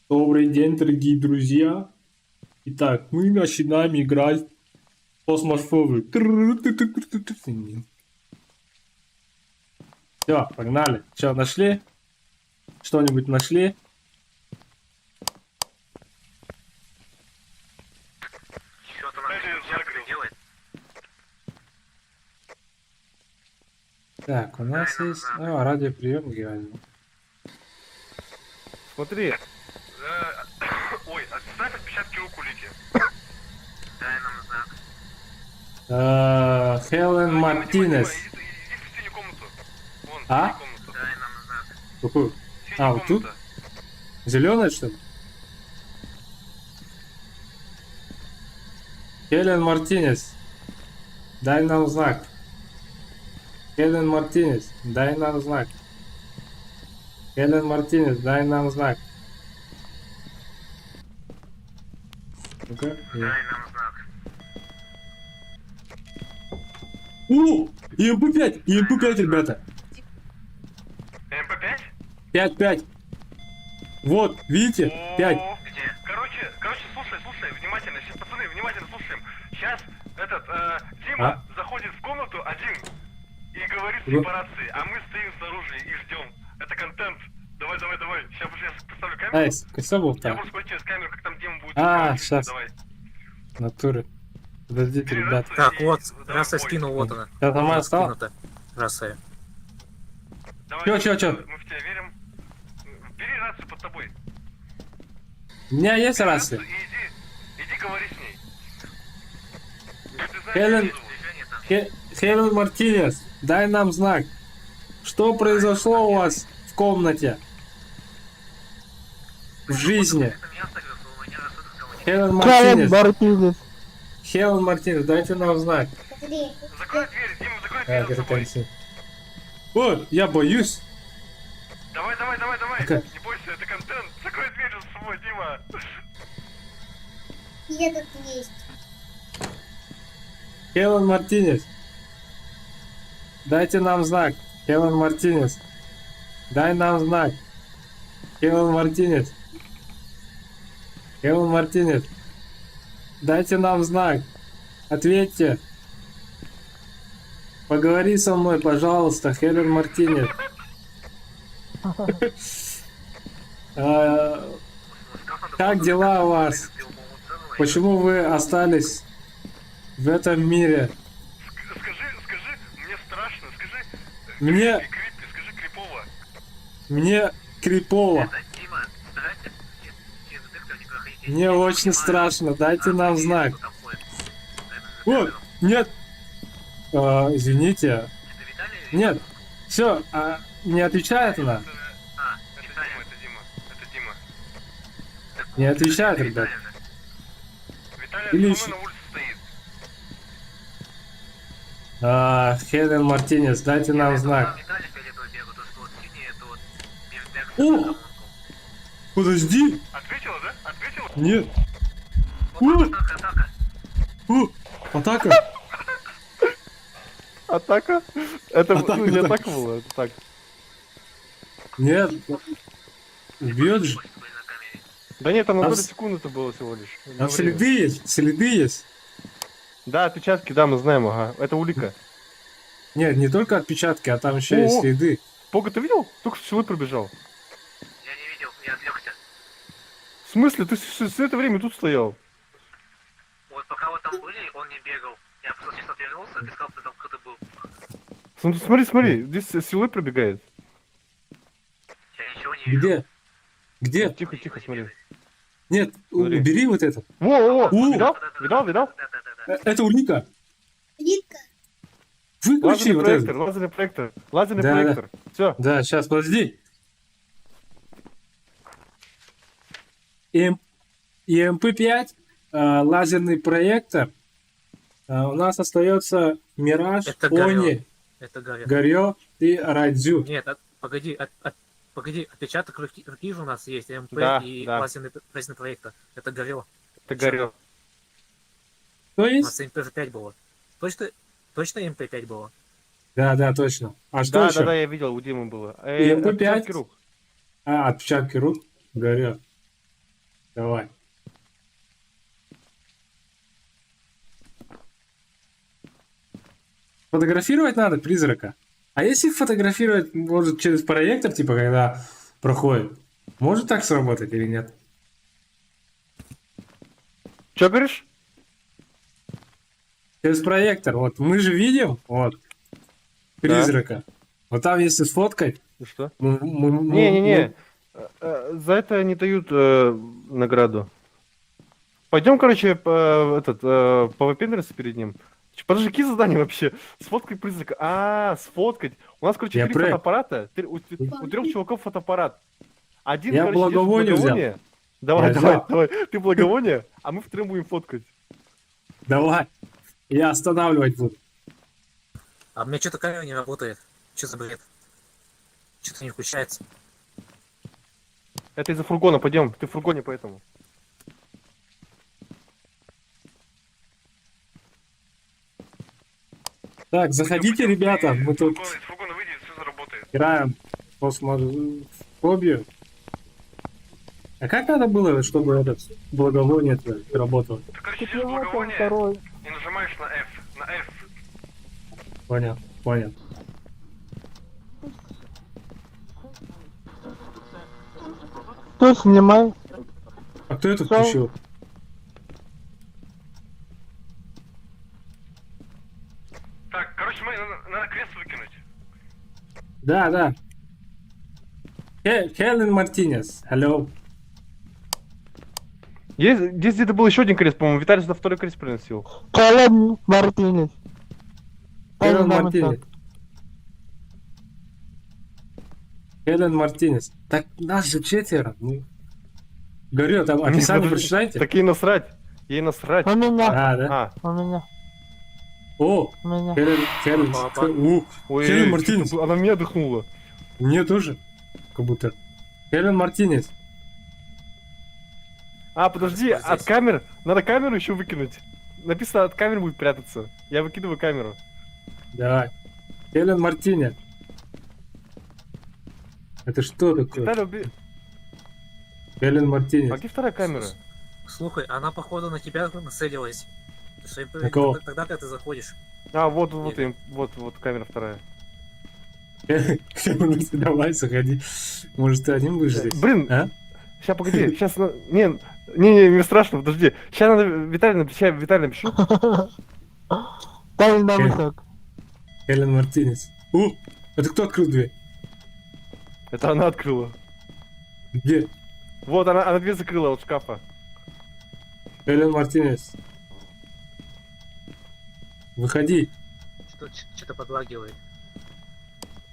Добрый день, дорогие друзья. Итак, мы начинаем играть в космосфовы. Все, погнали. Что, нашли? Что-нибудь нашли? Что-то нам сейчас делает. Так, у нас есть... радиоприемник реально. Смотри, Ой, оставь отпечатки рук улики. Дай нам знак. Хелен Дима, Мартинес. иди в синюю комнату. Вон, А? синюю комнату. Дай нам знак. Какую? Синяя Вот тут? комната. Зеленая, что ли? Хелен Мартинес. Дай нам знак. Хелен Мартинес, дай нам знак. Хелен Мартинес, дай нам знак. Ну-ка. Дай нам знак. ЕМП-5! ЕМП-5, ребята! МП5? 5-5! Вот, видите? 5. Где? Короче, слушай, внимательно. Сейчас, пацаны, внимательно слушаем. Сейчас Дима заходит в комнату один и говорит Ну. по рации, а мы стоим снаружи и ждем. Это контент. Давай. Сейчас я поставлю камеру. Ай, все был Я так. буду смотреть через камеру, как там Дима будет. Щас. Давай. Натуры. Подождите, ребят. так, вот, Давай, раса бой. скинул, вот она. Сейчас нормально стало? Скинута. Раса. Давай, Чё? Мы в тебя верим. Бери рацию под тобой. У меня есть Бери рация? рацию и иди говори с ней. Ты знаешь, Хелен. как зовут? Хелен Мартинес, дай нам знак. Что произошло у вас в комнате? В жизни. Хелен Мартинес. Хелен Мартинес, дайте нам знак. Закрой дверь, Дима, закрой дверь за собой. О, я боюсь. Давай. Окей. Не бойся, это контент. Закрой дверь за собой, Дима. Я тут есть. Хелен Мартинес. Дайте нам знак. Хелен Мартинес. Дай нам знак. Хелен Мартинес. Хелен Мартинес. Дайте нам знак. Ответьте. Поговори со мной, пожалуйста, Хелен Мартинес. Как дела у вас? Почему вы остались в этом мире? Скажи, мне страшно, скажи. Мне- Крипи, скажи крипово. Мне крипово. Дима, старайся через детектор не проходить. Мне очень страшно. Дайте нам знак. О, нет. Извините. Это Виталий? Нет. Все, не отвечает она. Это Дима. Не отвечает, ребят. Виталий Или со мной на улице стоит. Хелен Мартинес, дайте нам знак. Виталий фиолетовый бегал, то что вот синий, это вот Бирбек. О! Подожди. Ответила, да? Ответила? Нет. Атака. Атака. Атака? Это Атака, не атака. атака была, это так. Нет. Убьет же. Да нет, там на Там долю с- секунды это было всего лишь. Там На время. следы есть. Следы есть. Да, отпечатки, да, мы знаем, ага. Это улика. Нет, не только отпечатки, а там еще есть О! следы. Пога, ты видел? Только силой пробежал. Я не видел, я отвлекся. В смысле? Ты все это время тут стоял. Вот пока вы там были, он не бегал. Я просто сейчас отвернулся, и сказал, что там кто-то был. Смотри, здесь силой пробегает. Я ничего не вижу. Где? Тихо, смотри. Нет, Смотри. убери вот это. Во, У! видал? Да. Это улика. Литка. Выключи вот это. Лазерный проектор. Лазерный Да, проектор. Все. Да, сейчас, подожди. ЕМП-5, лазерный проектор. У нас остается Мираж, Это Они, Это горят. Горё и Радзю. Нет, погоди, отпечаток руки же у нас есть, МП Да, и да. лазерный проектор. Это горел. То То у есть? нас МП5 было. Точно МП5 было? Да, точно. А что Да, еще? да, я видел, у Димы было. И МП5? Отпечатки рук. Отпечатки рук горят. Давай. Фотографировать надо призрака. А если фотографировать, может, через проектор, типа, когда проходит, может так сработать или нет? Что говоришь? Через проектор. Вот мы же видим, вот, призрака. Вот там, если сфоткать, И что? мы- Не-не-не. За это не дают награду. Пойдем, короче, повыпендриваться перед ним. Подожди, какие задания вообще? Сфоткать призрака. Сфоткать. У нас, короче, Я 3 проект. фотоаппарата. У 3 чуваков фотоаппарат. Один, Я короче, держит благовоние взял. благовоние. Давай, Я давай, взял. давай. Ты благовоние, а мы втроем будем фоткать. Давай. Я останавливать буду. А у меня что-то камера не работает. Что за бред? Что-то не включается. Это из-за фургона, пойдем. Ты в фургоне, поэтому. Так, заходите, ребята. Мы тут Из фургона выйди, все заработает. играем в космофобию. А как надо было, чтобы этот благовоние работало? Ты, короче, идешь в благовоние и нажимаешь на F. На F. Понял, понял. Кто снимает? А кто это Что? включил? Так, короче, надо крест выкинуть. Да, да. Хелен Мартинес, hello. Здесь где-то был еще один крест, по-моему. Виталий сюда второй крест приносил. Кален Мартинес. Хелен Дай нам Мартинес. так. Хелен Мартинес. Так нас же 4. Ну. Говорю, там Нет, описание подожди. прочитайте. Так ей насрать. Ей насрать. У меня, А, да? А, у меня, О, у меня. Хелен. Папа. ой, Хелен ой, Мартинес. что-то она меня дыхнула. Мне тоже. Как будто. Хелен Мартинес. Подожди, Здесь. от камер, надо камеру еще выкинуть. Написано, от камер будет прятаться. Я выкидываю камеру. Давай. Хелен Мартинес. Это что такое? Виталий, убей. Хелен Мартинес. А где вторая камера? Слухай, она походу на тебя нацелилась. Потому что На кого? тогда, когда ты заходишь. Вот камера вторая. Давай, заходи. Может, ты один будешь здесь? Блин, А? сейчас погоди, сейчас не, мне страшно, подожди. Сейчас надо Виталий напишу. Дай нам так. Хелен Мартинес. Это кто открыл дверь? Это она открыла. Где? Вот она дверь закрыла от шкафа. Хелен Мартинес. Выходи. Что-то подлагивает.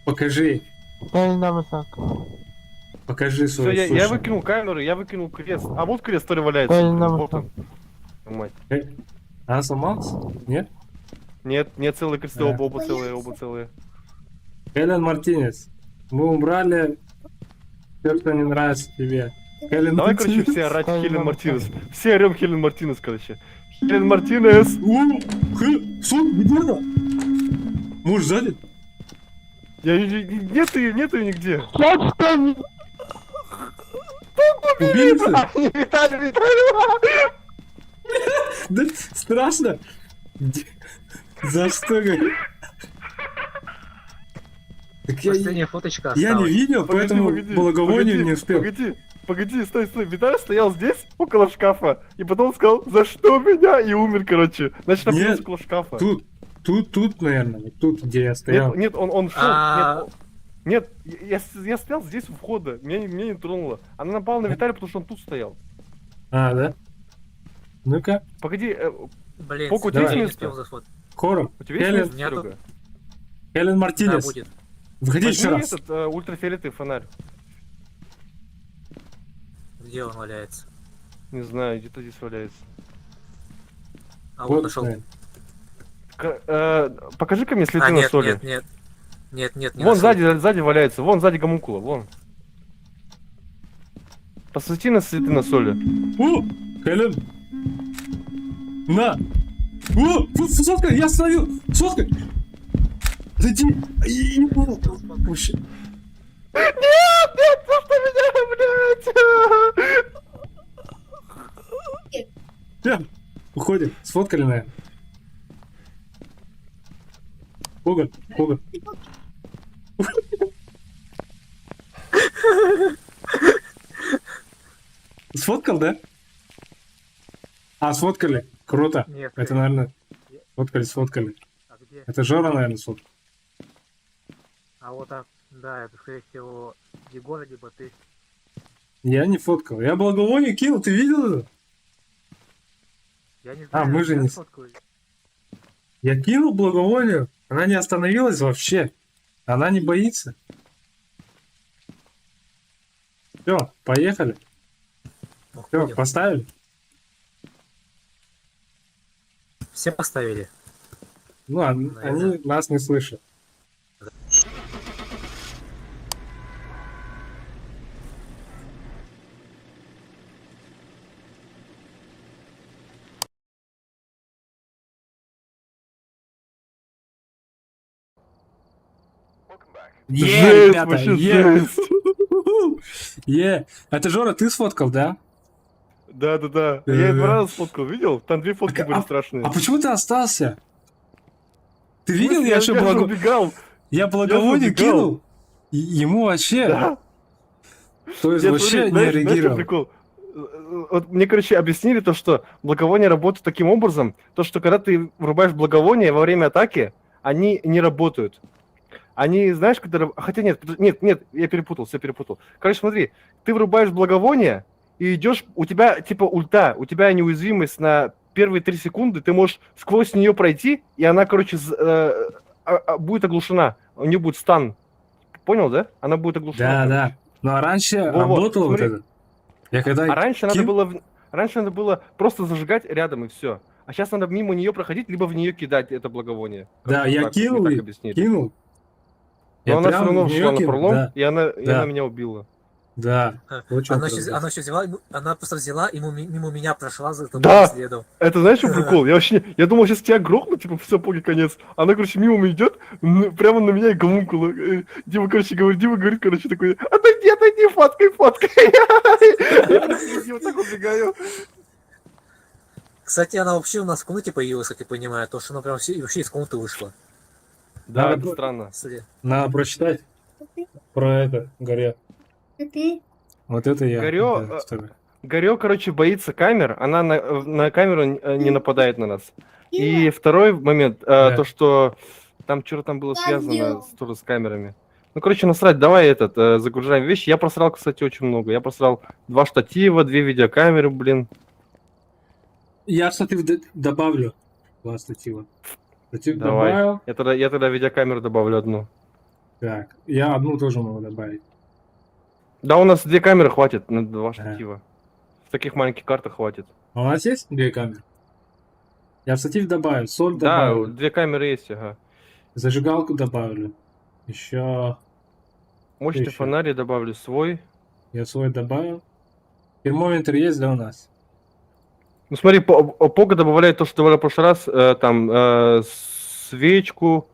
Покажи. Дай нам так. Покажи Все, свой я слушай. выкинул камеру, я выкинул крест. А вот крест, который валяется. Дай нам Вот так. он. Мать. Она сломалась? Нет? Нет, целые кресты, Да. оба целые. Хелен Мартинес. Мы убрали все, что не нравится тебе. Хелен Давай, короче, Мартинес. все орать Дай Хелен нам Мартинес. Все орем Хелен Мартинес, короче. Хелен Мартинес! Что? Где она? Муж сзади? Нет ее нигде. Я что не... Убийца? Виталий! Да страшно. За что, говорю? Так Последняя фоточка я не осталась. видел, поэтому благовонию не успел. Погоди, стой. Виталий стоял здесь, около шкафа, и потом сказал, за что меня, и умер, короче. Значит, Нет, находился около шкафа. Тут, наверное, вот тут, где я стоял. Нет, он шел. А. Нет, я стоял здесь у входа, меня не тронуло. Она напала на Виталия, потому что он тут стоял. А, да? Ну-ка, Погоди, Блин, Фок, у тебя я есть не место? успел зафот. Хором. у тебя есть Хелен, место, У меня тут- Серега? Хелен Да, Мартинес. будет. Выходи еще Возьми раз. этот ультрафиолетовый фонарь. Где он валяется? Не знаю, где-то здесь валяется. А вот Вот, нашел. наверное. Покажи-ка мне следы А, на нет, соли. нет, не Вон нашел. сзади валяется, вон сзади гомункула, вон. Посвети на следы на соли. О, Хелен. На. О, соткай, я остановил. Соткай. Зайди. Вообще. Нет, за что меня, блядь? выходим. Сфоткали, наверное. Пугар, Пугар. Сфоткал, да? А, сфоткали. Круто. Нет. Это, наверное, сфоткали. А где? Это Жора, наверное, сфоткал. А вот так, да, это, скорее всего, Егор, либо ты. Я не фоткал. Я благовоние кинул, ты видел это? Я не знаю, мы же я не- сфоткаю. Я кинул благовоние. Она не остановилась вообще. Она не боится. Все, поехали. Все, Уходим. поставили. Все поставили. Ну, они нас не слышат. Жесть, ребята, вообще е! жесть. Е! Это Жора, ты сфоткал, да? Да. Я и 2 раза сфоткал, видел? Там 2 фотки были страшные. А почему ты остался? Ты видел, я же же убегал. Я благовоние убегал. кинул, и ему вообще... Да. То есть Я, вообще смотри, не знаешь, что реагировал. прикол? Вот мне, короче, объяснили то, что благовония работают таким образом, то, что когда ты врубаешь благовоние во время атаки, они не работают. Они, знаешь, когда... Хотя нет, я перепутал. Короче, смотри, ты врубаешь благовоние и идешь, у тебя типа ульта, у тебя неуязвимость на первые 3 секунды, ты можешь сквозь нее пройти, и она, короче, будет оглушена, у нее будет стан. Понял, да? Она будет оглушена. Да, короче. да. Ну а раньше Вот, работало вот смотри. это. Я когда... А раньше надо кин- было, раньше надо было просто зажигать рядом и все. А сейчас надо мимо нее проходить, либо в нее кидать это благовоние. Да, Короче, я так вот, кинул, мне так и- объяснили. кинул. Но Я она прям все равно в неё шла на кинул, пролом, да. и она Да. меня убила. Да. Очень Она круто. еще взяла, она просто взяла и мимо меня прошла за тобой Да. следом. Это знаешь, что прикол? Я думал, сейчас тебя грохнут, типа, все, поги, конец. Она, короче, мимо идет, прямо на меня и гомункула. Дима, короче, говорит, короче, такой, отойди, фоткай. Я вот так убегаю. Кстати, она вообще у нас в комнате появилась, как я понимаю, то, что она прям вообще из комнаты вышла. Да, Надо это было- странно. Смотри. Надо прочитать про это, Горя. Ты? Вот это я. Горё, да, второй. Горё, короче, боится камер, она на камеру не нападает на нас. И второй момент, Да. то, что там что-то там было связано тоже с камерами. Ну, короче, насрать, давай загружаем вещи. Я просрал, кстати, очень много. Я просрал 2 штатива, 2 видеокамеры, блин. Я штатив добавлю. 2 штатива. Штатив Давай. добавил. Я тогда видеокамеру добавлю одну. Так, я одну тоже могу добавить. Да, у нас 2 камеры хватит на 2 штатива. В таких маленьких картах хватит. А у нас есть 2 камеры? Я в штатив добавил, соль Да, добавлю, 2 камеры есть, ага. зажигалку добавлю. Еще Мощный Ещё. фонарь я добавлю свой. я свой добавил. Термометр есть, да, у нас? Ну смотри, Пога добавляет то, что добавлял в прошлый раз, свечку.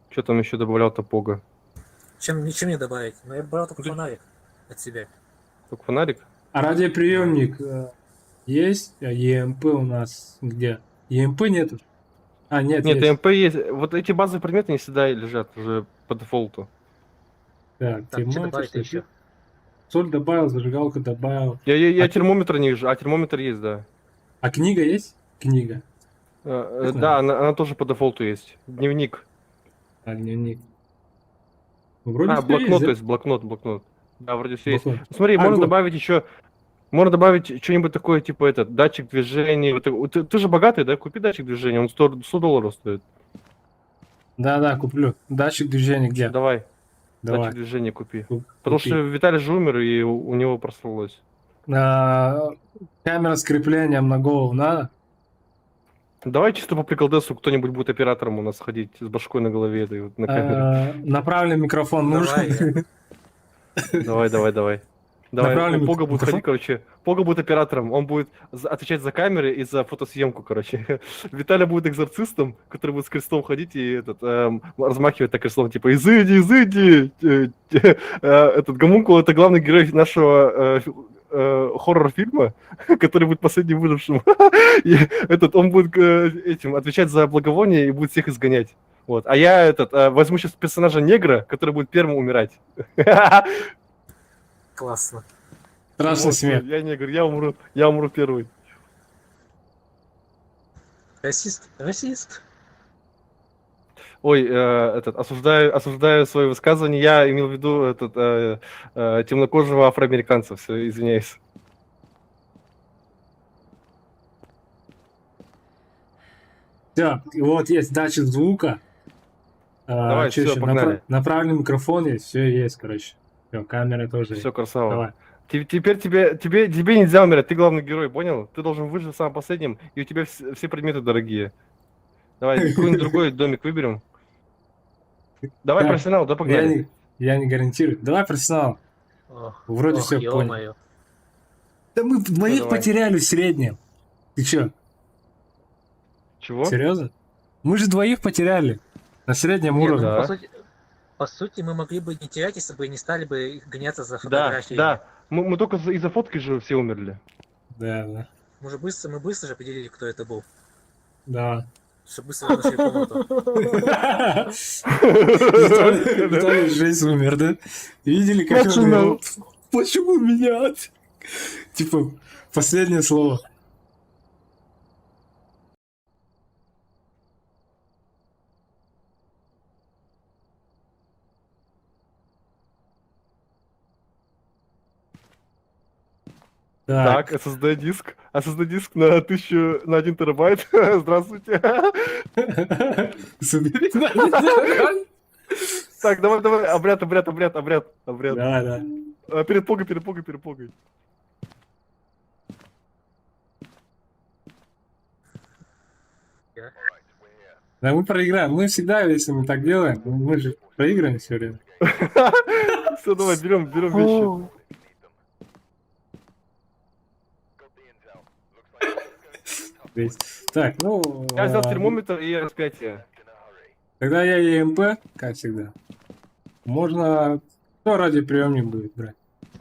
Что там еще добавлял-то Пога? Ничем не добавить. Но я брал только фонарик от себя. Только фонарик? А радиоприемник есть? А ЕМП у нас где? ЕМП нету? А, нет, Нет, есть. МП есть. Вот эти базовые предметы не всегда лежат уже по дефолту. Так, Так, что термометр, добавить штатив. еще? Соль добавил, зажигалку добавил. Я А термометр не вижу, а термометр есть, да. А книга есть? Книга. Да, она тоже по дефолту есть. Дневник. А, дневник. Ну, вроде всё Блокнот, да? то есть блокнот. Да, вроде все есть. Блокнот. Смотри, А, можно вот. добавить еще. Можно добавить что-нибудь такое, типа датчик движения. Ты же богатый, да? Купи датчик движения, он $100 стоит. Да, куплю. Датчик движения где? Давай, Давай. датчик движения купи. Купи. Потому что Виталий же умер, и у него просралось. Камера с креплением на голову надо? Давай чисто по приколдесу кто-нибудь будет оператором у нас ходить с башкой на голове этой вот на камере. Направленный микрофон Давай, нужен? Давай. Давай, Направленный Пога будет микрофон? ходить, короче. Пога будет оператором, он будет отвечать за камеры и за фотосъемку, короче. Виталий будет экзорцистом, который будет с крестом ходить и размахивать так крестом, типа «Изыди!» Этот гомункул — это главный герой нашего хоррор-фильма, который будет последним выжившим. И он будет этим отвечать за благовоние и будет всех изгонять. Вот. А я возьму сейчас персонажа негра, который будет первым умирать. Классно. Страшный Вот, смех. я негр, я умру первый. Расист, расист. Ой, осуждаю свое высказывание. Я имел в виду темнокожего афроамериканца. Все, извиняюсь. Все, вот есть датчик звука. Давай, Чё всё, ещё? погнали. Направленный микрофон есть, все есть, короче. Все, камера тоже есть. Все, красава. Давай. Теперь тебе нельзя умирать, ты главный герой, понял? Ты должен выжить самым последним, и у тебя все предметы дорогие. Давай, какой-нибудь другой домик выберем. Давай, Так, профессионал, да погнали. Я не гарантирую. Давай профессионал. Ох, Вроде ох, всё понял. ё-моё. Да мы двоих давай. потеряли в среднем. Ты чё, Чего? серьезно? Мы же двоих потеряли на среднем Не, ну, уровне. Да. по сути, мы могли бы не терять, если бы не стали бы гоняться за Да, фотографией. да. Мы только из-за фотки же все умерли. Да, да. Мы быстро же определили, кто это был. Да. Чтобы быстро нашли комнату. Виталий жесть умер, да? Видели, как он говорил? Почему меня? Типа, последнее слово. Так, SSD диск. SSD диск на 1 терабайт. Здравствуйте. Собери. Так, давай. Обряд. Да, да. Перед погой. Да мы проиграем. Мы всегда, если мы так делаем, мы же проиграем все время. Все, давай, берем вещи. Так, ну... Я взял термометр и распятие. Тогда я ЕМП, как всегда. Можно... Кто радиоприемник будет брать?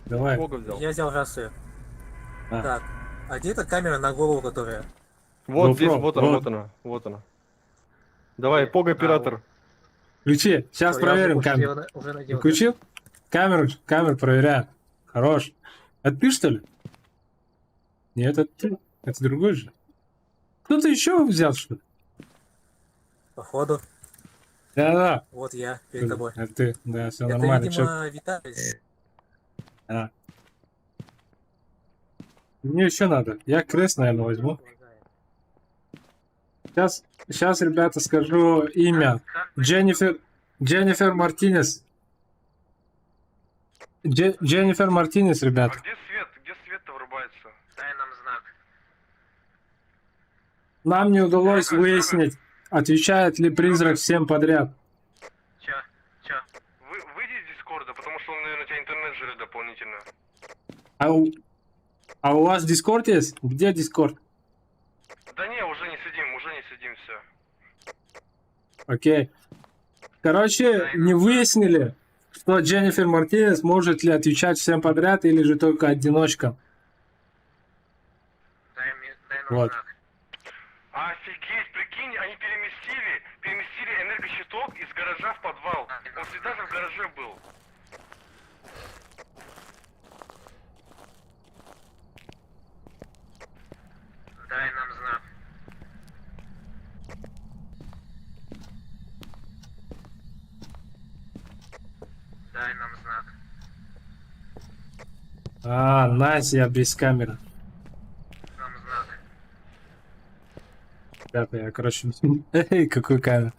Давай. Бога взял. Я взял рацию. А. Так, а где эта камера на голову, которая? Вот GoPro, здесь, вот она. Давай, Пога оператор. Включи. Сейчас Всё, проверим я камеру. уже надел. Включил? Камеру проверяем. Хорош. Это ты, что ли? Нет, это ты. Это другой же. Кто-то еще взял, что ли? Походу. Да-да. Вот я перед тобой. Это ты. Да, все Это, нормально. видимо, Виталий. А. Мне еще надо. Я крест, наверное, возьму. Сейчас, ребята, скажу имя. Дженнифер Мартинес. Дженнифер Мартинес, А ребят. где свет? Где свет-то врубается? Дай нам знак. Нам не удалось выяснить, отвечает ли призрак всем подряд. Чё? Выйди из Дискорда, потому что он, наверное, у тебя интернет жрет дополнительно. А у вас Дискорд есть? Где Дискорд? Да не, уже не сидим, все. Окей. Короче, не выяснили, что Дженнифер Мартинес может ли отвечать всем подряд или же только одиночкам. Дай нам Вот. знак. Офигеть, прикинь, они переместили энергощиток из гаража в подвал. Он всегда же в гараже был. Дай нам знак. Дай нам знак. Найс, я без камеры. Нам знак. Ребята, я, короче... Эй, какой камера.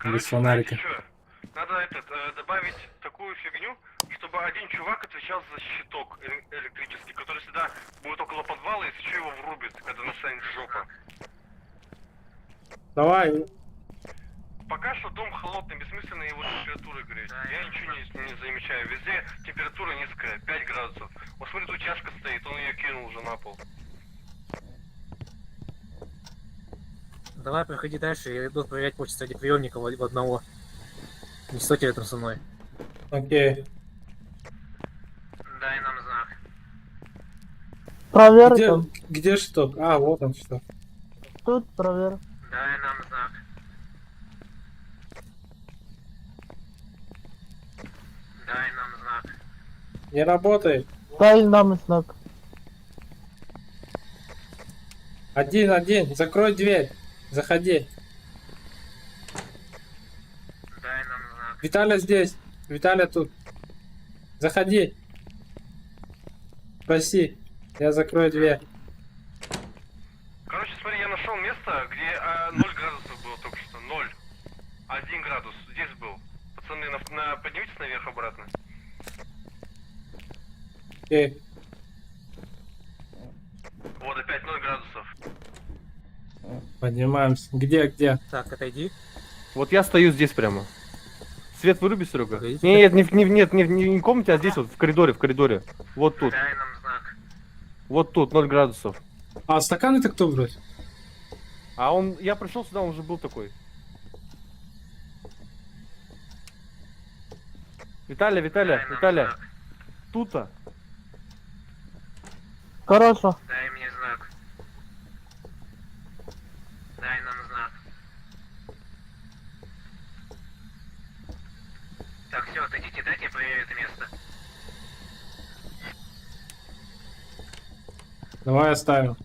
Без фонарика. Знаете чё? Надо добавить такую фигню, чтобы один чувак отвечал за щиток электрический, который всегда будет около подвала, если что, его врубит, когда настанет жопа. Давай. Пока что дом холодный, бессмысленно его температурой греть. Я ничего не замечаю. Везде температура низкая, 5 градусов. Вот смотри, тут чашка стоит, он ее кинул уже на пол. Давай, проходи дальше, я иду проверять почту радиоприемника в одного. Не стойте рядом со мной. Окей. Дай нам знак. Проверь Где, там. где шток? А, вот он что. Тут проверь. Дай нам знак. Дай нам знак. Не работает. Дай нам знак. Один, закрой дверь. Заходи. Дай нам знак. Виталя здесь. Виталя тут. Заходи. Проси. Я закрою дверь. Короче, смотри, я нашел место, где 0 градусов было только что. 0. 1 градус. Здесь был. Пацаны, поднимитесь наверх обратно. Окей. Вот, опять 0 градусов. Поднимаемся. Где? Так, отойди. Вот я стою здесь прямо. Свет выруби, Серега. Погодите. Нет, не в комнате, а здесь вот, в коридоре. Вот тут. Дай нам знак. Вот тут, 0 градусов. А стаканы-то кто бросил? А я пришел сюда, он уже был такой. Виталя, Дай нам знак. тут-то. Хорошо. Дай мне знак. Дай нам знак. Так, все, отойдите, дайте я проверю это место. Давай оставим.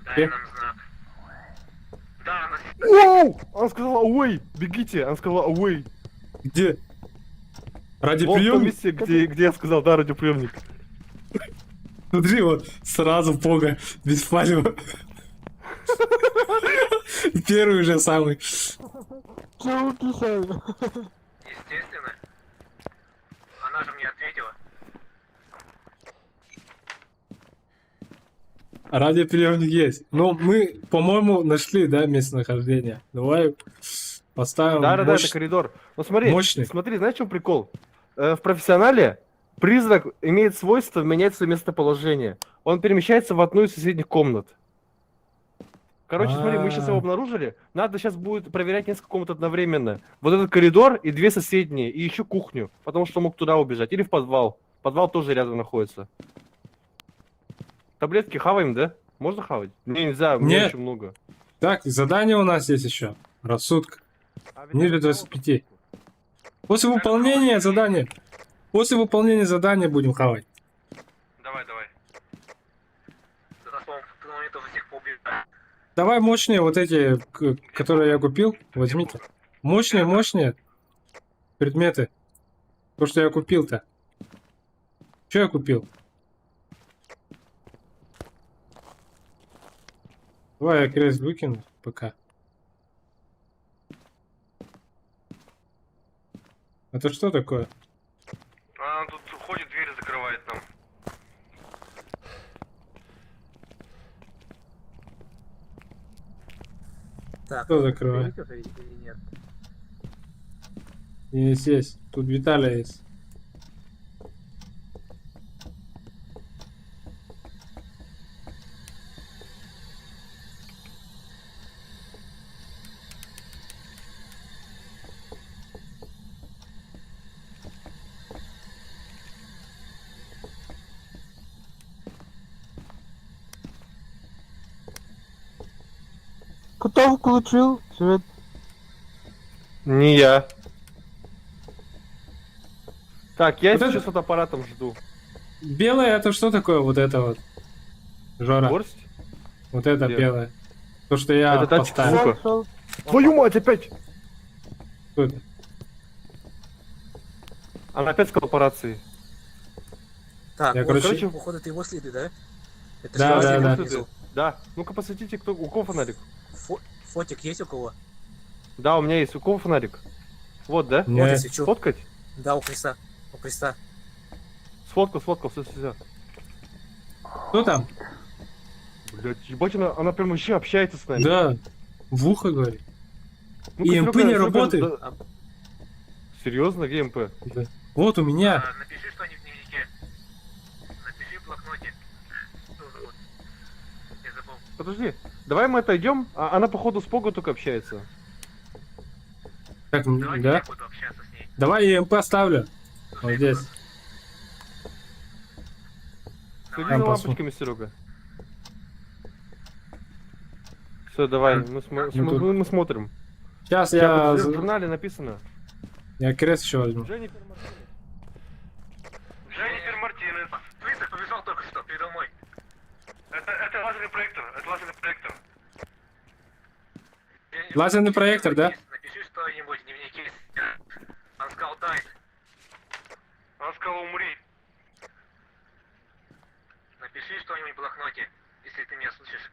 Дай Э? нам знак. Да, она... Воу! Она сказала away, бегите, она сказала away. Где? Ради Вот в том приема? месте, где я сказал, да, радиоприемник. Смотри, вот сразу пога, без палева. Первый же самый. Чего писали? Естественно. Она же мне ответила. Радиоприемник есть. Ну, мы, по-моему, нашли, да, местонахождение. Давай поставим Да, это мощь- коридор. Ну смотри, мощный. знаешь, в чем прикол? В профессионале призрак имеет свойство менять свое местоположение. Он перемещается в одну из соседних комнат. Короче, смотри, мы сейчас его обнаружили. Надо сейчас будет проверять несколько комнат одновременно. Вот этот коридор и 2 соседние, и еще кухню, потому что мог туда убежать. Или в подвал. Подвал тоже рядом находится. Таблетки хаваем, да? Можно хавать? Не, нельзя, у меня Нет. очень много. Так, задание у нас есть еще. Рассудка. Ниже 25. После выполнения задания будем хавать. Давай. Да нас, по-моему, это всех поубивают. Давай мощные вот эти, которые я купил, возьмите. Мощные предметы. То, что я купил-то. Что я купил? Давай я крест выкину пока. Это что такое? Она тут ходит, дверь закрывает нам. Так, Кто закрывает? видите уже или нет? Есть. Тут Виталий есть. Кто включил свет? Не я. Так, я Вот сейчас это- фотоаппаратом жду. Белое это что такое? Вот это вот. Жора. Горсть? Вот это Где? белое. То, что я Это датчик поставил. звука. Шел. Твою мать, опять! Что это? Она опять с корпорацией. Так, Я, вот, короче- короче, походу, это его следы, да? Это Да, же да, его да. следы внизу. Да. Ну-ка посветите, кто у кого фонарик. Фотик есть у кого? Да, у меня есть. У кого фонарик? Вот, да? Вот я Нет. свечу. Сфоткать? Да, у креста. У креста. Сфоткал, все. Кто там? Блять, ебать, она прям вообще общается с нами. Да. В ухо говорит. Ну-ка, ИМП Серега, не Серега, работает? да. Серьезно, где МП? Да. Вот у меня. Напиши что-нибудь в дневнике. Напиши в блокноте. Что зовут? Я забыл. Подожди, давай мы отойдем, а она походу с Пого только общается. Так, Давайте да? я буду общаться с ней. Давай ИМП ставлю. Вот здесь. Следи Там за посмотрим. лампочками, Серега. Все, давай, мы смотрим. Сейчас Сейчас я... в журнале написано. Я крест еще возьму. Дженнифер Мартинес. Дженнифер Мартинес. Список побежал только что, передо мной. Это лазерный проектор, это лазерный проектор. Лазерный проектор, да? Напиши что-нибудь в дневнике. Он сказал тайт. Она сказала умри. Напиши что-нибудь в блокноте, если ты меня слышишь.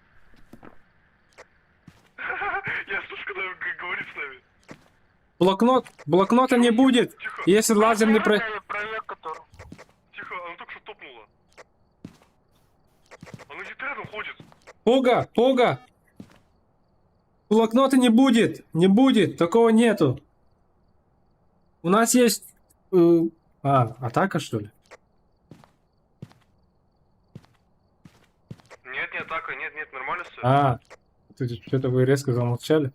Я слышу, когда он говорит с нами. Блокнота не будет, Тихо. если лазерный Проектор. Тихо, она только что топнула. Она где-то рядом ходит. Пога! Блокнота не будет, такого нету. У нас есть... атака, что ли? Нет, не атака, нет, нормально все. Тут что-то вы резко замолчали.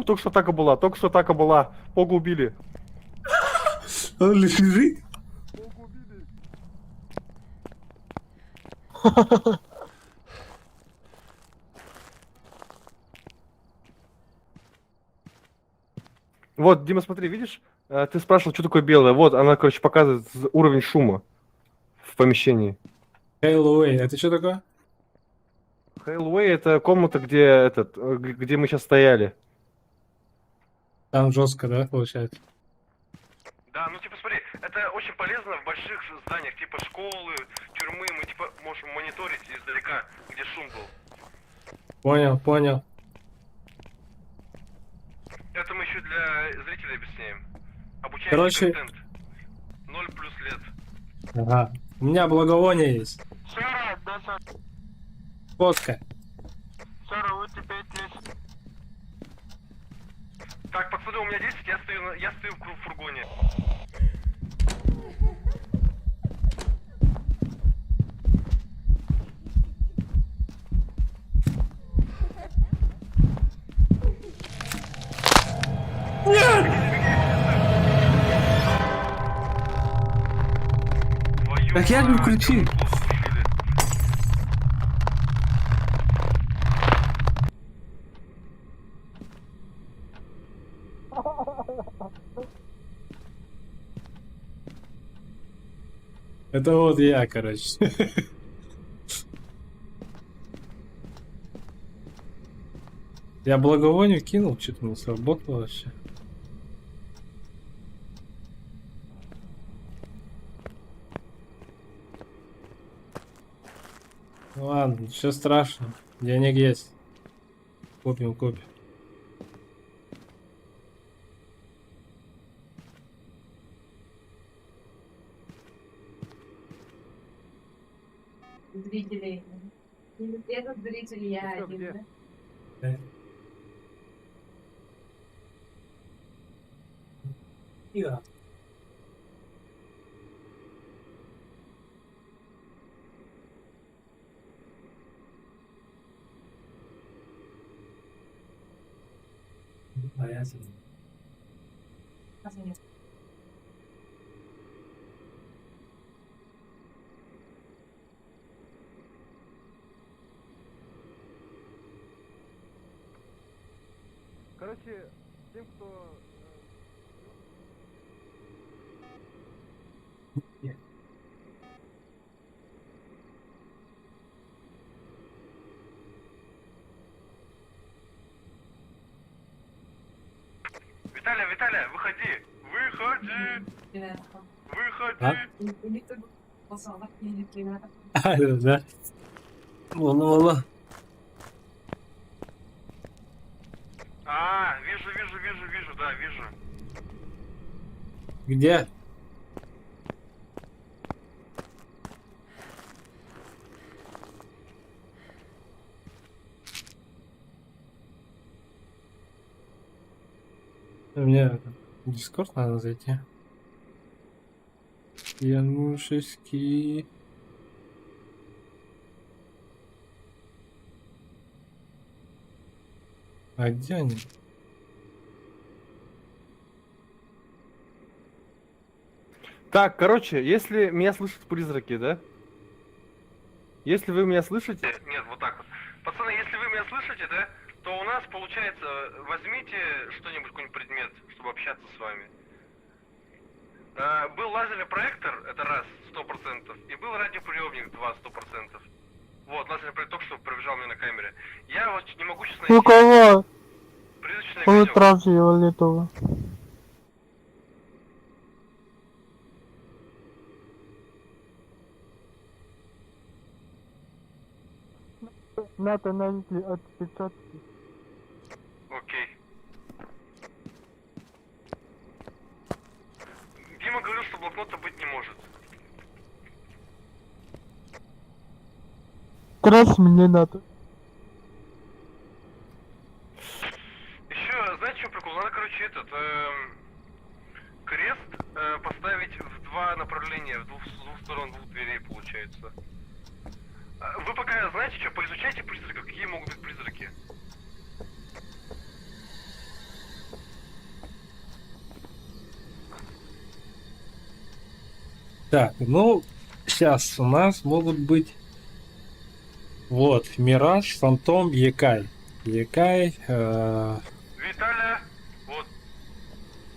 Только что атака была. Погу убили. Он лежит. Вот, Дима, смотри, видишь? Ты спрашивал, что такое белое. Вот, она, короче, показывает уровень шума в помещении. Hellway, это что такое? Hellway — это комната, где мы сейчас стояли. Там жестко, да, получается? Да, ну типа смотри, это очень полезно в больших зданиях, типа школы, тюрьмы, мы типа можем мониторить издалека, где шум был. Понял. Это мы еще для зрителей объясняем. Обучающий Короче- контент. 0 плюс лет. Ага. У меня благовоние есть. Сара, да, Сара. Фотка. Сара, вот теперь здесь. Так, пацаны, у меня 10, я стою в фургоне. Твою Так я же мать, включил. мы плохо включили. Это вот я, короче. Я благовоние кинул, что-то не сработало вообще. Ну ладно, ничего страшного. Денег есть. Купим. Зрителей. Этот зритель я Ну что, один, где? да? Да. Посмотрим. Короче, тем, кто... Виталя, выходи! Ребята, Выходи! или ты посылок, или ты ребята. Да. Вон. А, вижу, да, вижу. Где? Мне в Discord надо зайти. Янушевский. А где они? Так, короче, если меня слышат призраки, да? Если вы меня слышите, Нет, вот так вот. Пацаны, если вы меня слышите, да, то у нас получается, возьмите что-нибудь, какой-нибудь предмет, чтобы общаться с вами. Был лазерный проектор, это раз, 100%, и был радиоприемник, 100%. Вот, лазерный проектор только что пробежал мне на камере. Я вот не могу сейчас найти У кого? призрачное Вы видео. спрашивали этого. Надо найти отпечатки. Окей. Дима говорил, что блокнота быть не может. Красить мне надо. Еще, знаете, что прикол? Надо, короче, крест поставить в два направления, с двух сторон двух дверей, получается. Вы пока, знаете что, поизучайте призраков, какие могут быть призраки. Так, ну, сейчас у нас могут быть... Вот, Мираж, Фантом, Якай. Якай, Виталя, вот,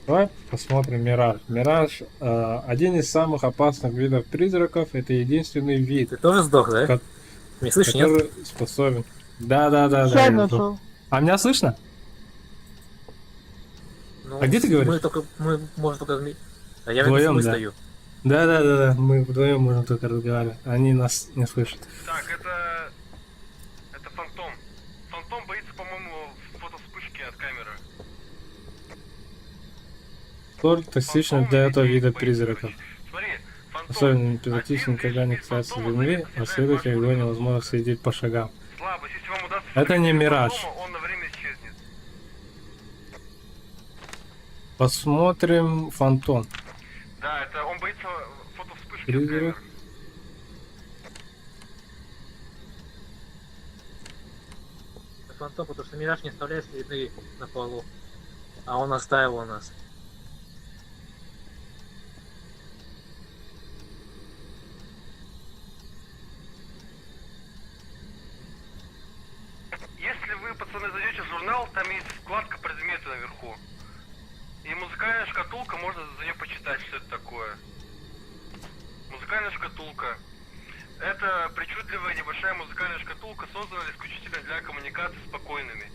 давай посмотрим Мираж. Мираж один из самых опасных видов призраков. Это единственный вид, Ты тоже сдох, да? Как- Не слышишь, нет? который способен. Да. Чай я нашел. А меня слышно? Ну, А где ты говоришь? Мы можем только... А я Вдвоем, мы да. стою. Да. Мы вдвоем можем только разговаривать. Они нас не слышат. так, это Фантом. Фантом боится, по-моему, фотовспышки от камеры. Столь токсично Фантом для этого людей вида боится, призраков. короче. Смотри, Фантом. Особенно эпизодично, Один когда они из касаются фантомов земли, снижает а следовательно вашу его уровень. невозможно следить по шагам. Слабость, если вам удастся... Это не сфотографировать мираж. Фантома, он на время исчезнет. Посмотрим Фантом. Да, это он боится фотовспышки от Призрак. камеры. Фантом, потому что Мираж не оставляет следы на полу. А он оставил у нас. Если вы, пацаны, зайдете в журнал, там есть вкладка предметы наверху. И музыкальная шкатулка, можно за нее почитать, что это такое. Музыкальная шкатулка. Это причудливая небольшая музыкальная шкатулка, создана исключительно для коммуникации с покойными.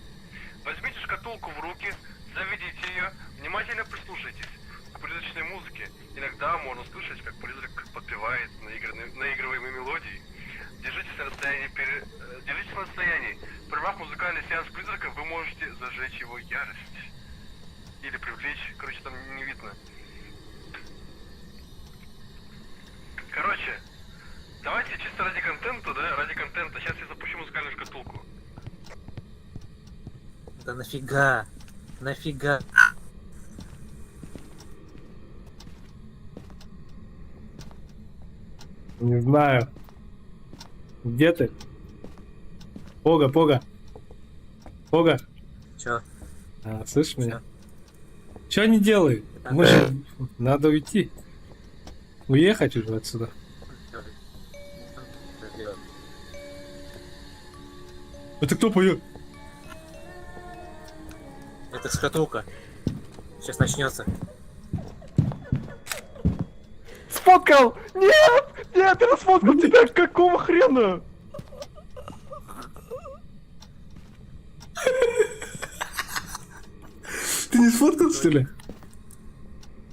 Возьмите шкатулку в руки, заведите ее, внимательно прислушайтесь к призрачной музыке. Иногда можно слышать, как призрак подпевает наигрываемые мелодии. Держитесь на расстоянии. Прервав музыкальный сеанс призрака, вы можете зажечь его ярость. Или привлечь, короче, там не видно. Короче, давайте чисто ради контента, да, ради контента. Сейчас я запущу музыкальную шкатулку. Да нафига? Нафига? Не знаю. Где ты? Пога. Чё? Слышишь меня? Что они делают? Мы же... Надо уйти. Уехать уже отсюда. Это кто поет? Это шкатулка. Сейчас начнется. сфоткал! Нет! Нет, я расфоткал тебя! Какого хрена? Ты не сфоткал, что ли?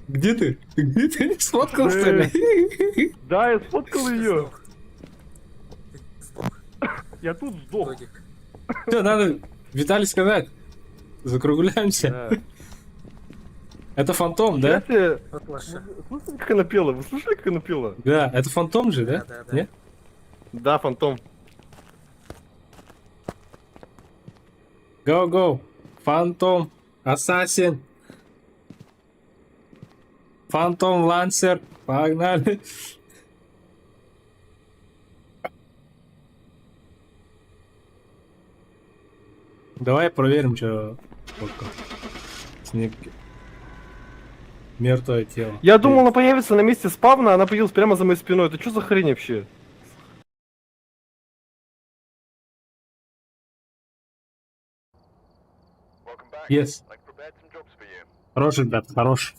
Где ты? Где ты не сфоткал, что ли? Да, я сфоткал ее. Сдох. Я тут сдох. Додик. Все, надо Виталий сказать. Закругляемся. Да. Это Фантом, да? Кстати, Вот лоша. слышали, как она пела? Вы слышали, как она пела? Да, это Фантом же, да? Да. Нет? Да, Фантом. Go. Фантом. Ассасин. Фантом Лансер. Погнали. Давай проверим, что... Мертвое тело. Я думал, она появится на месте спавна, она появилась прямо за моей спиной. Это что за хрень вообще? Yes. Хорош, ребят, хорош.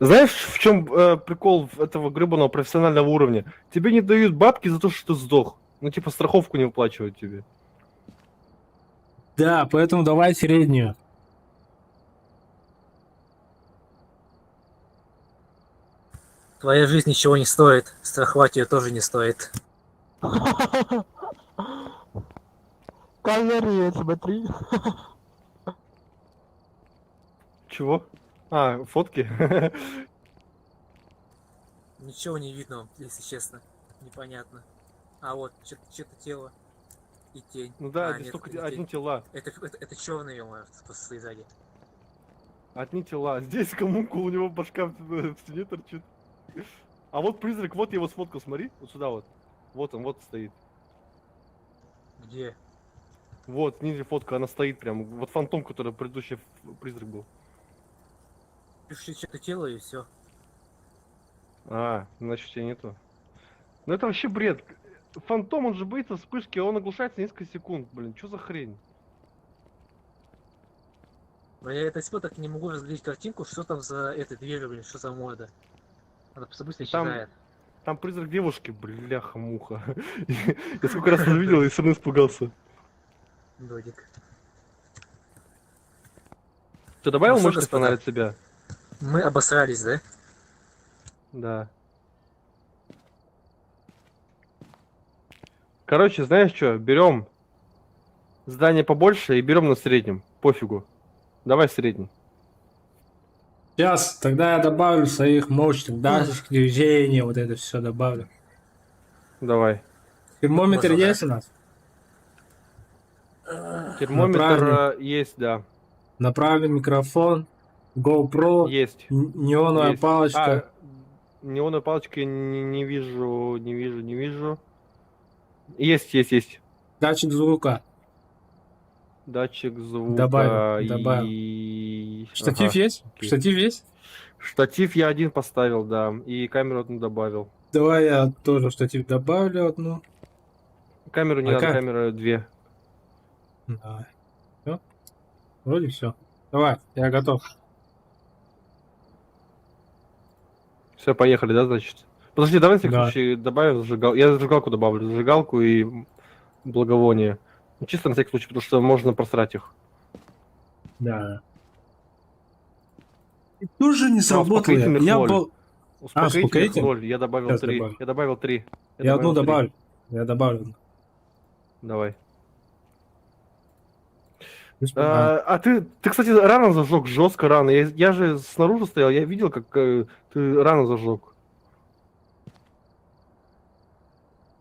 Знаешь, в чем прикол этого гребаного профессионального уровня? Тебе не дают бабки за то, что ты сдох. Ну, типа, страховку не выплачивают тебе. Да, поэтому давай среднюю. Твоя жизнь ничего не стоит, страховать ее тоже не стоит. Калории, смотри. Чего? А, фотки? Ничего не видно, если честно. Непонятно. А вот, что-то тело и тень. Ну да, А, здесь нет, только это не одни тень. тела. Это черный, ё-моё, после сзади. Одни тела. Здесь коммунку, у него башка в стене торчит. А вот призрак, вот я его сфоткал, смотри. Вот сюда вот. Вот он, вот стоит. Где? Вот, ниже фотка, она стоит прям. Вот фантом, который предыдущий призрак был. Пиши что-то тело и все. А, значит, тебя нету. Ну это вообще бред. Фантом, он же боится вспышки, а он оглушается несколько секунд. Блин, что за хрень? Но я это всего так не могу разглядеть картинку, что там за этой дверью, блин, что за мода. Она просто быстро Там- исчезает. Там призрак девушки, бляха-муха. Я сколько раз это видел и все равно испугался. Додик. Ты добавил Ну что, мощность господа? фонаря от себя? Мы обосрались, да? Да. Короче, знаешь что, берем здание побольше и берем на среднем. Пофигу. Давай средний. Сейчас, тогда я добавлю своих мощных датчиков движения, вот это все добавлю. Давай. Термометр Можно, да? есть у нас? Термометр Направлен. есть, да. Направлен микрофон, GoPro, Есть. неоновая Есть. палочка. А, неоновой палочки не вижу, не вижу, не вижу. Есть. Датчик звука. Датчик звука Добавил. и... Штатив Ага, есть? окей. Штатив есть? Штатив я один поставил, да. И камеру одну добавил. Давай я тоже штатив добавлю одну. Камеру не А надо, как? камеру две. Давай. Все? Вроде все. Давай, я готов. Все, поехали, да, значит? Подожди, давай на всякий Да. случай добавим зажигалку. Я зажигалку добавлю. Зажигалку и благовоние. Ну, чисто на всякий случай, потому что можно просрать их. Да. И тоже не сработало. успокоительных Я ноль. был... Успокоительных успокоитель? 0. Я добавил Сейчас 3. добавлю. Я добавил 3. Я одну добавил 3. добавлю. Я добавлю. Давай. А, А ты, кстати, рано зажег, жестко рано. Я же снаружи стоял, я видел, как ты рано зажег.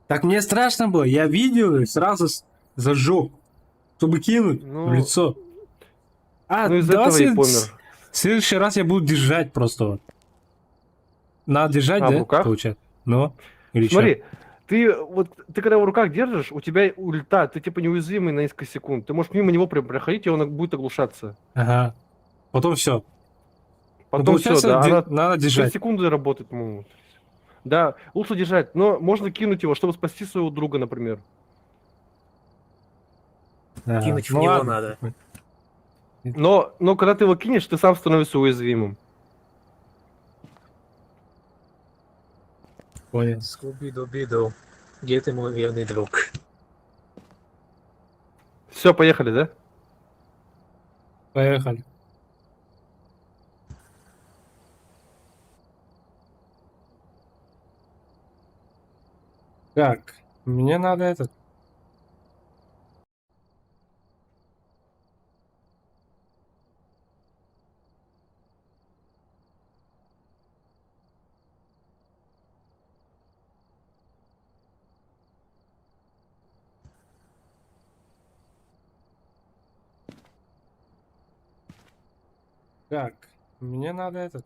Так мне страшно было. Я видел и сразу зажег, чтобы кинуть Ну, в лицо. Ну, из давай этого и помер. в следующий раз я буду держать просто. Вот. Надо держать, А, в да? руках? Получается. Ну, или чё? Смотри, ты когда в руках держишь, у тебя ульта, ты типа неуязвимый на несколько секунд. Ты можешь мимо него прям проходить, и он будет оглушаться. Ага. Потом все. Потом все, получается, да, она надо 3 держать. секунды работает, по-моему. Да, лучше держать, но можно кинуть его, чтобы спасти своего друга, например. Ага. Кинуть в Ну него ладно. надо. Но когда ты его кинешь, ты сам становишься уязвимым. Понял. Скуби-ду-биду. Где ты, мой верный друг? Все, поехали, да? Поехали. Так, мне надо этот. Так, Мне надо этот.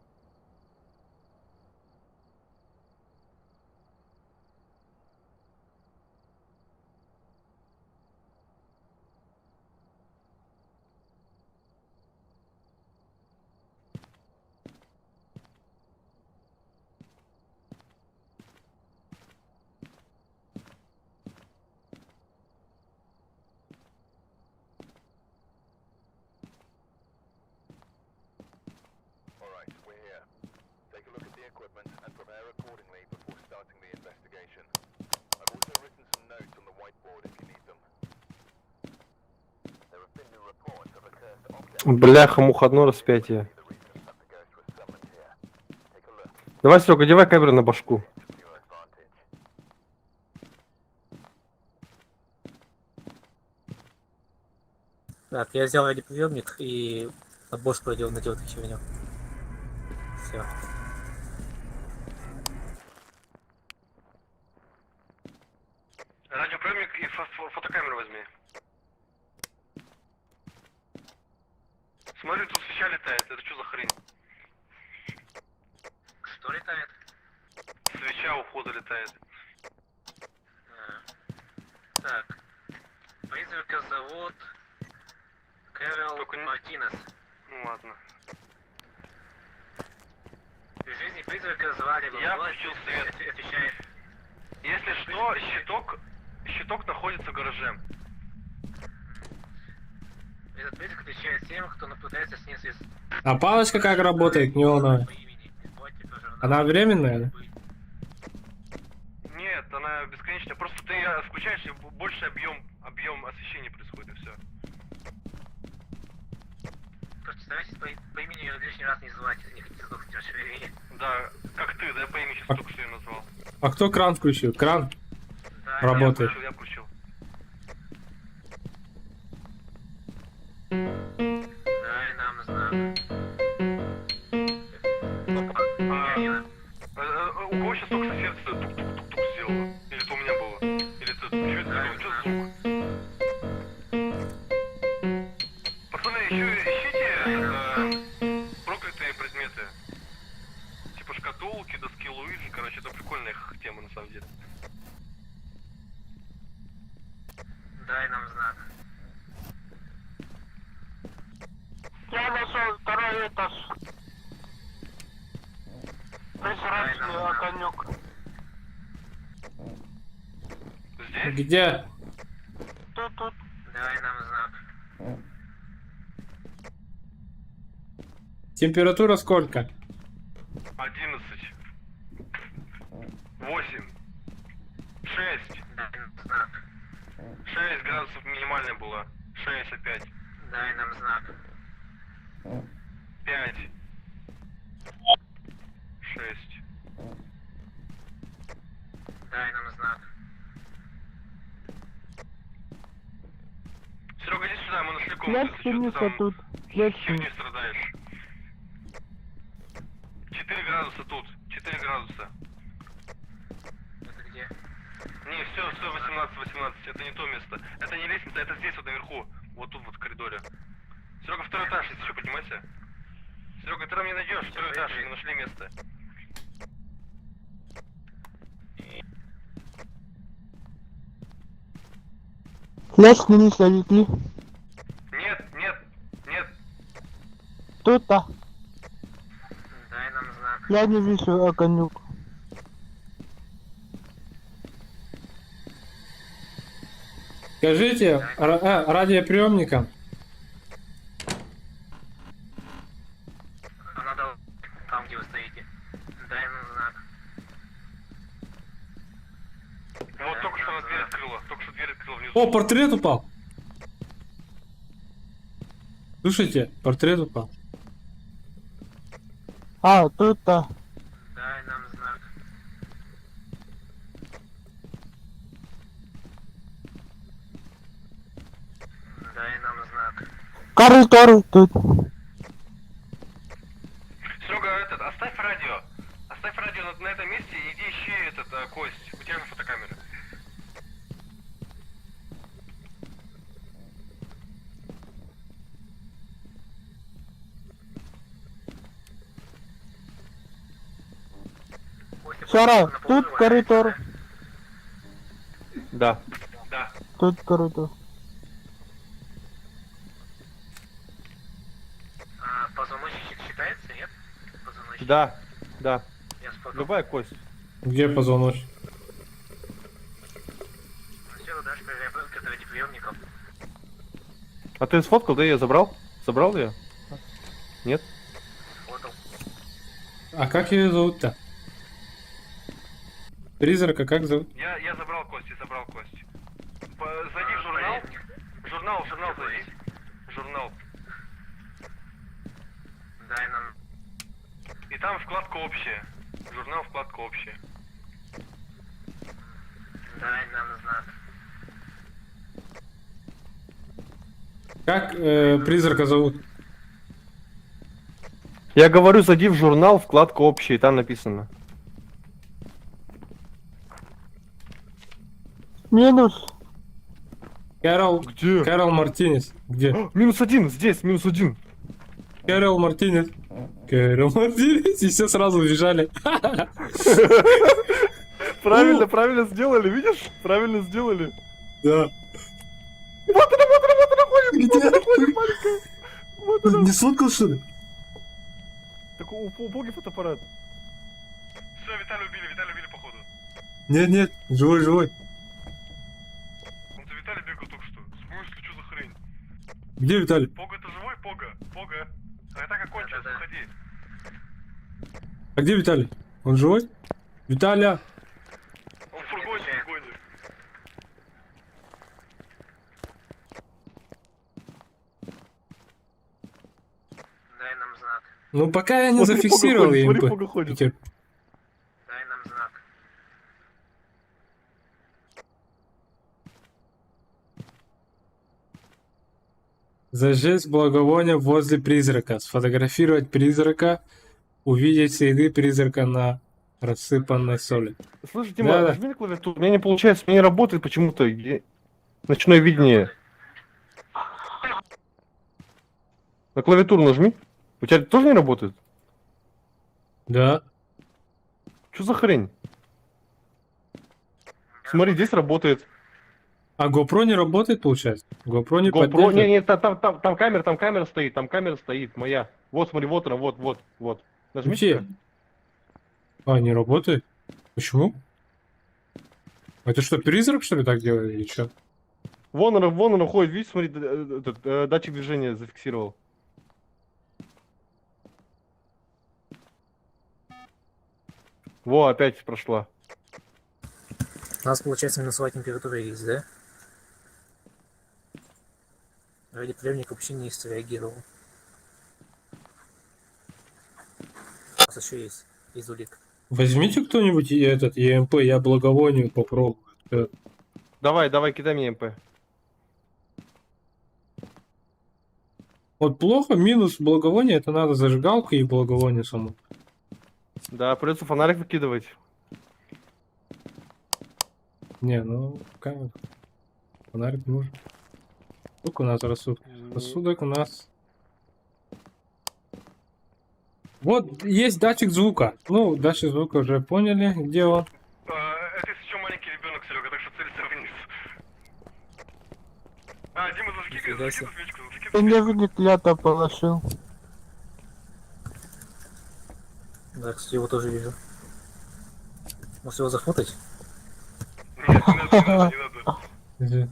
Alright, we're here. Take a look at the equipment and prepare accordingly before starting the investigation. I've also written some notes on the whiteboard if you need them. There have been new reports of a cursed object. Бляха-муха, одно распятие. The reasons that the ghost was summoned here. Take a look Давай, Серега, одевай камеру на башку. to your advantage. Так, я взял радиоприемник и обложку надел эту херню. Все. Радиоприемник и фотокамеру возьми. Смотри, тут свеча летает. Это что за хрень? Что летает? Свеча у входа летает. Так. Призрака зовут Кэрол Только не- Мартинес. Ну ладно. В жизни призрака звали Я Влад, включил свет. Отвечает. Если что, щиток находится в гараже. Этот призрак отвечает тем, кто наблюдается с ним с А палочка как работает, неоновая? по имени. Вот типа журнал. Она временная? Нет, она бесконечная. Просто ты включаешь, и больше объем освещения происходит, и все. Просто старайтесь по имени её лишний раз не звать, не хотите сдохнуть в шевеление. Да, как ты, да, по имени сейчас только что ее назвал. А кто кран включил? Кран? Да, Работает. Я включил. Дай нам знак. Опа, А, пианино. У кого сейчас только сердце тук-тук-тук-тук сделало? Или это у меня было? Или это... Что это такое? Что за звук? Пацаны, еще ищите проклятые предметы. Типа шкатулки, доски Луиджи, короче, это прикольная тема на самом деле. Дай нам знак. Я нашел второй этаж. Прозрачный огонек. Здесь? Где? Тут. Дай нам знак. Температура сколько? 11. 8. 6. Дай нам знак. 6 градусов минимальная была. 6 опять. Дай нам знак. 5. 6. Дай нам знак. Серега, иди сюда, мы нашли комнату. Я Если что, ты спинился там тут. херней страдаешь. 4 градуса тут. 4 градуса. Это где? Не, все, 18. Это не то место. Это не лестница, это здесь вот наверху. Вот тут вот в коридоре. Серега, второй этаж, если что, поднимайся. Серега, ты там не найдешь. Второй этаж, мы нашли место. Лестница летли. Нет. Тут-то. Дай нам знак. Я не вижу огонек. Скажите, радиоприемником. А надо там, где вы стоите. Дай нам знак. Вот только что она дверь открыла. Только что дверь открыла внизу. О, портрет упал. Слушайте, портрет упал. А, тут-то. Дай нам знак. Дай нам знак. Коридор тут. Серега, оставь радио. Оставь радио на этом месте и иди ищи кость. У тебя же фотокамера. Шара, тут коридор, Да. Да. тут коридор. А позвоночник считается, нет? Позвоночник. Да. Да. Я спокойно. Любая кость. Где позвоночник? Все, дашь готовить приемников. А ты сфоткал, да, я забрал? Забрал ее? Нет? Фотал. А как ее зовут-то? Призрака как зовут? Я забрал кость, Зайди в журнал. Журнал зайди. Журнал. Дай нам. И там вкладка общая. Журнал, вкладка общая. Дай нам знак. Как призрака зовут? Я говорю, зайди в журнал, вкладка общая, там написано. Минус. Кэрол. Где? Кэрол Мартинес. Где? -1, здесь, -1. Кэрол Мартинес. Кэрол Мартинес. И все сразу убежали. Правильно сделали, видишь? Правильно сделали. Да. Вот она ходит! Где? Вот она ходит, маленькая! Вот она! Не сфоткал, что ли? Так у Боги фотоаппарат. Все, Виталия убили походу. Нет, живой. Он за Виталий бегал только что. В смысле, что за хрень? Где Виталий? Пога, это живой? Пога. Атака кончилась, Да-да-да. уходи. А где Виталий? Он живой? Виталя! Он в фургоне. Дай нам знак. Ну пока я не Смотри, зафиксировал Пога ходит, ЕМП. смотри, Пога ходит. Питер. Дай нам знак. Зажечь благовоние возле призрака. Сфотографировать призрака. Увидеть следы призрака на рассыпанной соли. Слушай, Дима, Да-да. нажми на клавиатуру. У меня не получается, у меня не работает почему-то. Ночное видение. На клавиатуру нажми. У тебя тоже не работает? Да. Что за хрень? Смотри, здесь работает. А GoPro не работает, получается? GoPro не GoPro, поддерживает? не, там камера стоит, моя. Вот, смотри, вот она, вот. Нажми. Где? А, не работает? Почему? Это что, призрак, что ли, так делает или что? Вон она ходит, видишь, смотри, датчик движения зафиксировал. Во, опять прошла. У нас, получается, минусовая температура есть, да? Ради приемника вообще не среагировал. У нас еще есть изулик. Возьмите кто-нибудь этот ЕМП, я благовонию попробую. Давай, кидай мне МП. Вот плохо, минус благовония, это надо зажигалку и благовоние само. Да, придется фонарик выкидывать. Не, ну, камера. Фонарик нужен. Сколько у нас рассудок? Рассудок у нас... Вот, есть датчик звука. Ну, датчик звука уже поняли, где он. Это еще маленький ребенок, Серега, так что целься вниз. Дима, Нифига себе. свечку, Дневник лято положил. Да, кстати, его тоже вижу. Может его зафотать? Нет, не надо.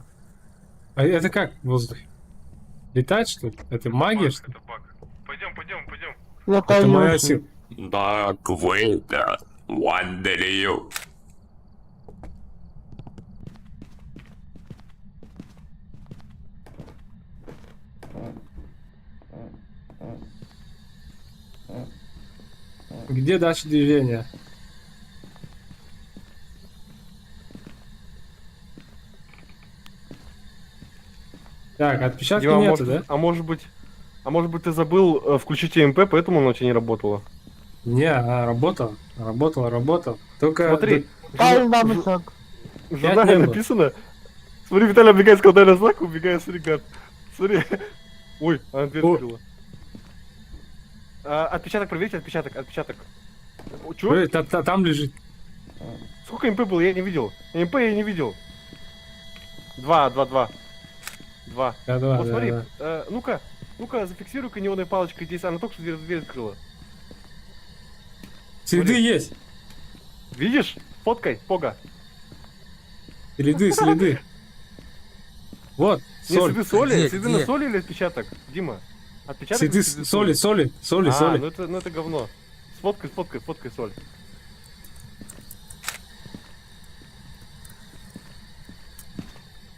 А это как в воздухе? Летать, что ли? Это магия, что ли? Это баг. Пойдем. Это моя Летаю. сила. Dark Vader, wandering. Где датчик движения? Так, отпечатка Дима, нету, да? а может быть ты забыл включить МП, поэтому оно у тебя не работало? Не, она работала. Только... Смотри, Дай нам знак. в Пять журнале не было. написано. Смотри, Виталий убегает с колдайного знака, убегает с регат. Смотри. Ой, она дверь О. открыла. Отпечаток проверьте, отпечаток. Чё? Ой, там лежит. Сколько МП было? Я не видел. МП я не видел. 2. Да, да, Вот да, смотри, да. ну-ка, зафиксируй-ка неоновой палочкой здесь. Она только что дверь открыла. Следы смотри. есть. Видишь? Фоткай, Пога. Следы. Вот, Не, соль. следы соли? Где, Следы где? на соли или отпечаток? Дима. Отпечаток Следы или соли. А, Соли. ну это говно. Сфоткай соль.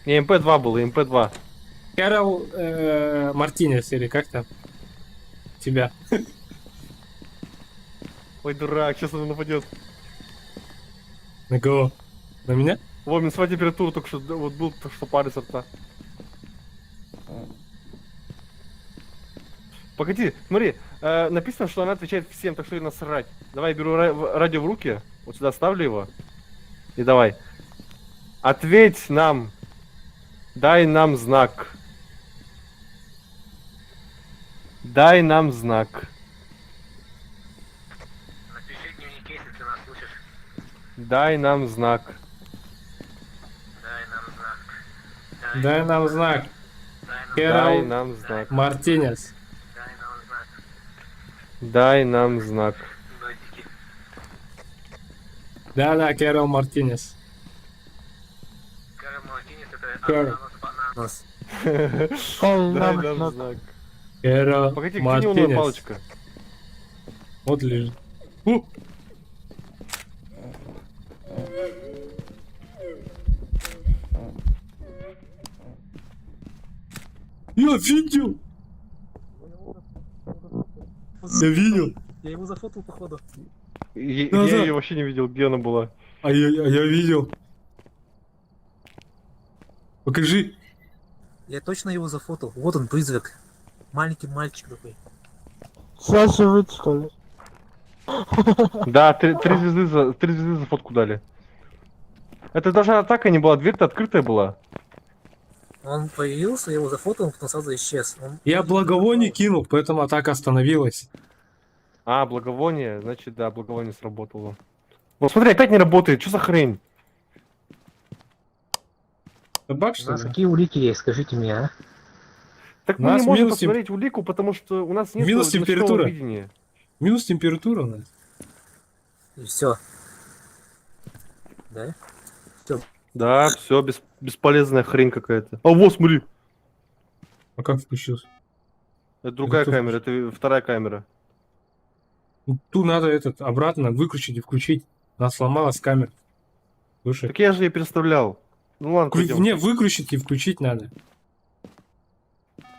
Не, МП-2 было, МП-2. Кэрол Мартинес или как там? Тебя. Ой, дурак, сейчас он нападет. На кого? На меня? Во, минусовая температура только что, вот был только что пар изо рта. Погоди, смотри, написано, что она отвечает всем, так что и насрать. Давай, я беру радио в руки, вот сюда ставлю его. И давай. Ответь нам. Дай нам знак. Дай нам знак. Напиши в дневнике, если ты нас слышишь. Дай нам знак. Дай нам знак. Дай нам знак. Дай Кэрол нам знак. Мартинес. Дай нам знак. Дай нам знак. Додики. Да, Кэрол Мартинес. Карл Мартинес, это Карл. ананас. Дай Дай нам нам знак. знак. Кэрол Погоди, где неоновая Мартинес. палочка? Вот лежит. Я видел! Я видел! Я его зафотал, походу. Я Назад. ее вообще не видел, где она была. А я видел. Покажи. Я точно его зафотал. Вот он, призрак. Маленький мальчик такой. Саша, вы что ли? Да, три звезды за фотку дали. Это даже атака не была, дверь-то открытая была. Он появился, я его зафотал, потом сразу исчез. Я благовоние кинул, поэтому атака остановилась. А, благовоние, значит, да, благовоние сработало. Вот смотри, опять не работает, что за хрень? Собак, У что нас ли? какие улики есть, скажите мне, а? Так У мы нас не можем минус тем- посмотреть улику, потому что у нас нет Минус ночного температура. видения. Минус температура у нас. И все. Да? Да, все, бесполезная хрень какая-то. А вот, смотри, А как включился? это другая кто камера, это вторая камера. Ту надо обратно выключить и включить. Она сломалась камера. Слушай. Так я же ее переставлял. Ну ладно, пойдем. Не, выключить и включить надо.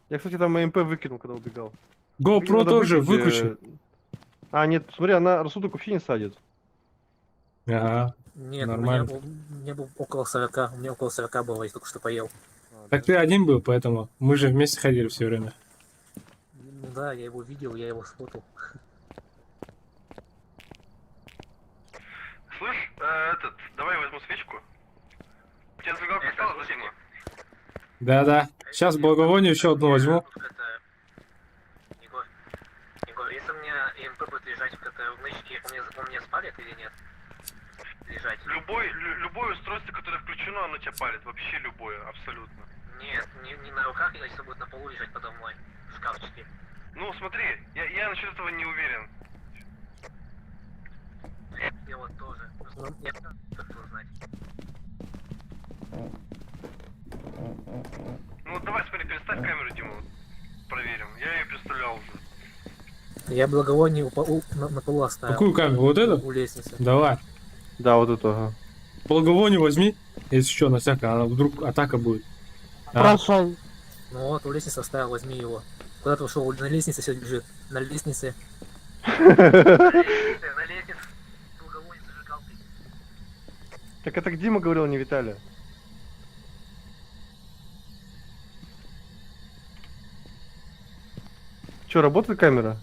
Я, кстати, там МП выкинул, когда убегал. GoPro Надо тоже выключить, выключи. А, нет, смотри, она рассудок вообще не садит. Ага. Нет, Нормально. у меня был около 40. У меня около 40 было, я только что поел. Так ты один был, поэтому мы же вместе ходили все время. Ну да, я его видел, я его сфотал. Слышь, давай я возьму свечку. У тебя зажигалка осталась, да, Дима? Да. Сейчас благовоние еще одну возьму. Егор, если у меня ЕМП будет лежать в нычке, он мне спалит или нет? Лежать? Любое устройство, которое включено, оно тебя палит. Вообще любое, абсолютно. Нет, не на руках, если будет на полу лежать подо мной, в шкафчике. Ну, смотри, я насчет этого не уверен. Я вот тоже. Просто я хотел знать. Ну, давай, смотри, переставь камеру, Дима, вот, проверим. Я ее переставлял уже. Я благовоние на полу оставил. Какую камеру? Вот эту? У лестницы. Давай. Да, вот это, ага. Благовоние возьми. Если что, на всякое, а вдруг атака будет. А? Прощай. Ну вот, у лестницы оставил, возьми его. Куда ты ушел? На лестнице все лежит. На лестнице. На лестнице. Благовоние зажигалкой. Так это Дима говорил, не Виталий. Че, работает камера?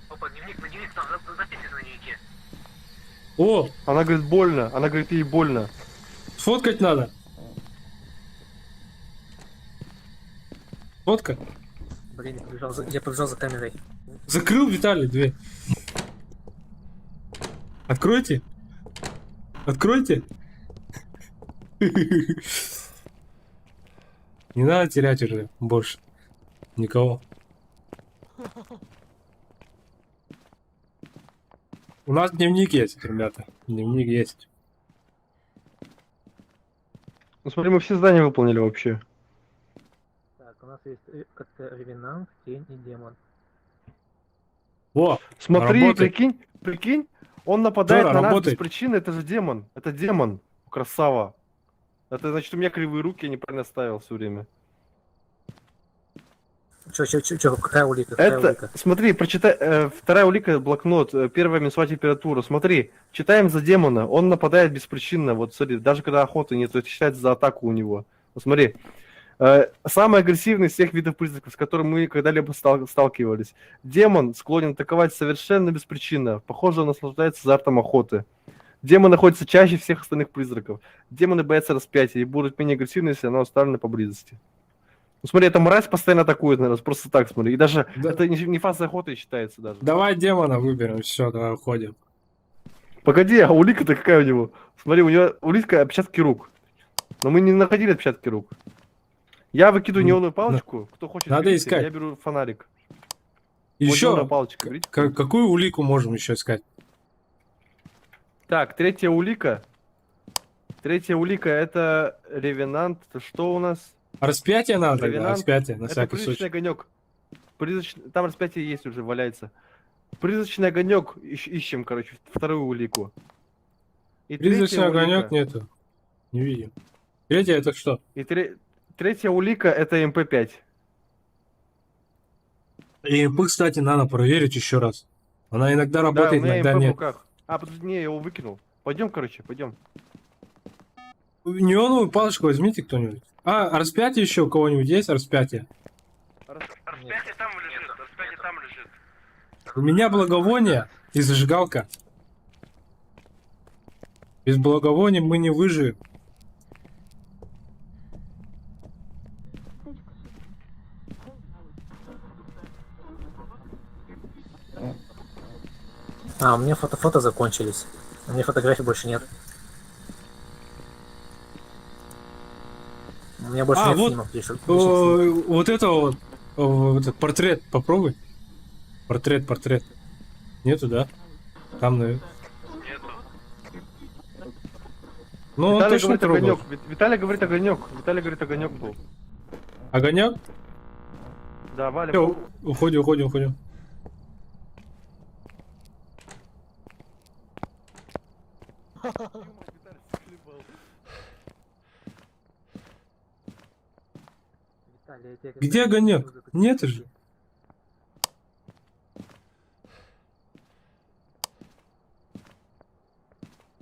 Опа, дневник, на дневник, там записи на дневнике. О, Она говорит больно, она говорит ей больно. сфоткать надо. Фотка. Блин, я побежал за камерой. Закрыл Виталий дверь. Откройте. Откройте. Не надо терять уже больше. Никого. У нас дневник есть, ребята. Дневник есть. Ну смотри, мы все задания выполнили вообще. Так, у нас есть Ревенант, Тень и Демон. Во, Смотри, работает. прикинь, он нападает Жора, на нас без работает. причины, это же демон. Это демон. Красава. Это значит, у меня кривые руки, я неправильно ставил все время. Чё, какая улика? Какая Это, улика? смотри, прочитай, вторая улика, блокнот, первая минусовая температура. Смотри, читаем за демона, он нападает беспричинно, вот смотри, даже когда охоты нет, это считается за атаку у него. Вот смотри, самый агрессивный из всех видов призраков, с которым мы когда-либо сталкивались. Демон склонен атаковать совершенно беспричинно, похоже, он наслаждается азартом охоты. Демон находится чаще всех остальных призраков. Демоны боятся распятия и будут менее агрессивны, если оно оставлено поблизости. Ну смотри, эта мразь постоянно атакует, наверное, просто так смотри. И даже Да. это не фаза охоты считается даже. Давай демона выберем. Все, давай уходим. Погоди, а улика-то какая у него? Смотри, у него улика отпечатки рук. Но мы не находили отпечатки рук. Я выкидываю неоновую палочку. Кто хочет, Надо берите, искать. я беру фонарик. Вот неоновая Еще. палочка, берите. Какую улику можем еще искать? Так, третья улика. Третья улика это Ревенант. Что у нас? Распятие надо тогда, Ревенант. распятие, на Это всякий призрачный случай. огонек. Там распятие есть уже, валяется. Призрачный огонек ищем, короче, вторую улику. И Призрачный третья огонек улика- нету. Не видим. Третья это что? И третья улика это МП5. И МП, кстати, надо проверить еще раз. Она иногда Да, у работает, меня иногда МП в нет. руках. А, подожди, не, я его выкинул. Пойдем, короче, пойдем. Неоновую палочку возьмите кто-нибудь. А, распятие еще у кого-нибудь есть? Распятие. Распятие там лежит, распятие там лежит. У меня благовоние и зажигалка. Без благовония мы не выживем. А, у меня фото закончились. У меня фотографий больше нет. У меня больше А, нет вот, снимок. лишних снимков. Вот это вот. Этот портрет, попробуй. Портрет. Нету, да? Там, наверное. Нету. Ну, он Виталий точно говорит трогал. огонек. Виталий говорит огонек. Виталий говорит огонек был. Огонек? Да, валим. Все, уходим. Виталий, я тебе Где говорю, огонек? что за- Нет же.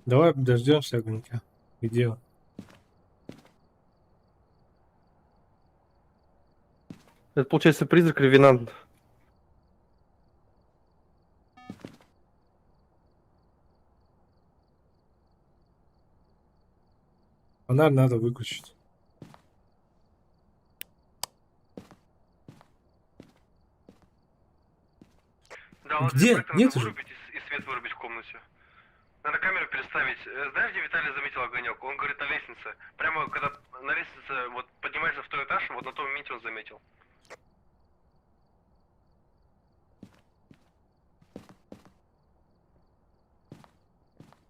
Давай дождемся огонька. Где он? Это получается призрак Ревенант. Фонарь надо выключить. Да, вот Где? проектор Нет надо уже. вырубить и свет вырубить в комнате. Надо камеру переставить. Знаешь, где Виталий заметил огонек? Он говорит на лестнице. Прямо когда на лестнице вот поднимается в второй этаж, вот на том моменте он заметил.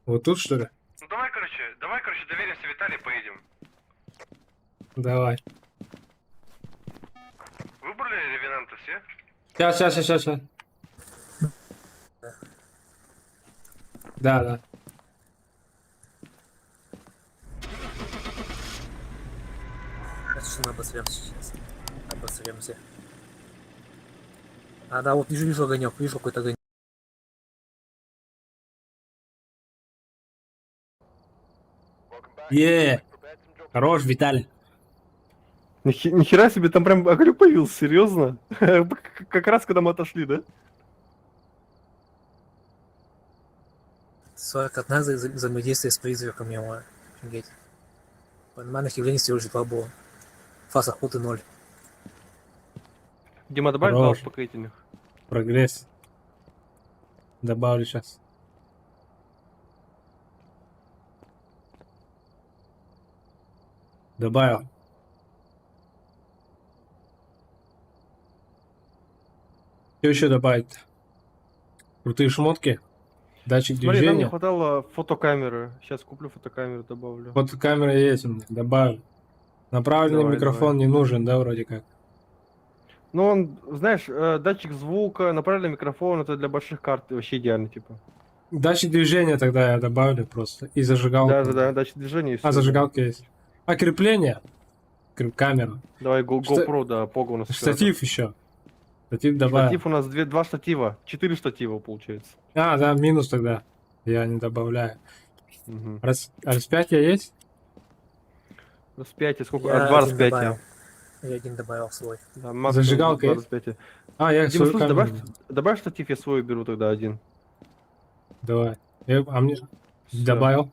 Вот тут, что ли? Ну давай, короче, доверимся Виталию и поедем. Давай. Выбрали ревенанта все? Сейчас. Да. Сейчас мы обосремся сейчас. Обосремся. А, да, вот вижу огонек, вижу какой-то огонек. Хорош, Виталий. Нихера себе, там прям огонек появился, серьезно? Как раз когда мы отошли, да? 41 взаимодействие с призраком его. Офигеть. Паранормальных явлений всего лишь 2 было. Фаз охоты 0. Дима, добавь Хорош. 2 успокоительных. Прогресс. Добавлю сейчас. Добавил. Что еще добавить? Крутые шмотки? Датчик Смотри, нам не движения? хватало фотокамеры. Сейчас куплю фотокамеру, добавлю. Вот камера есть у меня, добавлю. Направленный Давай, микрофон не нужен, да, вроде как? Ну, он, знаешь, датчик звука, направленный микрофон, это для больших карт вообще идеально, типа. Датчик движения тогда я добавлю просто. И зажигалку. Да, датчик движения и всё, А, да. зажигалка есть. А, крепление? Камера. Давай Шта- GoPro, да, Пого у нас. Штатив еще. Штатив добавил. Штатив у нас два штатива. 4 штатива получается. А, да, минус тогда. Я не добавляю. Угу. Распятие есть? Распятие, сколько? Я Два один распятия. добавил. Я один добавил свой. Да, максимум Зажигалка два есть? распятия. А, я Дима, свою слушай, камеру. добавь штатив, я свой беру тогда один. Давай. А мне Всё. добавил.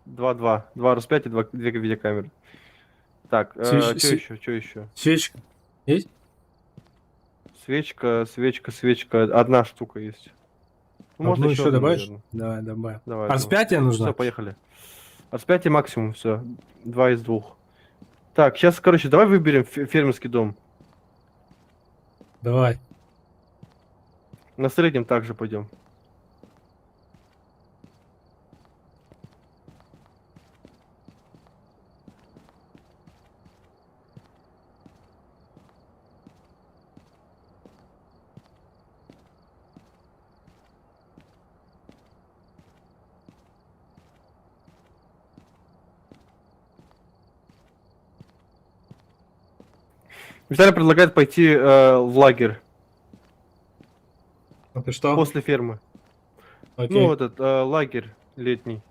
Два распятия, две видеокамеры. Так, Свеч- что све- еще? Что еще? Свечка. Есть? Свечка. Одна штука есть. Ну, Одну ещё еще одну, добавишь? наверное. Давай, добавим. Давай. А распятие нужно? Все, поехали. Распятие максимум, все. 2 из 2. Так, сейчас, короче, давай выберем фермерский дом. Давай. На среднем также пойдем. Виталий предлагает пойти в лагерь А ты что? после фермы. Окей. Ну, этот лагерь летний.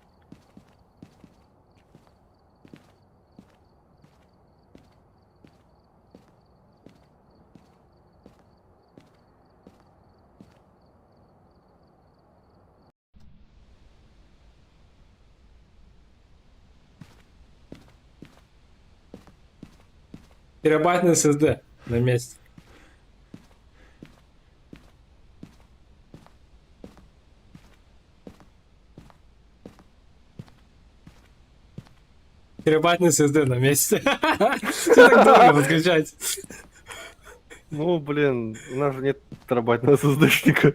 Терабайтный SSD на месте. Терабайтный SSD на месте. Что так долго подключать? Ну, блин, у нас же нет терабайтного SSD-шника.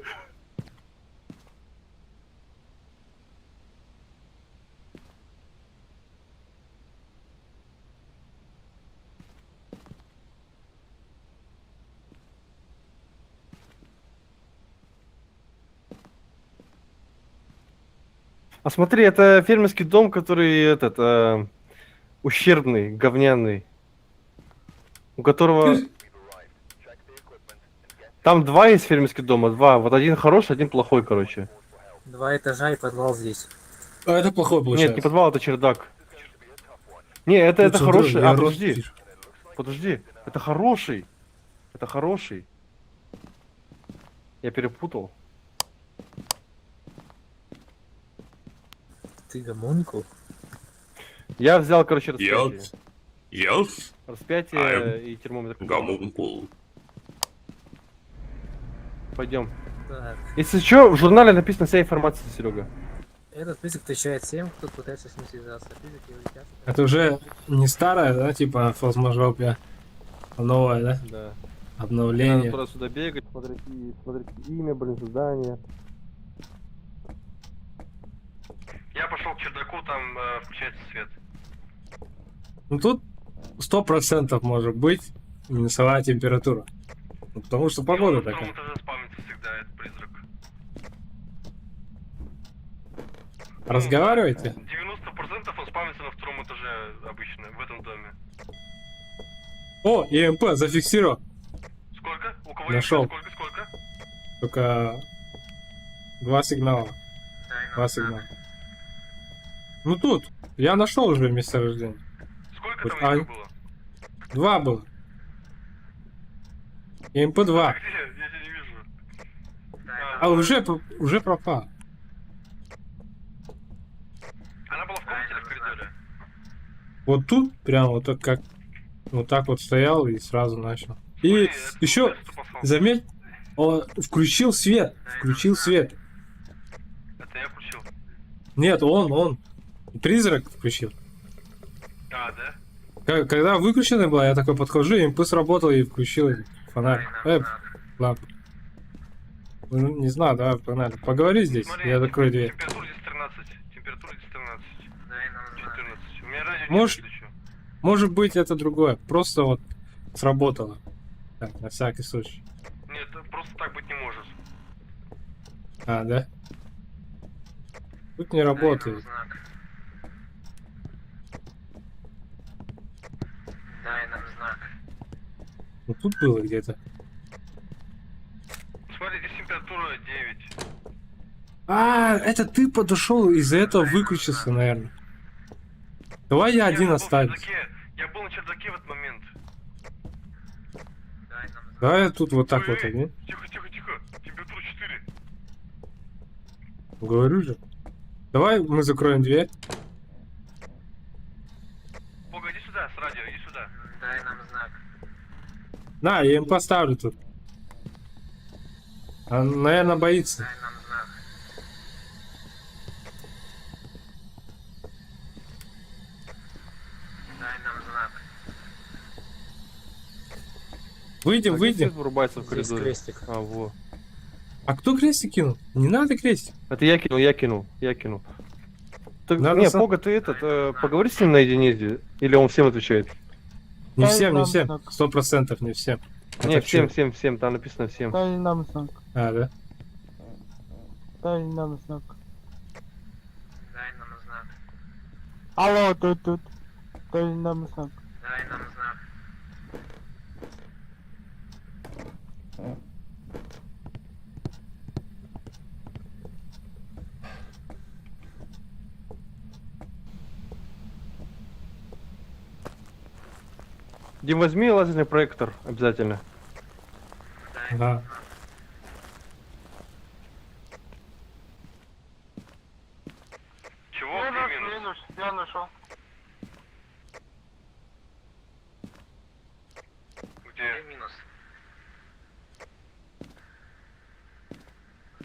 А смотри, это фермерский дом, который этот ущербный, говняный. У которого... Там два есть фермерских дома, два. Вот один хороший, один плохой, короче. 2 этажа и подвал здесь. А это плохой получается. Нет, не подвал, это чердак. Не, это Тут смотри, хороший. я А, рост подожди. вижу. Подожди. Это хороший. Это хороший. Я перепутал. Ты гомункул? Я взял, короче, распятие. Yes. Yes. Распятие и термометр. Гомункул. Пойдем. Так. Если что, в журнале написана вся информация, Серега. Этот список встречает всем, кто пытается с ним связаться. Физики улетят. Это уже не старая, да, типа фазмажопия, а новая, да? Да. Надо Обновление. туда-сюда бегать, смотреть имя, блин, задание. Я пошел к чердаку, там включается свет. Ну тут 100% может быть минусовая температура. Ну, потому что погода На такая. втором этаже спамится всегда этот призрак. Разговаривайте. 90% он спамится на втором этаже обычно, в этом доме. О, ЕМП, зафиксировал. Сколько? У кого Нашел. есть? Сколько? Только 2 сигнала. 2 сигнала. Ну тут, я нашел уже месторождение. Сколько Вот, там а- их было? 2 было. ЕМП 2. Где? Я тебя не вижу. А уже пропал. Она была в комнате или в коридоре? Вот тут, прям вот так как вот так вот стоял и сразу начал. И Блин, это еще, получается, что попал. заметь, он включил свет. Включил свет. Это я включил. Нет, он. Призрак включил. А, да? Когда выключена была, я такой подхожу, импульс работал и включил фонарь. Лампу. Ну, не знаю, давай, погнали. Поговори здесь, Смотри, я закрою дверь. температура здесь 13. Температура здесь 13. Дай нам знак. 14. У меня радио Может- нет, если чё. Может быть, это другое. Просто вот сработало. Так, на всякий случай. Нет, просто так быть не может. А, да? Тут не Дай нам работает. знак. Дай нам знак. Ну, тут было где-то. Смотри, здесь температура 9. А, это ты подошел, из-за этого выключился, наверное. Давай я один был в останусь. чердаке. Я был на чердаке в этот момент. Дай нам знак. Давай я тут вот так вот Эй, один. Тихо, тихо, тихо. Температура 4. Говорю же. Давай мы закроем дверь. Бога, иди сюда, с радио, иди сюда. Дай нам знак. На, я им поставлю тут. Он, наверное, боится. Дай нам знак. Дай нам знак. Выйдем, А где выйдем. свет вырубается в Здесь коридоре. крестик. А, во. А кто крестик кинул? Не надо крестик. Это я кинул. Так, Надо не, сам- Пога, ты поговори с ним наедине здесь. Или он всем отвечает? Не Дай всем, не нам всем. знак. 100% не всем. Не, Это чё? всем, там написано всем. Дай нам знак. А, да? Дай нам знак. Дай нам знак. Алло, тут. Дай нам знак. Дай нам знак. Дим, возьми лазерный проектор обязательно. Дай Да. Чего? Где минус? я нашел. Где? Где минус?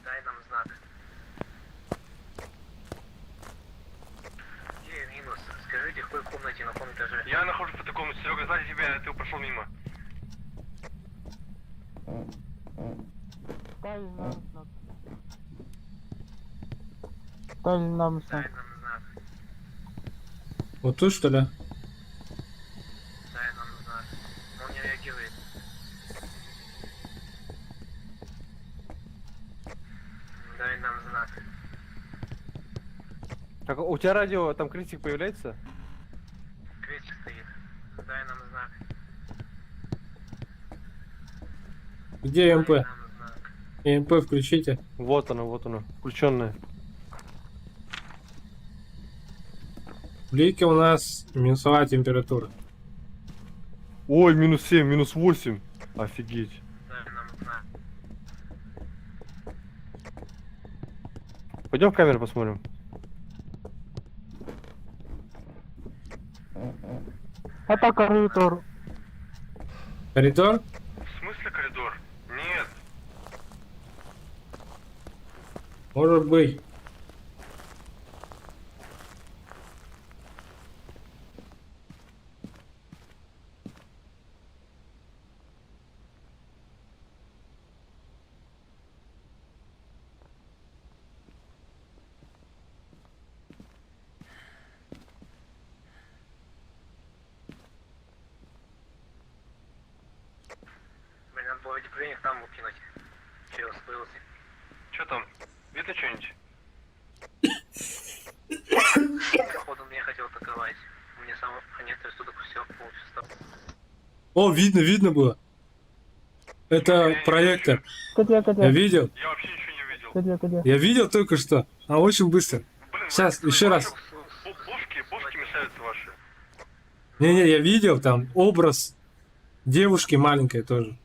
Дай нам знак. Где минус? Скажите, в какой комнате, на каком этаже? Я нахожусь в этой комнате. Серега, сзади тебя, ты прошел мимо. Дай нам знак. Дай нам Дай знак. нам знак. Вот тут, что ли? Дай нам знак. Он не реагирует. Дай нам знак. Так, у тебя радио, там крестик появляется? Крестик стоит. Дай нам знак. Где МП? Дай нам знак. МП включите. Вот оно, включенное. В лике у нас минусовая температура. Ой, -7, -8. Офигеть. Дай нам знак. Пойдем в камеру посмотрим. Это коридор. Коридор? В смысле коридор? Нет. Может быть. Блин, надо было этих там укинуть. Чего спылся? Что там? Видно что-нибудь? Походу меня хотел атаковать. Мне сам нет, то есть туда все полчаса. О, видно было. Это проектор. Где? Я видел. Я вообще ничего не видел. Где? Я видел только что. А очень быстро. Блин, Сейчас, вы- еще раз. Бошки мешаются ваши. Не-не, я видел там образ девушки маленькой тоже.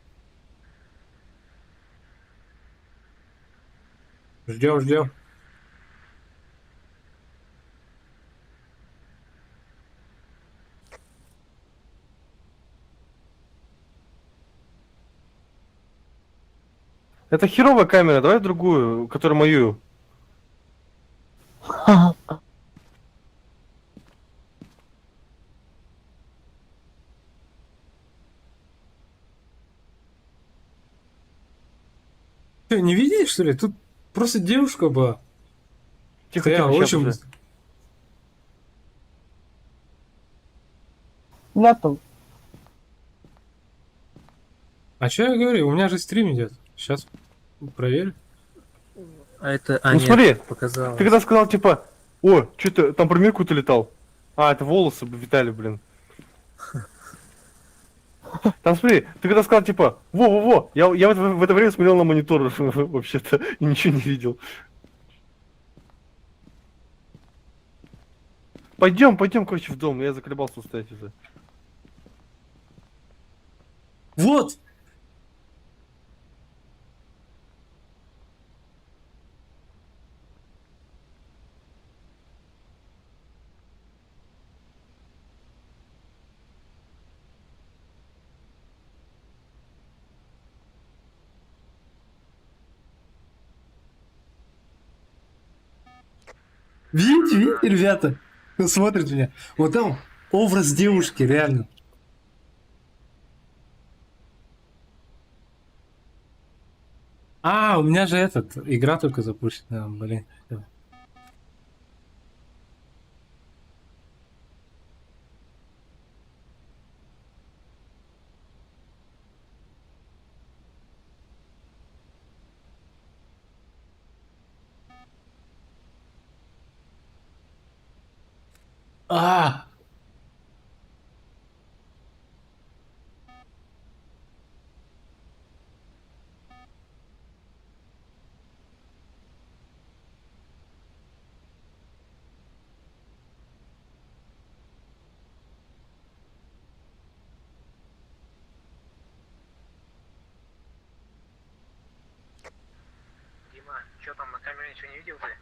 Ждем. Это херовая камера, давай другую, которую мою. Ты не видишь, что ли? Тут просто девушка была. Тихо, Стояла тихо, щас очень... уже. Нету. А что я говорю? У меня же стрим идет. Сейчас проверю. А это... А, Ну нет, смотри, показалось. ты когда сказал, типа, о, что-то там про Мирку-то летал. А, это волосы Виталий, блин. Там смотри, ты когда сказал, типа, во-во-во, я в это время смотрел на монитор вообще-то и ничего не видел. Пойдем, короче, в дом, я заколебался стоять уже. Вот! Видите, ребята? Кто смотрит меня? Вот там образ девушки, реально. А, у меня же игра только запущена, блин. А! Дима, что там, на камере ничего не видел ты?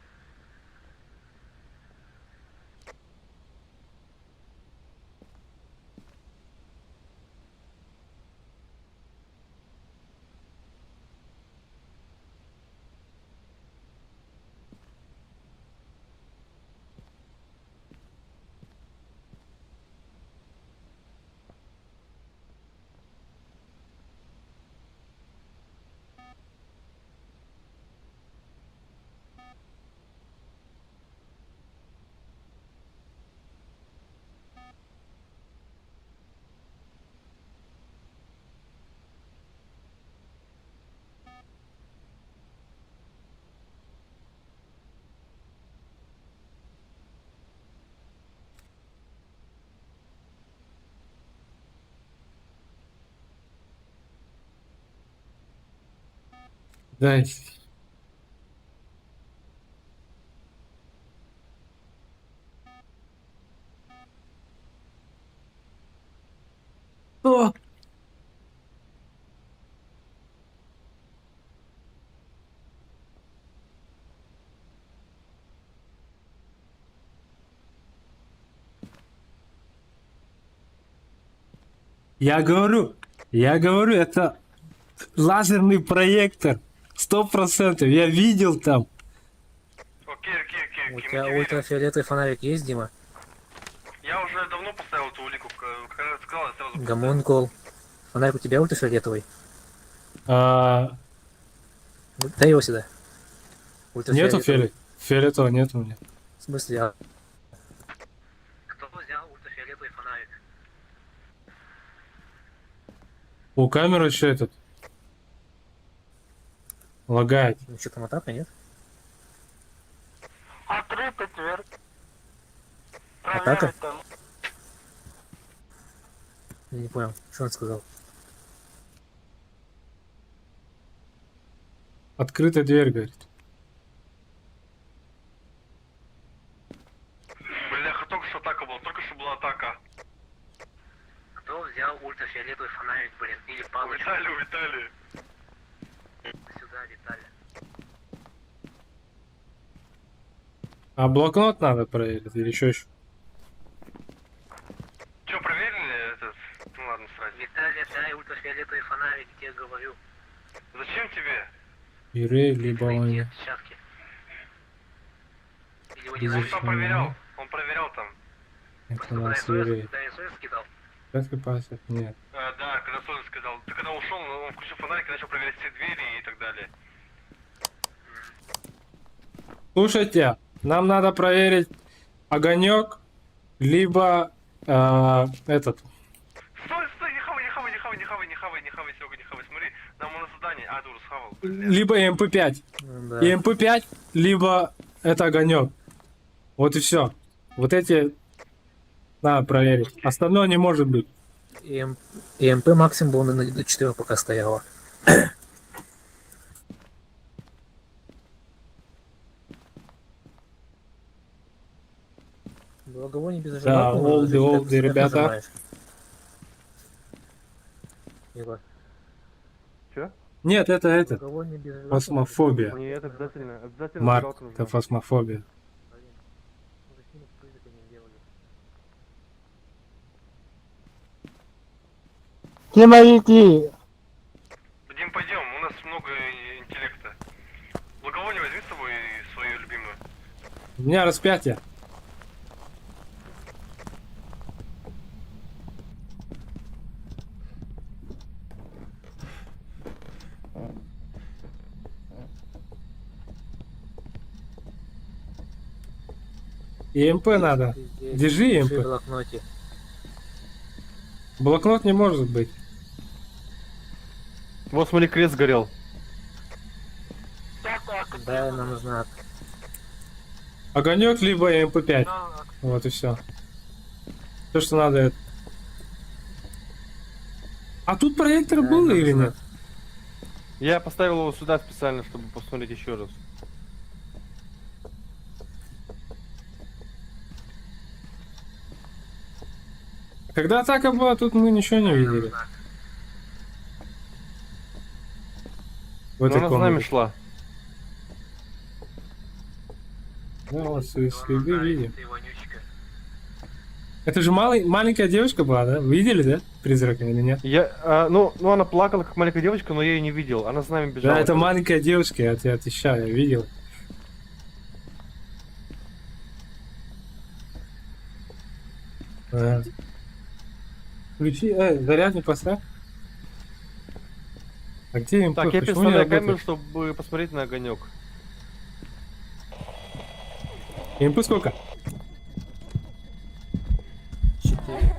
Дай. О! Я говорю, это лазерный проектор. 100%. Я видел там. Окей, У мы тебя тебе верим. ультрафиолетовый фонарик есть, Дима? Я уже давно поставил эту улику, когда ты сказал, я сразу поставил. Гомункул. Фонарик у тебя ультрафиолетовый? А, Дай его сюда. нету фиолетового нету у меня. В смысле, а? Кто взял ультрафиолетовый фонарик? У камеры еще лагает. Ну что там, атака, нет? Открыта дверь. Атака? Проверить там. Я не понял, что он сказал. Открытая дверь, говорит. Бляха, только что атака была, только что была атака. Кто взял ультрафиолетовый фонарик, блин, или палочку? Виталий. Сюда, Виталий. А блокнот надо проверить или еще? Че, проверили этот? Ну ладно, сразу. Виталий, дай ультрафиолетовый фонарик, я говорю. Зачем тебе? Ирей, либо он... Нет, счастки. Или вы не Из-за знаете, Он проверял, там. Это у нас Ирей. ДСС скидал? Как пасов? Нет. Да, когда Соль сказал. Ты когда ушел, он включил фонарик и начал проверять все двери и так далее. Слушайте, нам надо проверить огонек, либо этот. Стой, стой, не хавай, не хавай, не хавай, не хавай, не хавай, не хавай, Серега, не хавай, смотри, нам на задание, а, ты уже схавал. Либо МП5. Да. И МП5, либо это огонек. Вот и все. Вот эти надо проверить. Остальное не может быть. И МП максимум был на 4 пока стояла. Благовоние без Да, зажигалки, олды, зажигать олды, смерть ребята. нажимаешь. Егор, Чё? Нет, это этот. благовоние без зажигалки Фосмофобия. Нет, обязательно, обязательно. Марк, зажигалку нужна. это фосмофобия. Блин, уже сильно призрака не делали. Тима, иди. Дим, пойдем, у нас много интеллекта. Благовоние возьми с собой свою любимую. У меня распятие. И МП надо. Здесь, Держи пиши МП. в блокноте. Блокнот не может быть. Вот смотри, крест горел. Дай нам знак. Огонек, либо МП5. Вот и все. Все, что надо, это. А тут проектор Дай был нам или знак. нет? Я поставил его сюда специально, чтобы посмотреть еще раз. Когда атака была, тут мы ничего не видели. В Но этой она с нами комнате. шла. Да, вот следы видим. Ты вонючка. Это же маленькая девочка была, да? Видели, да? Призрака или нет? Ну, она плакала как маленькая девочка, но я ее не видел. Она с нами бежала. Да, это маленькая девочка, я тебя отвечаю, я видел. Ага. Включи, зарядник поставь. А где МП? Так, я Почему не переставляю камеру, работает? чтобы посмотреть на огонек. МП сколько? 4.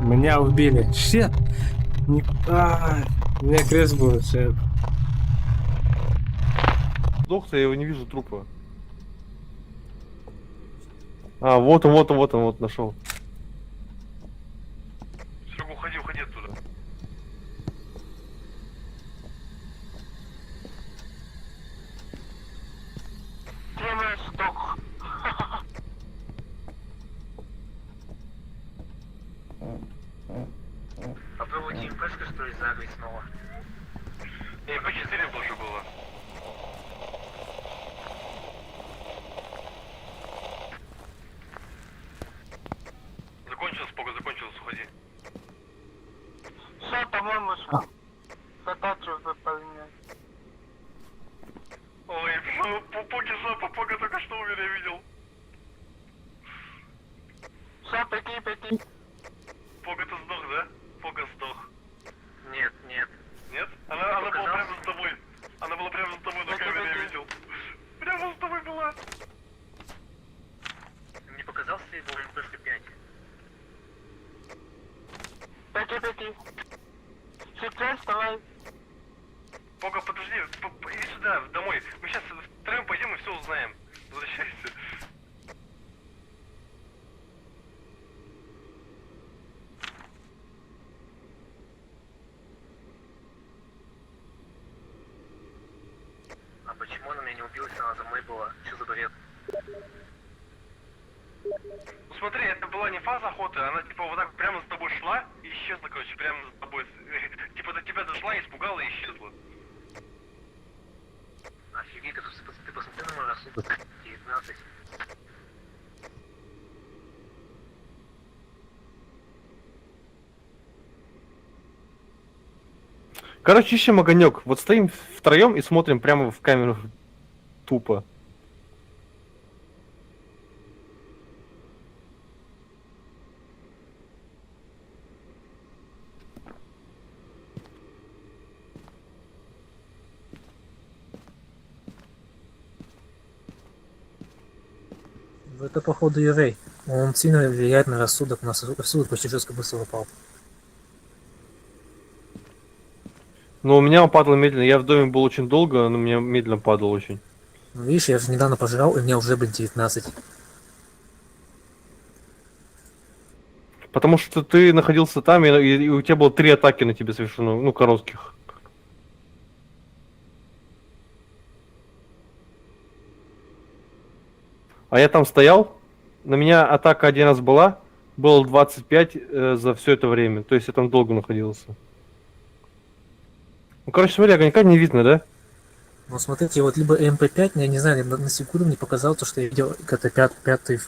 Меня убили. Щет! У меня крест был, щет. Доктор, я его не вижу трупа. А, вот он, нашел. Серега, уходи, уходи оттуда. Попробуйте МПшку, что ли, загреть снова. Не, по 4 больше было. Закончилось, Пога, закончилось, уходи. Все, по-моему, что? Задачу выполнять. Ой, Поги жопа, Пога только что у меня видел. Все, беги. Пога, ты сдох, да? Пога сдох. Нет, нет. Нет? Она была показалось. прямо с тобой. Она была прямо с тобой, на камере я видел. Прямо с тобой была. Мне показался ли был МПшка 5? Беги. Сейчас, давай. Пога, подожди, иди сюда, домой. Мы сейчас втроем пойдем и все узнаем. Возвращайся. А почему она меня не убила, если она за мной была? Что за бред? Ну смотри, это была не фаза охоты, она типа вот так прямо за тобой шла и исчезла, короче, прямо за тобой. Типа до тебя дошла, испугала и исчезла. Офигеть, ты посмотри на мой рассудок. 19. Короче, ищем огонек. Вот стоим втроем и смотрим прямо в камеру. Тупо. Это походу Юрей. Он сильно влияет на рассудок. У нас рассудок почти жестко быстро упал. Но у меня он падал медленно. Я в доме был очень долго, но у меня медленно падал очень. Ну, видишь, я же недавно пожрал, и у меня уже, 19. Потому что ты находился там, и у тебя было 3 атаки на тебе совершено, ну, коротких. А я там стоял, на меня атака 1 раз была, было 25 за все это время. То есть я там долго находился. Ну, короче, смотри, огонька не видно, да? Ну, смотрите, вот либо МП5, я не знаю, на секунду мне показалось, что я видел это пятый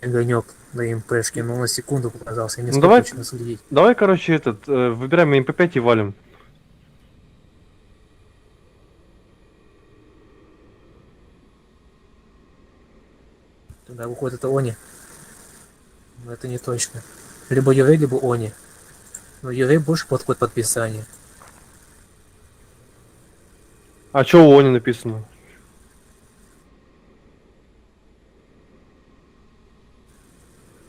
огонек на МПшке, но на секунду показался, я не Ну, смог давай- точно следить. Давай, короче, выбираем МП5 и валим. Тогда выходит это Они. Но это не точно. Либо Юрей, либо Они. Но Юрей больше подходит под подписание. А что у Они написано?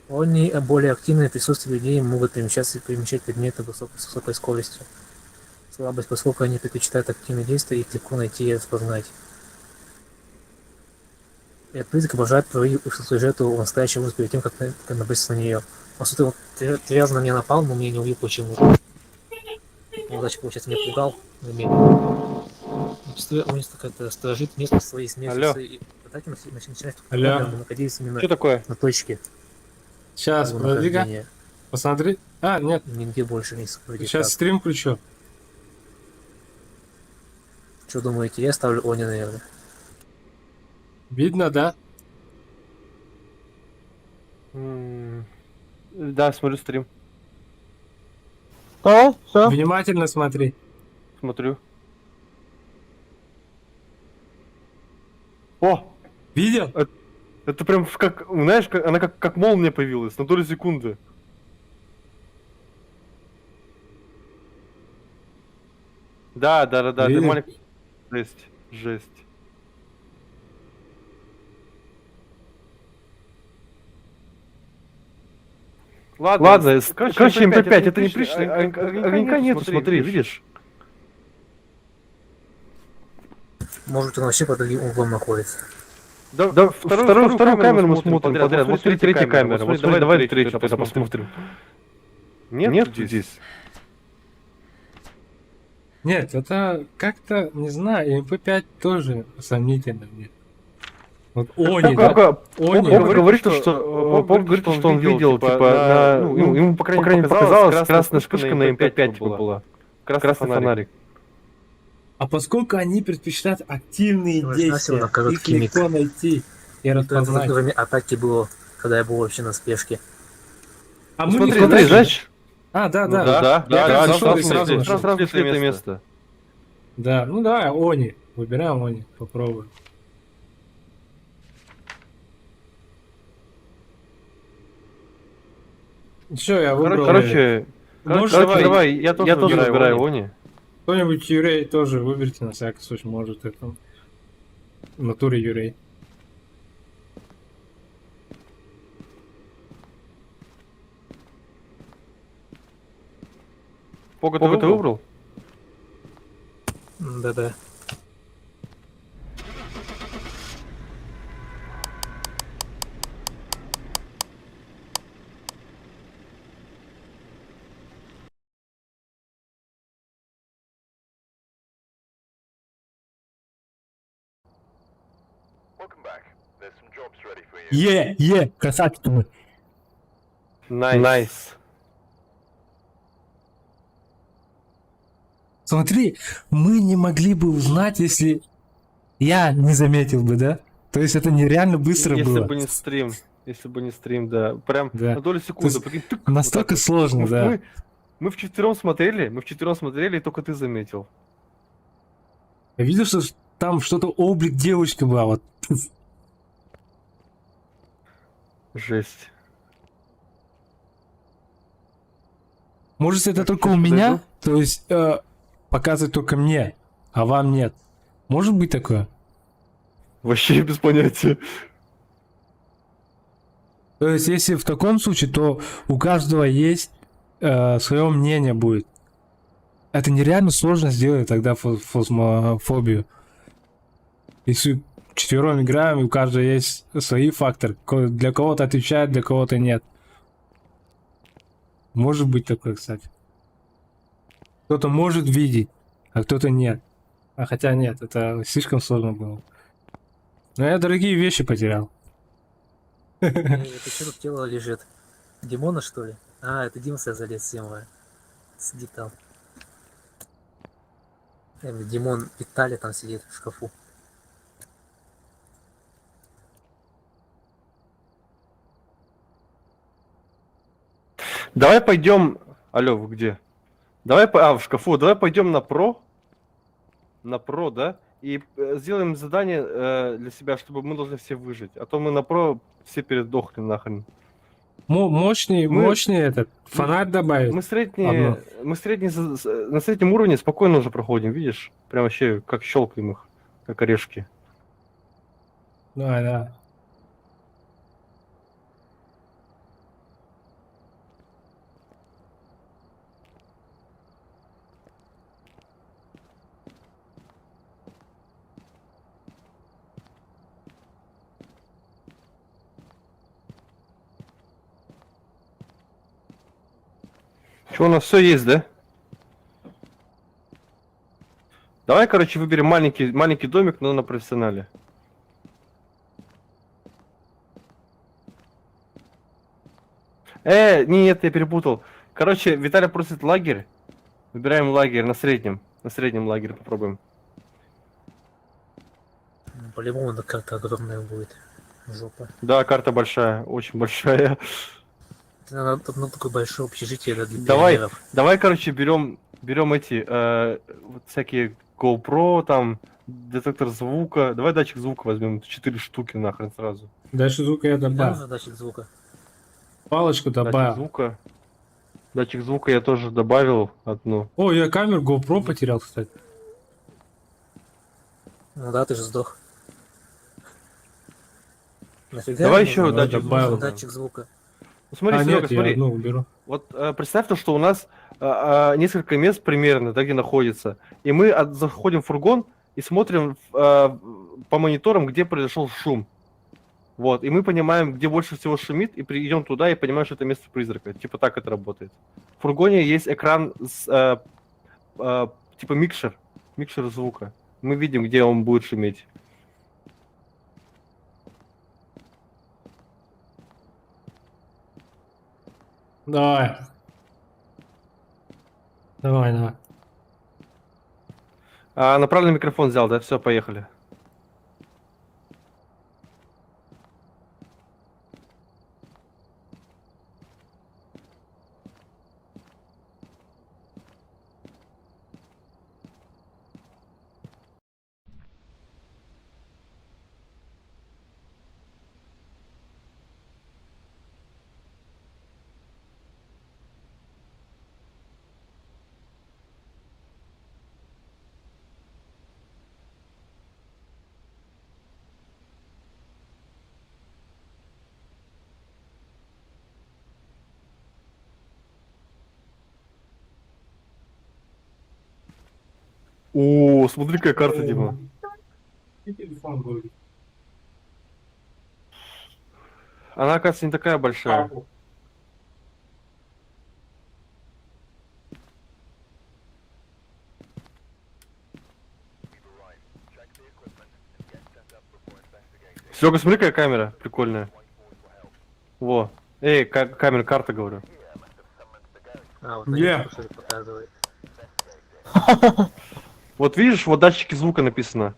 Они более активное присутствие людей могут перемещать предметы с высокой скоростью. Слабость, поскольку они предпочитают активные действия, их легко найти и распознать. Этот признак обожает проводить сюжету настоящий вызов перед тем, как наброситься на нее. Он что-то вот три раза на меня напал, но меня не убил почему-то. Он, значит, получается, меня пугал. Он как-то сторожит место своей Алло. смерти. И атаки начинают Алло. находились именно Что такое? на точке Сейчас, его подожди-ка. нахождения. Посмотри. А, нет, Нигде больше не вроде сейчас как. стрим включу. Что думаете, я ставлю Они, наверное. Видно, да? Да, смотрю стрим. Да, все. Внимательно смотри. Смотрю. О! Видел? Это прям как, знаешь, она как молния появилась на долю секунды. Да, ты Видел? маленький. Жесть. Ладно, короче, МП5, это не пришло. Огонька нету, смотри, видишь? Может, он вообще под другим углом находится. Да, вторую камеру мы смотрим подряд. Вот смотри, третья камера. Вот смотри, давай третью тогда посмотрим. Нет здесь. Нет, это как-то, не знаю, МП5 тоже сомнительно мне. Вот Они, да? Они. Поп говорит, что он видел, типа, ему, по крайней мере, показалось, красная вспышка на МП5 была. Красный фонарик. А поскольку они предпочитают активные Ну, всего действия, на их короткий миг. легко найти и Это распознать. во время атаки было, когда я был вообще на спешке. А мы не Смотри, знаем. знаешь? А, да. Да, зашел и сразу нашел. сразу это место. Да, ну давай, Они. Выбираем Они, попробуем. Все, я выбрал. Короче, Можешь давай, я тоже выбираю Они. Кто-нибудь Юрей тоже выберите на всякий случай, может это в натуре Юрей. Пога, ты выбрал? Да-да. Welcome back. There's some jobs ready for you. Красавчик мы. Найс. Смотри, мы не могли бы узнать, если я не заметил бы, да? То есть это нереально быстро Если было. бы не стрим, да. Прям Да. на долю То секунды. есть Прикинь, тык, Настолько вот так вот. сложно, да. Мы вчетвером смотрели, и только ты заметил. Я видел, что там что-то облик девочки была. Вот. Жесть. Может, это только у сейчас меня? подойду. То есть показывает только мне, а вам нет. Может быть такое? Вообще без понятия. То есть, если в таком случае, то у каждого есть свое мнение будет. Это нереально сложно сделать тогда фосмофобию. Если четвером играем, и у каждого есть свои факторы. Для кого-то отвечает, для кого-то нет. Может быть такое, кстати. Кто-то может видеть, а кто-то нет. А хотя нет, это слишком сложно было. Но я дорогие вещи потерял. Это что тут тело лежит? Димона, что ли? А, это Димса залез съемывая. Сидит там. Димон Виталий там сидит в шкафу. Давай пойдем... Алло, вы где? В шкафу. Давай пойдем на про. На про, да? И сделаем задание для себя, чтобы мы должны все выжить. А то мы на про все передохнем нахрен. Мощный этот. Фонарь добавить. Мы на среднем уровне спокойно уже проходим, видишь? Прям вообще как щелкаем их, как орешки. Да. Что, у нас все есть, да? Давай, короче, выберем маленький домик, но на профессионале. Нет, я перепутал. Короче, Виталий просит лагерь. Выбираем лагерь на среднем. На среднем лагерь попробуем. По-любому эта карта огромная будет. Жопа. Да, карта большая, очень большая. Надо такое большое общежитие для Давай, пионеров. давай, короче, берем эти вот всякие GoPro, там, детектор звука. Давай датчик звука возьмем, 4 штуки нахрен сразу. Дальше звука я Да, добавил. датчик звука. Палочку добавил. Датчик звука я тоже добавил одну. О, я камеру GoPro потерял, кстати. Ну да, ты же сдох. Нафига Давай мне еще нужен добавил. датчик звука? Ну, смотри, Серега, нет, смотри. я одну уберу. Вот представь то, что у нас несколько мест примерно, да, где находится. И мы заходим в фургон и смотрим по мониторам, где произошел шум. Вот, и мы понимаем, где больше всего шумит, и идем туда и понимаем, что это место призрака. Типа так это работает. В фургоне есть экран с типа микшер звука. Мы видим, где он будет шуметь. Давай. Давай. Направленный микрофон взял, да? Все, поехали. О, смотри, какая карта, Дима. Телефон был. Она, оказывается, не такая большая. Серега, смотри, какая камера прикольная. Во. Эй, камера, карта, говорю. Вот Где? они что показывает. Вот видишь, вот датчики звука написано.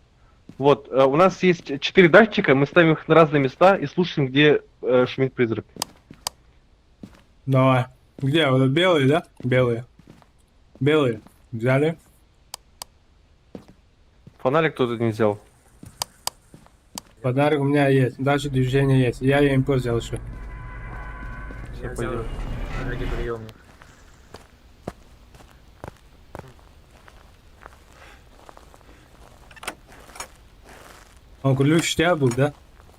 Вот, у нас есть 4 датчика, мы ставим их на разные места и слушаем, где шумит призрак. Давай. Где? Вот белые, да? Белые. Белые. Взяли. Фонарик кто-то не взял. Подарок у меня есть. Дальше движение есть. Я импульс взял еще. Я пойдем. взял радиоприемник. Он ключ у тебя был, да?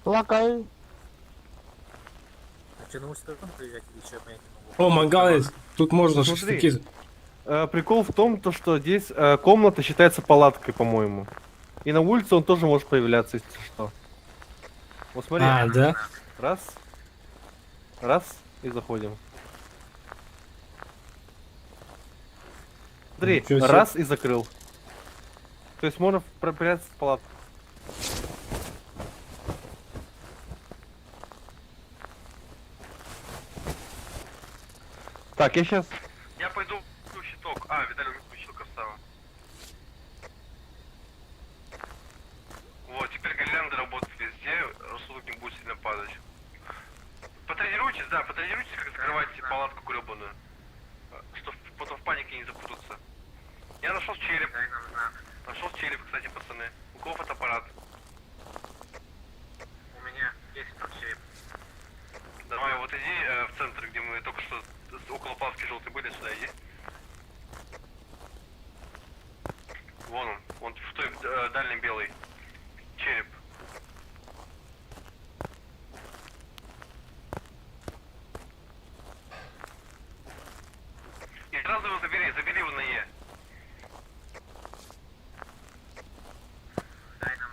Лакай. Че, на улице тоже приезжать или что, я понять не могу. О, мангал есть. Тут можно Смотри. шашлыки. Прикол в том, то, что здесь комната считается палаткой, по-моему. И на улице он тоже может появляться, если что. Вот смотри. А, да? Раз. Раз. И заходим. Смотри, Ничего себе. раз и закрыл. То есть можно прятаться в палатку. Так, я сейчас... Я пойду в щиток. А, Виталий уже включил, красава. Вот, теперь гирлянда работает везде, рассудок не будет сильно падать. Потренируйтесь, да, потренируйтесь, как закрывать палатку гребаную. Чтобы потом в панике не запутаться. Я нашел череп. Нашел череп, кстати, пацаны. У кого фотоаппарат? У меня есть тут череп. Давай, вот иди в центр, где мы только что около палатки желтой были, сюда иди. Вон он, вон в той дальней белой. Череп. И сразу его забери его на Е. Дай нам.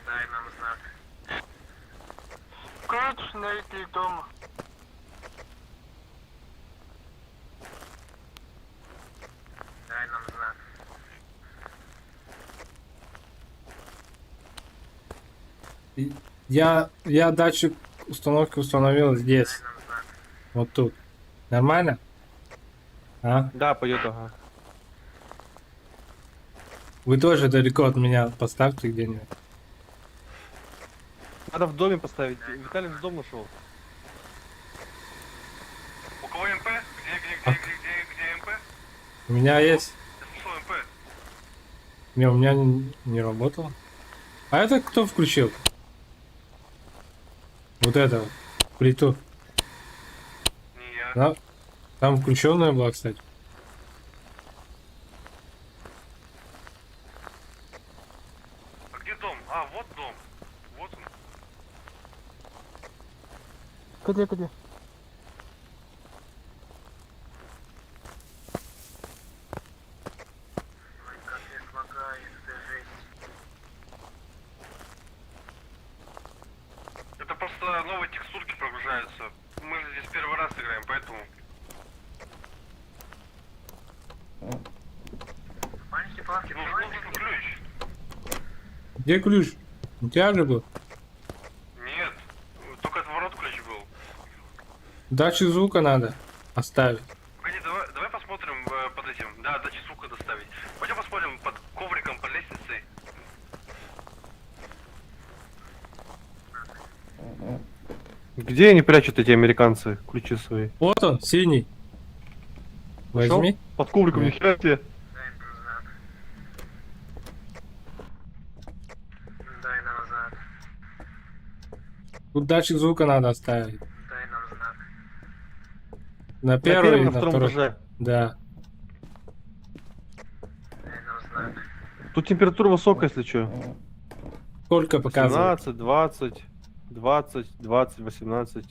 Дай нам знак. Ключ найди дома. Дай нам знак. Я датчик установки установил здесь. Дай нам знак. Вот тут. Нормально? А? Да, пойдет, ага. Вы тоже далеко от меня поставьте где-нибудь. Надо в доме поставить. Виталий в дом нашел. У кого МП? Где МП? У меня есть. Я слышал МП. Не, у меня не работало. А это кто включил? Вот это вот. Плиту. Не я. Да? Там включенная была, кстати. А где дом? А, вот дом. Вот он. Где? Ой, как я слагается жесть. Это просто новые текстурки прогружаются. Мы же здесь первый раз играем, поэтому... Маленькие палатки, Нужен ключ. Где ключ? У тебя же был. Нет, только от ворот ключ был. Датчик звука надо оставить. Погоди, давай посмотрим под этим. Да, датчик звука доставить. Пойдем посмотрим под ковриком, под лестницей. Где они прячут эти американцы ключи свои? Вот он, синий. Нашел? Возьми. Под ковриком, Да. нихера себе. дай нам знак. Дай нам знак. Тут датчик звука надо оставить. Дай нам знак. На На первый первом, и на на втором второй. этаже. Да. Дай нам знак. Тут температура высокая, если что. Сколько показывает? 18, 20, 20, 20, 18.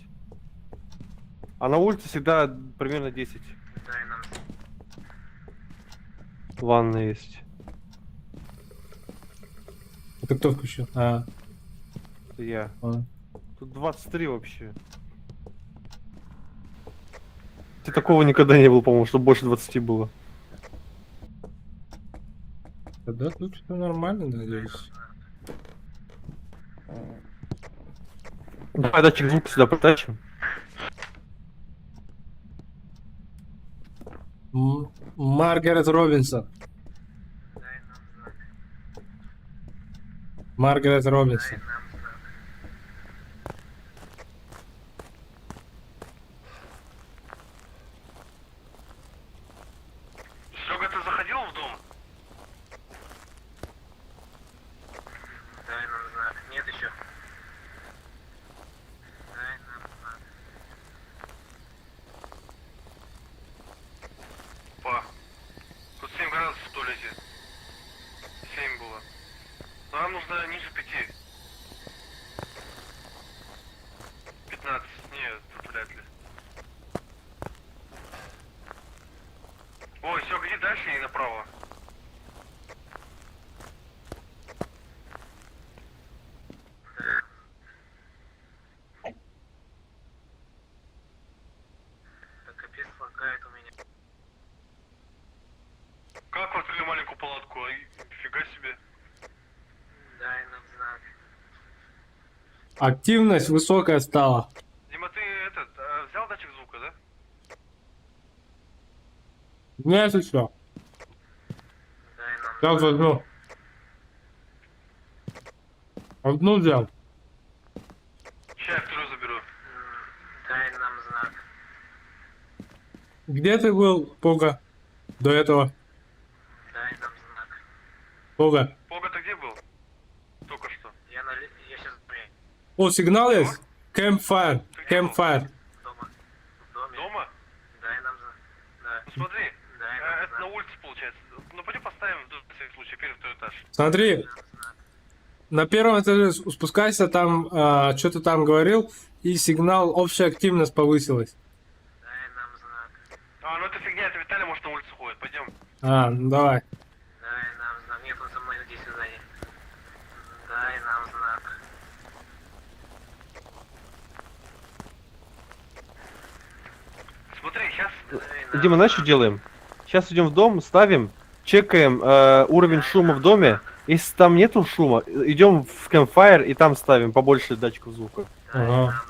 А на улице всегда примерно 10. Дай нам Ванна есть. Это кто включил? А, Это я. он. Тут 23 вообще. Такого никогда не было, по-моему, что больше 20 было. Да, тут все нормально, надеюсь. Давай датчик звука сюда потащим. Маргарет Робинсон. дай нам знак. Маргарет Робинсон. Дай нам знак. Серега, ты заходил в дом? Дай нам знак. Нет еще. Дай нам знак. Па. Тут 7 градусов в туалете. 7 было. Активность высокая стала. Дима, ты взял датчик звука, да? Нет еще. Дай нам Сейчас возьму. Одну взял. Сейчас я вторую заберу. Дай нам знак. Где ты был, Пога? До этого. Дай нам знак. Пога. Пога, ты где был? Только что. Я сейчас О, сигнал есть? Campfire. Campfire. дома. В доме. Дома? Дай нам знак. Да. Ну смотри, Дай нам это на знак. улице получается. Ну пойдем поставим на всякий случай, первый, второй этаж. Смотри. На первом этаже спускайся, там что-то там говорил, и сигнал, общая активность повысилась. Дай нам знак. А, ну это фигня, это Виталий может на улице ходит, пойдем. А, ну давай. Дай нам знак. Нет, он со мной здесь сзади. Дай нам знак. Смотри, сейчас... Дима, знаешь, что делаем? Сейчас идем в дом, ставим, чекаем уровень шума в доме. Если там нету шума, идем в Campfire и там ставим побольше датчиков звука. Ага.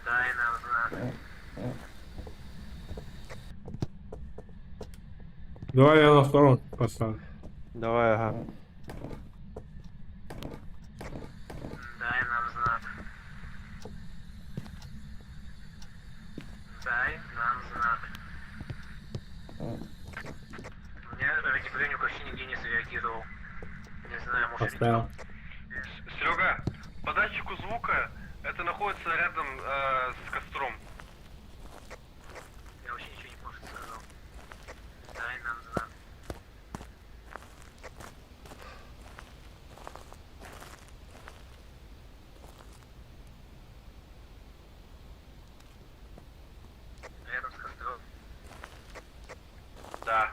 Дай нам знак. Давай я на втором поставлю. Давай, ага. Дай нам знак. Дай нам знак. У меня радиоприемник вообще нигде не среагировал. Не знаю, может Поставил. Серега, по датчику звука это находится рядом с костром. я вообще ничего не может сказал. Дай нам знак. Рядом с костром. Да.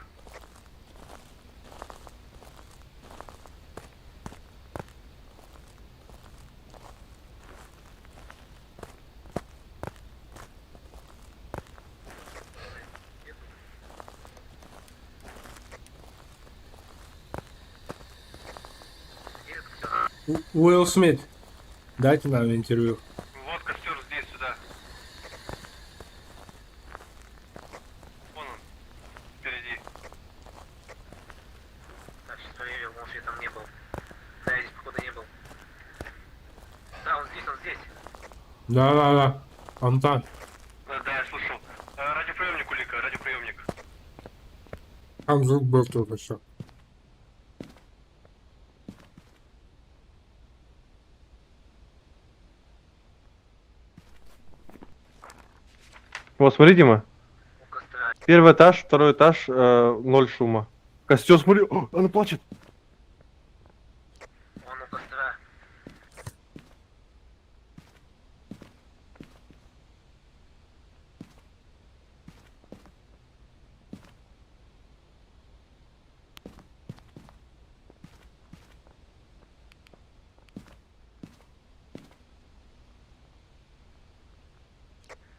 Где это всё? Уилл Смит. Дайте нам интервью. Вот костер здесь, сюда. Вон он, впереди. Так, сейчас проверил, может я там не был. Да, я здесь походу не был. Да, он здесь, он здесь. Да. Он там. Да, я слышал. Радиоприемник, Улика, радиоприемник. Там звук был только что. Вот, смотри, Дима. У костра. Первый этаж, второй этаж, ноль шума. Костер, смотри, о, она плачет. Он у костра.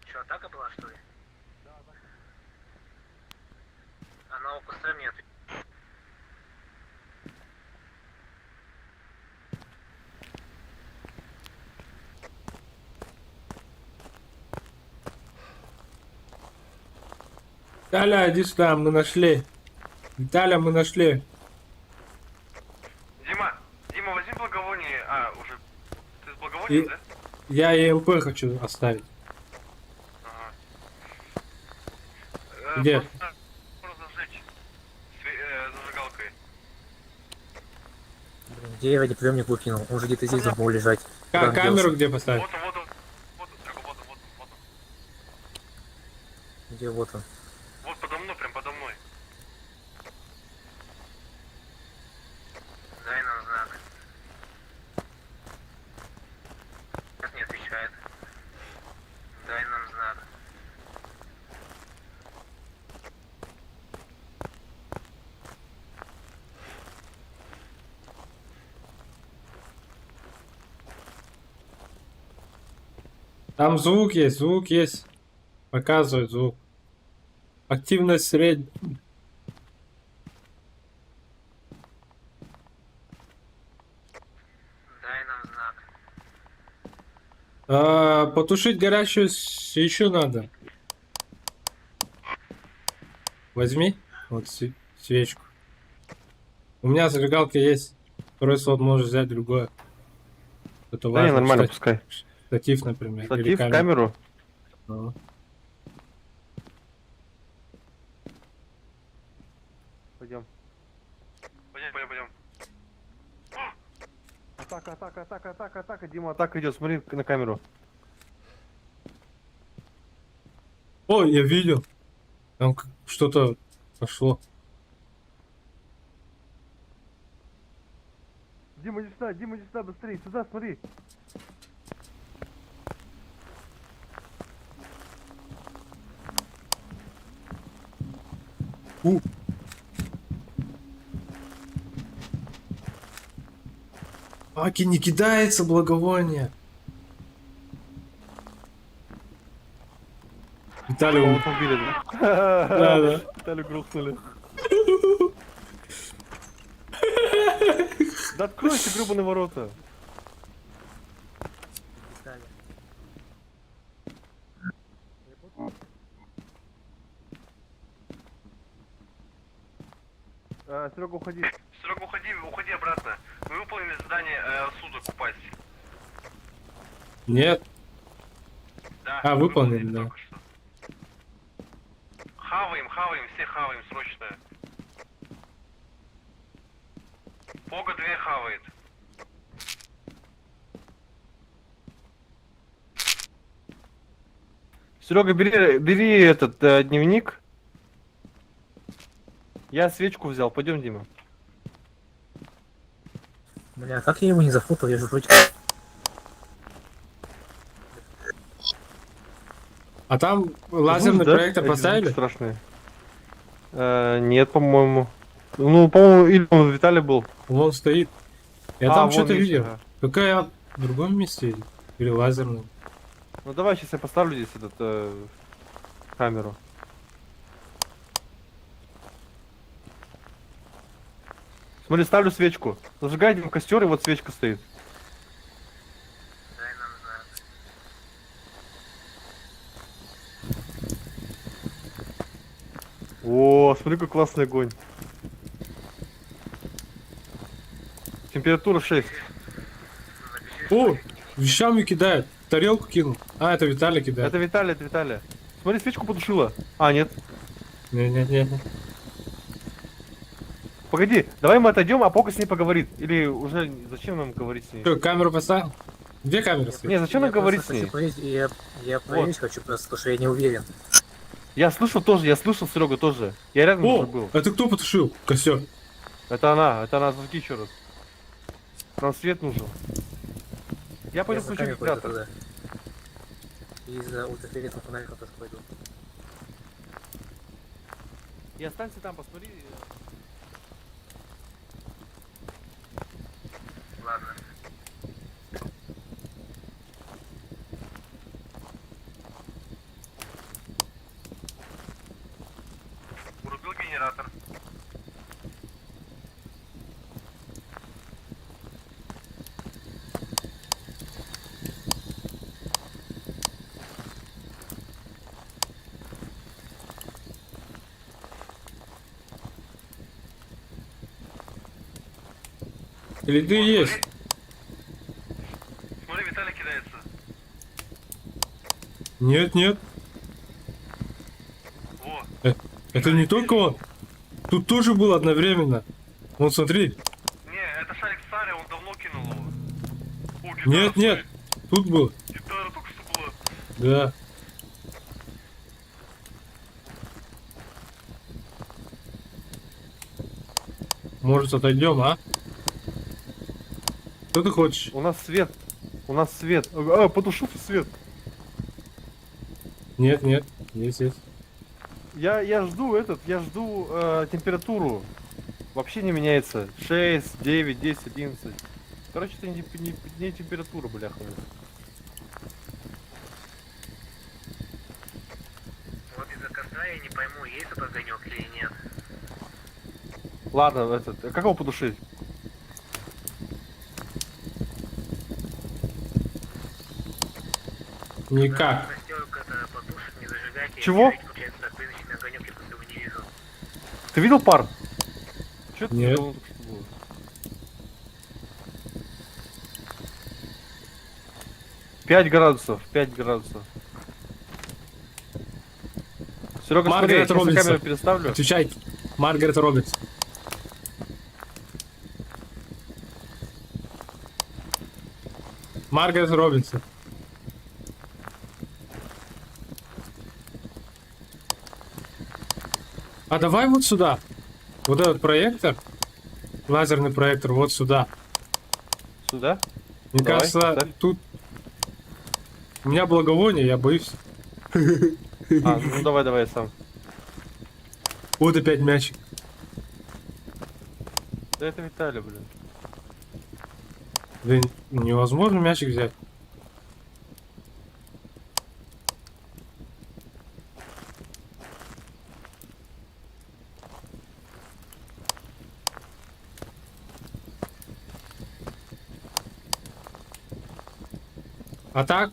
Что, атака была, что ли? Она у костра нет. Виталя, иди сюда, мы нашли. Виталя, мы нашли. Дима, возьми благовоние. А, уже. Ты с благовонием, И- да? Я ЕМП хочу оставить. Ага. Где? Просто зажечь зажигалкой. Блин, где я радиоприемник выкинул? Он же где-то здесь должен был лежать. Куда он Камеру делся? где поставить? Вот он, вот он. Вот он, Серега, вот он. Где вот он? Вот подо мной, прям подо мной. Дай нам знак. Нет, не отвечает. Дай нам знак. Там звук есть, звук есть. Показывает звук. Активность средняя. Дай нам знак. Потушить горящую свечу надо. Возьми вот свечку. У меня зажигалка есть. Второй слот можешь взять другое. Это Да не, важно. нормально, пускай. Штатив, например. или Статив, камеру. Ну. Пойдем. Пойдем. Атака, Дима, атака идет, смотри на камеру. О, я видел. Там что-то пошло. Дима, иди сюда, быстрее, сюда, смотри. Аки не кидается благовоние. Виталий, Вот убили, да? да. Виталию грохнули. Да откройте гребаные ворота. Детали. Серега, уходи. Серега, уходи обратно. Мы выполнили задание суток упасть. Нет. Да. А, выполнили, да. только что. Хаваем, все хаваем, срочно. Пога 2 хавает. Серега, бери этот дневник. Я свечку взял, пойдем, Дима. Бля, как я его не зафутал? Я же вроде... А там лазерный Да? проектор Эти поставили? звуки страшные. Нет, по-моему. Ну, по-моему, или он у Виталия был. Вон стоит. Я А, там вон что-то есть, видел. ага. Какая в другом месте? Или лазерный? Ну давай, сейчас я поставлю здесь этот камеру. Смотри, ставлю свечку. Зажигай Дима, костер, и вот свечка стоит. Дай нам знак. О, смотри, какой классный огонь. Температура 6. О, вещами кидает. Тарелку кинул. А, это Виталий кидает. Это Виталий. Смотри, свечку потушила. А, нет. Не. Погоди, давай мы отойдем, а Пока с ней поговорит. Или уже зачем нам говорить с ней? Что, камеру поставил? Где камера стоит? Не, зачем нам говорить с ней? Я проверить хочу просто, потому что я не уверен. Я слышал, Серега тоже. Я рядом уже О, был. это кто потушил костер? Это она, зажги еще раз. Нам свет нужен. Я пойду Я за включу камень пойду вентилятор. туда. И за ультрафиолетовым фонариком тоже пойду. И останься там, посмотри. Ладно. Врубил генератор. Или ты есть? Смотри, Виталий кидается. Нет. Во. Это не только он. Тут тоже был одновременно. Вон, смотри. Не, это шарик Сари, он давно кинул его. О, гитара, Нет. смотри. Тут был. Гитара только что была. Да. Может, отойдем, а? Что ты хочешь? У нас свет. Потушу свет. Нет. Есть. Я жду температуру. Вообще не меняется. 6, 9, 10, 11. Короче, это не температура, бляха. пока я не пойму, есть этот огонек или нет. Ладно, этот, как его потушить? Никак. Костерок это потушит, не зажигайте. Чего? Получается, так, приносите огонек, я просто его не вижу. Ты видел пар? Чё ты Нет. думал, что было? Пять градусов, 5 градусов. Серега, смотри, Маргарет я Робинсон. камеру переставлю. Отвечай. Маргарет Робинс. Маргарет Робинсон. А давай вот сюда. Вот этот проектор, лазерный проектор, вот сюда. Сюда? Мне Давай, кажется, поставь. тут... У меня благовоние, я боюсь. А, ну давай я сам. Вот опять мячик. Да это Виталий, блин. Да невозможно мячик взять. А так?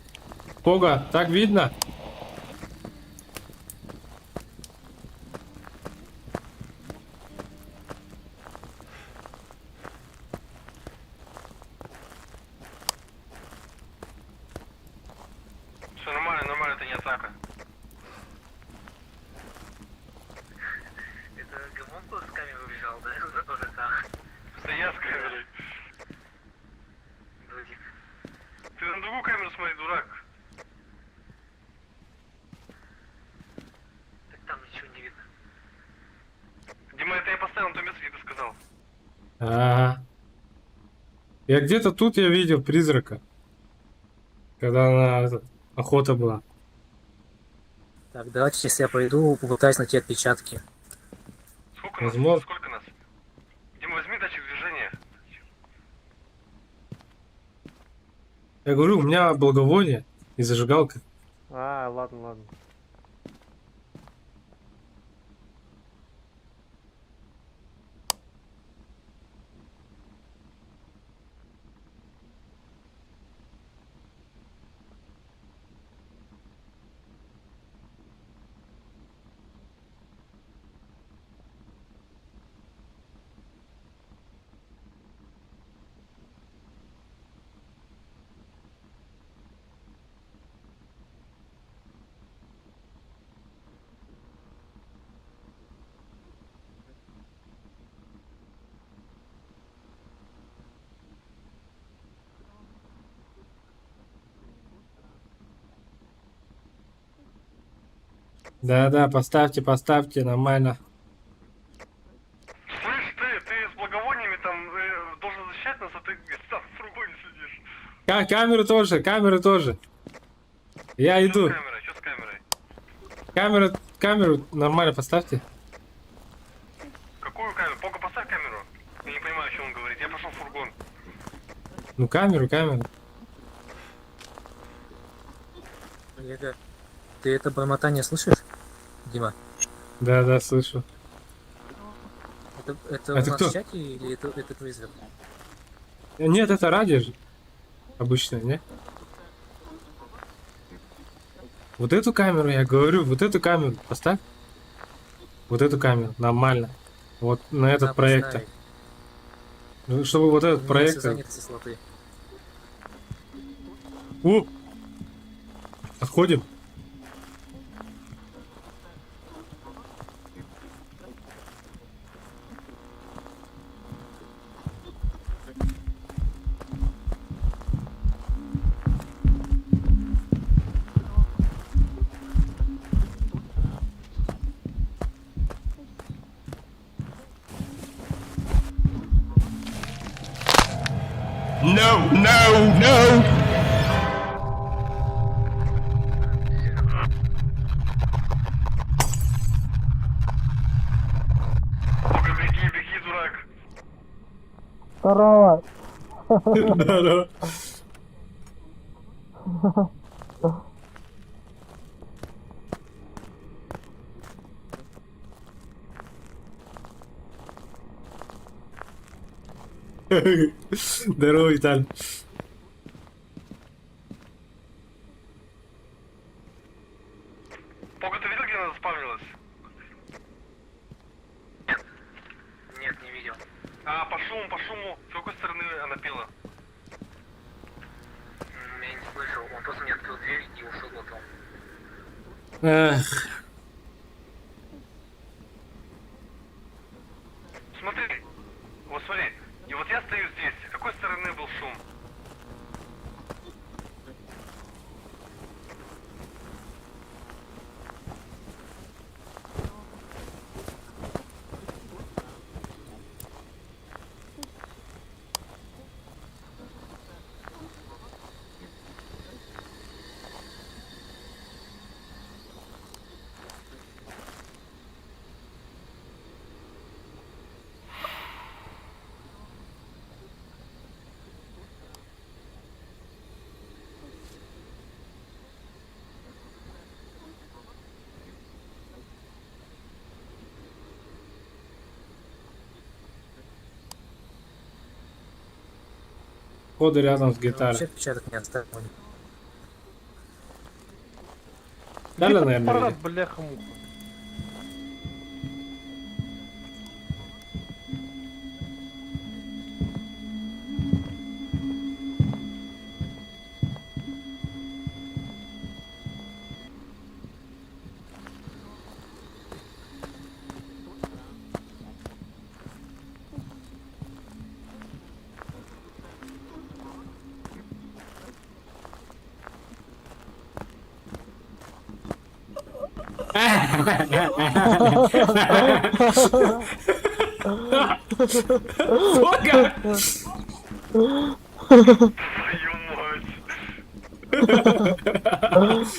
Пога, так видно? Все нормально, нормально, это не атака. Это Гамон с камеры убежал, да? За то же самое. Это я с камерой. Вроде. Ты на другую камеру смотри, дурак. Так там ничего не видно. Дима, это я поставил на то место, где ты сказал. Ага. Я где-то тут я видел призрака. Когда охота была. Так, давайте сейчас я пойду, попытаюсь найти отпечатки. Сколько нас? Возможно. Сколько нас? Дима, возьми датчик движения. Я говорю, у меня благовоние и зажигалка. А, ладно. Да-да, поставьте, нормально. Слышь, ты с благовониями там должен защищать нас, а ты там в фургоне сидишь. Камеры тоже. Я Что иду. с камерой? Что с камерой? Камеру нормально поставьте. Какую камеру? Пога, поставь камеру. Я не понимаю, о чем он говорит. Я пошел в фургон. Ну камеру. Олега, ты это бормотание слышишь, Дима? Да, слышу. Это Это у нас кто? в чате или это призрак? Нет, это радио же. Обычно, не? Вот эту камеру, я говорю, вот эту камеру поставь. Вот эту камеру, нормально. Вот на этот Надо проектор. поставить. Ну, чтобы вот У этот меня проектор... все заняты со слоты. О! Отходим. No! Пога, беги, дурак. Да. Здорово, Виталь. Пога, ты видел, где она заспавнилась? Нет, не видел. А, по шуму. С какой стороны она пела? Я не слышал, он просто мне открыл дверь и ушел потом. Эх, Смотри, вот смотри, и вот я стою здесь, с какой стороны был шум? ходы рядом с Вообще гитарой. отпечаток не оставил. Далее, Где наверное, аппарат, видит. бляха-муха? Сука! Твою мать!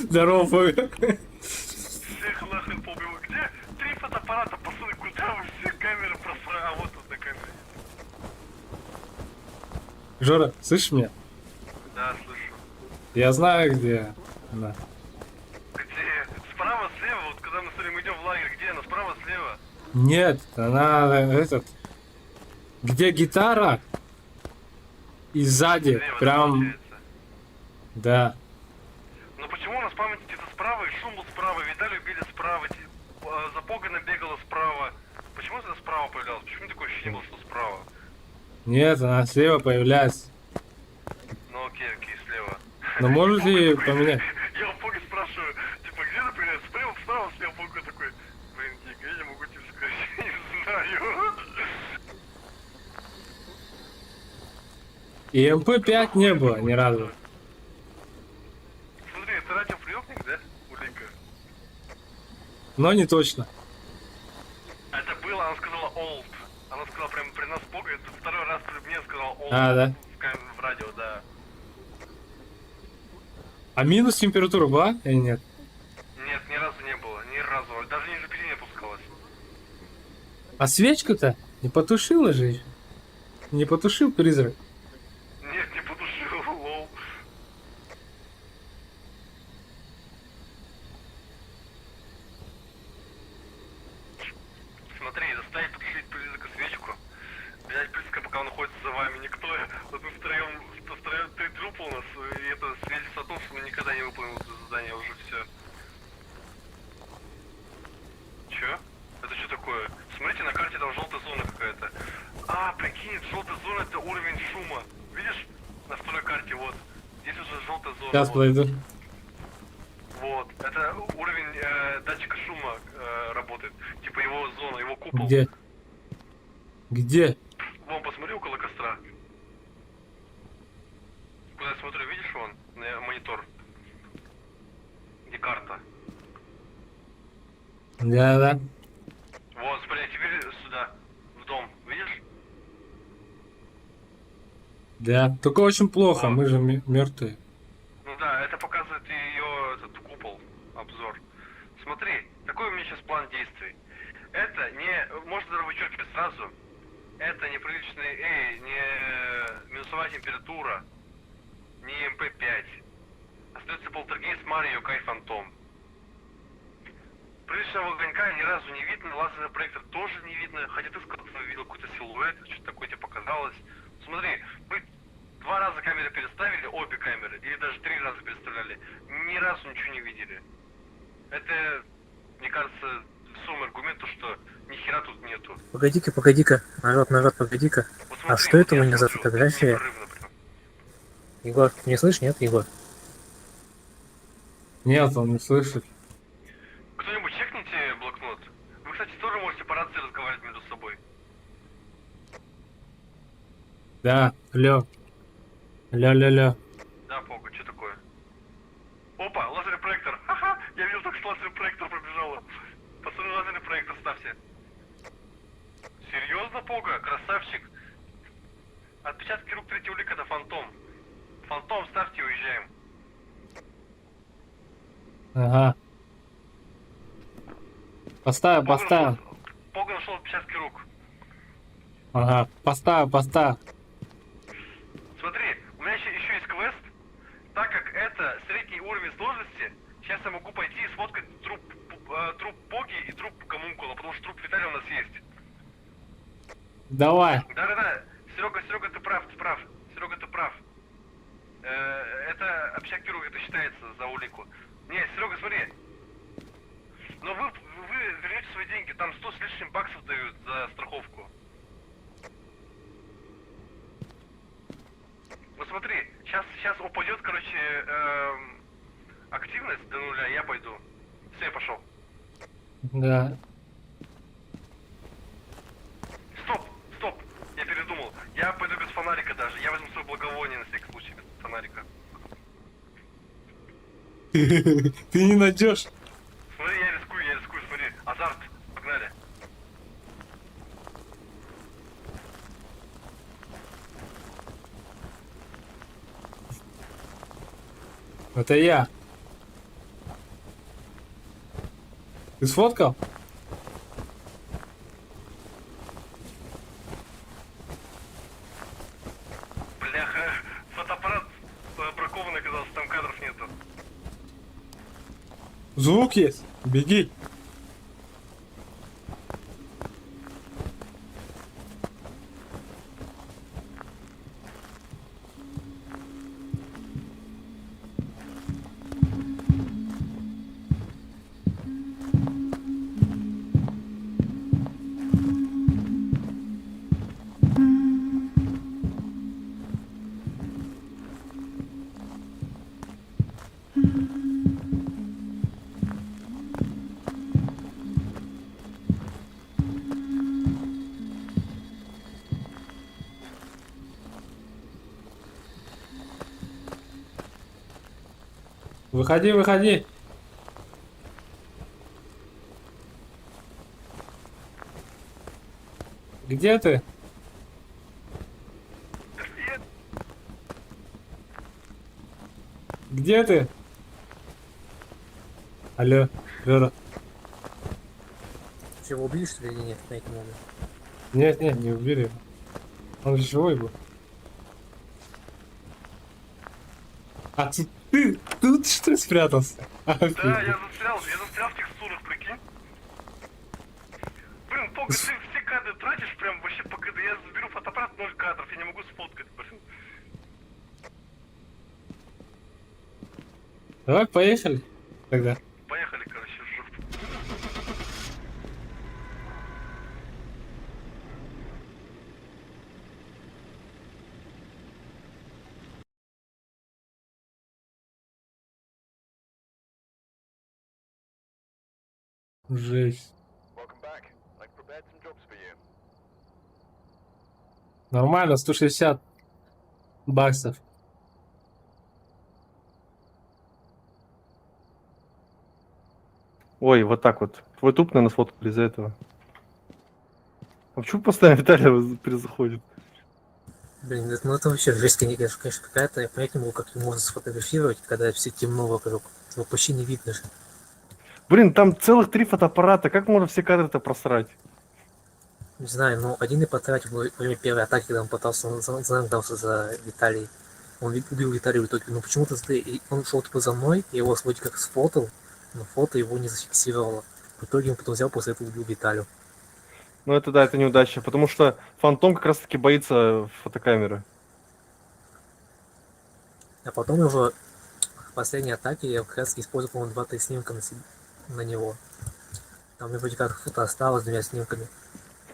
Здорово, Фоби. Всех нахрен побил. Где? 3 фотоаппарата, пацаны, куда вы все камеры просрали? А вот тут на камере. Жора, слышишь меня? Да, слышу. Я знаю, где она. Где? Справа, слева, вот когда мы с вами идем в лагерь, где она? Справа, слева? Нет, она этот. Где гитара? И сзади, Слева, прям, получается. да. Но почему у нас память где-то справа, и шум был справа, Виталий убили справа, Запогана бегала справа. Почему это справа появлялось? Почему такое ощущение было, что справа? Нет, она слева появляется. Ну окей, слева. Но можете Пога такой- поменять? Я у Пога спрашиваю, типа, где она появляется? Справа, справа, слева, Пога такой, блин, я не могу тебе сказать, я не знаю. И МП-5 не было ни разу. Смотри, это радиоприемник, да, Улика? Но не точно. Это было, она сказала old. Она сказала прямо при нас Пога, это второй раз при мне сказала old. А, да. В радио, да. А минус температура была или нет? Нет, ни разу не было, ни разу. Даже ниже 5 не опускалась. А свечку-то не потушила же еще? Не потушил призрак? Нет, не потушил, лол. Смотри, заставить потушить призрака свечку. Взять призрака, пока он находится за вами. Никто, вот мы втроем, три трупа у нас, и это свидетельство о том, что мы никогда не выполним это задание, уже все. Чё? Это что такое? Смотрите, на карте там желтая зона какая-то. А, прикинь, желтая зона это уровень шума. Видишь? На второй карте, вот. Здесь уже желтая зона. Сейчас вот. подойду. Вот. Это уровень датчика шума работает. Типа его зона, его купол. Где? Где? Вон, посмотри около костра. Куда я смотрю, видишь вон? На монитор. Где карта? Да-да. Вот, смотри, а теперь сюда. В дом. Видишь? Да. Только очень плохо, мы же мертвые. Ну да, это показывает ее этот купол, обзор. Смотри, какой у меня сейчас план действий. Это не... Можно даже вычеркивать сразу. Это неприличный... не минусовая температура. Не МП-5. Остается полтергейст, Марио, Кай, Фантом. Приличного огонька ни разу не видно, лазерный проектор тоже не видно. Хотя ты сказал, что видел какой-то силуэт, что-то такое тебе показалось. Смотри, вы 2 раза камеры переставили, обе камеры, или даже 3 раза переставляли, ни разу ничего не видели. Это, мне кажется, весомый аргумент, то, что ни хера тут нету. Погоди-ка, народ, погоди-ка. Вот А смотри, что вот это я у меня за смотрю, фотография? непрерывно прям. Егор, ты не слышишь, нет, Егор? Нет, он не слышит. Кто-нибудь чекните блокнот? Вы, кстати, тоже можете по рации разговаривать между собой. Да, алло. Алло. Да, Пога, что такое? Опа, лазерный проектор. Ха-ха, я видел, только что лазерный проектор пробежал. Пацаны, лазерный проектор ставьте. Серьезно, Пога? Красавчик. Отпечатки рук третьего лика — это фантом. Фантом ставьте и уезжаем. Ага. Поставим. Пога нашел отпечатки рук. Ага, поставим. Смотри, у меня еще есть квест. Так как это средний уровень сложности, сейчас я могу пойти и сфоткать труп Поги и труп Гомункула, потому что труп Виталия у нас есть. Давай. Да. Серега, ты прав. Серега, ты прав. Это общак рук, это считается за улику. Не, Серега, смотри. Но вы вернете свои деньги, там 100 с лишним баксов дают за страховку. Вот смотри, сейчас упадет, короче, активность до нуля, я пойду. Все, я пошел. Да. Стоп, я передумал. Я пойду без фонарика даже. Я возьму свое благовоние на всякий случай без фонарика. Ты не найдешь. Смотри, я рискую, смотри. Азарт, погнали. Это я. Ты сфоткал? Бляха, фотоаппарат бракованный оказался, там кадров нету. Звук есть. Беги. Выходи. Где ты? Где ты? Алло, Лера. Ты его убили, что ли, или нет, на этом момент? Нет, не убери его. Он же живой был. А ты тут что спрятался? Да, Офигеть. я застрял в текстурах, прикинь. Блин, Пога, ты все кадры тратишь прям вообще по КД. Я заберу фотоаппарат, 0 кадров, я не могу сфоткать, блин. Давай, поехали тогда. Поехали, короче, в жопу. Жесть. Welcome back. I've prepared some jobs for you. Нормально, 160 баксов. Ой, вот так вот. Твой туп, наверное, сфоткали из-за этого. А почему постоянно Виталий перезаходит? Блин, это вообще жесть, конечно, какая-то. Я понять не могу, как его можно сфотографировать, когда все темно вокруг. Его почти не видно же. Блин, там целых 3 фотоаппарата. Как можно все кадры-то просрать? Не знаю, но один и потратил во время первой атаки, когда он пытался, он загнался за Виталий. Он убил Виталия в итоге, но почему-то он шел типа за мной, я его вроде как сфотал, но фото его не зафиксировало. В итоге он потом взял, после этого убил Виталию. Ну это да, это неудача, потому что Фантом как раз таки боится фотокамеры. А потом его в последней атаке я как раз использовал, по-моему, 2-3 снимка на него. Там мне вроде как фото осталось с 2 снимками.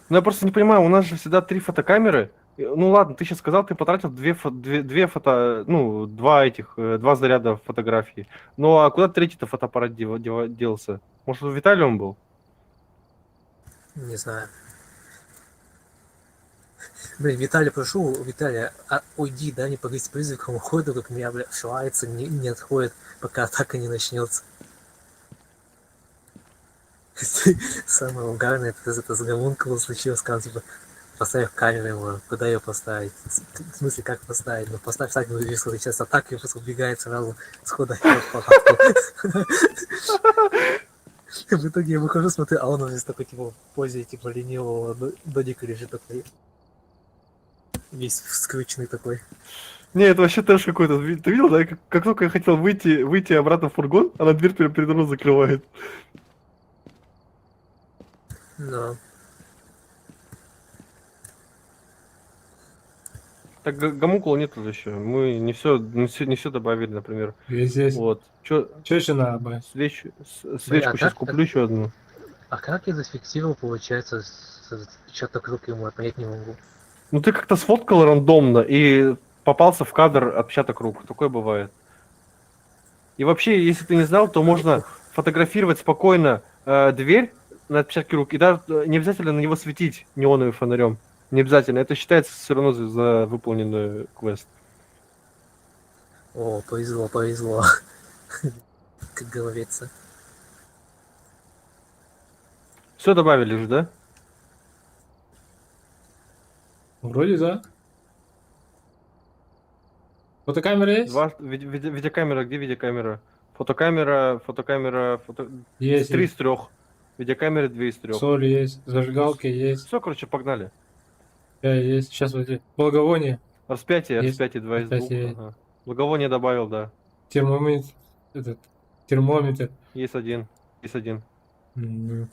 Ну я просто не понимаю, у нас же всегда 3 фотокамеры. Ну ладно, ты сейчас сказал, ты потратил две фото, ну, 2 заряда фотографий. Ну а куда третий-то фотоаппарат делся? Может, у Виталия он был? Не знаю. Блин, Виталий, прошу, Виталий, уйди, да, не поговорить с призраком, уходу, как меня, бля, шивается, не отходит, пока атака не начнется. Самое угарное, это с гомункулом случилось, сказал, типа, поставь камеру его, куда ее поставить? В смысле, как поставить? Ну, поставь так, ну, если сейчас атака, и просто убегает сразу, схода в палатку. В итоге я выхожу, смотрю, а он уже такой, типа, в позе, типа, ленивого додика лежит такой. Весь скрюченный такой. Не, это вообще трэш какой-то. Ты видел, да? Как только я хотел выйти обратно в фургон, она дверь передо мной закрывает. Да. Так гомункула нет тут еще. Мы не все добавили, например. Здесь. Вот. Че, Что еще надо брать? свечку а сейчас как- куплю еще одну. А как я зафиксировал, получается, отпечаток рук ему, я понять не могу. Ну ты как-то сфоткал рандомно и попался в кадр отпечаток рук. Такое бывает. И вообще, если ты не знал, то можно фотографировать спокойно дверь на отпечатке рук, и даже не обязательно на него светить неоновым фонарем. Не обязательно. Это считается все равно за выполненный квест. О, повезло, повезло. Как говорится. Все добавили же, да? Вроде да. Фотокамера есть? Видеокамера, где видеокамера? Фотокамера, Есть. 3 из 3. Видеокамеры 2 из 3. Соль есть, зажигалка есть, Все, короче, погнали. чай есть. Сейчас вот эти благовония, Распятие, Есть. 2 из 2. Распятие. Ага. Благовоние добавил, да. термометр, термометр. Есть один. Есть один. М.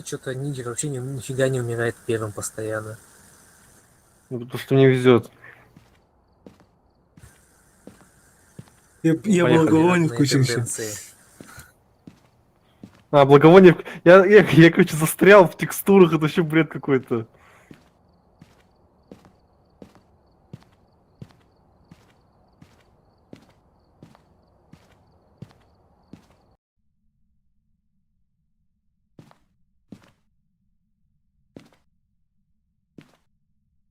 Что-то Нигер вообще нифига не умирает первым постоянно. Ну, потому что мне везет. Я Поехали. благовоний Непонятные вкусил еще. тенденции. А, благовоние. Я, короче, застрял в текстурах, это вообще бред какой-то.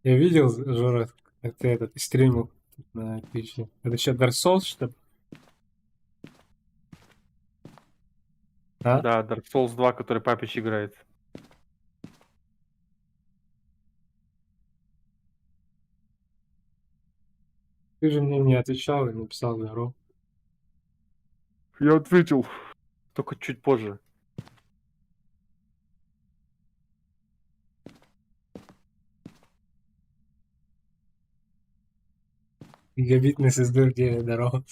Я видел, Жора, как ты этот стримил на Twitch. Это сейчас Dark Souls, что ли? А? Да, Dark Souls 2, который Папич играет. Ты же мне не отвечал и написал здорово. Я ответил. Только чуть позже. Гигабитный SSD, где здорово.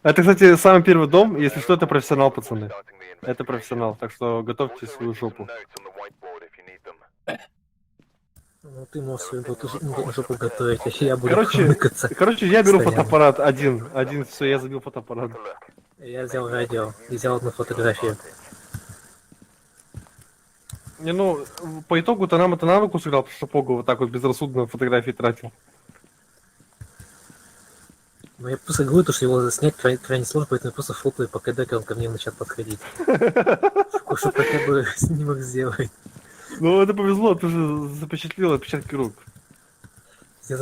Это, кстати, самый первый дом. Если что, это профессионал, пацаны. Это профессионал, так что готовьте свою жопу. Ну ты можешь свою жопу готовить, а я буду Короче, хмыкаться. я беру Постоянно. фотоаппарат один, все, я забил фотоаппарат. Я взял радио и взял одну фотографию. Не, ну, по итогу-то нам это на руку сыграл, потому что Погу вот так вот безрассудно фотографии тратил. Но я просто говорю, что его заснять крайне сложно, поэтому я просто фотою, пока он ко мне начнет подходить. Чтобы хотя бы снимок сделать. Ну, это повезло, ты же запечатлел отпечатки рук. Я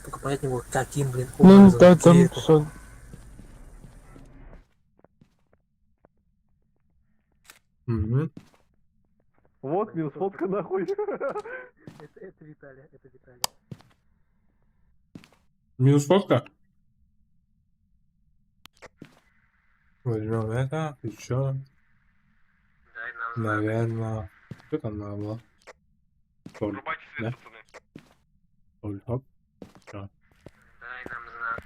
только понять не могу, каким, блин, Ну, образом, да, где там это. что... Мгм. Вот, минус фотка нахуй. Это Виталий, это Виталий. Минус фотка? Возьмем это, еще, Дай нам знак. наверное. Что там надо было? Соль, Врубайте свет, Да? пацаны. соль, оп. Дай нам знак.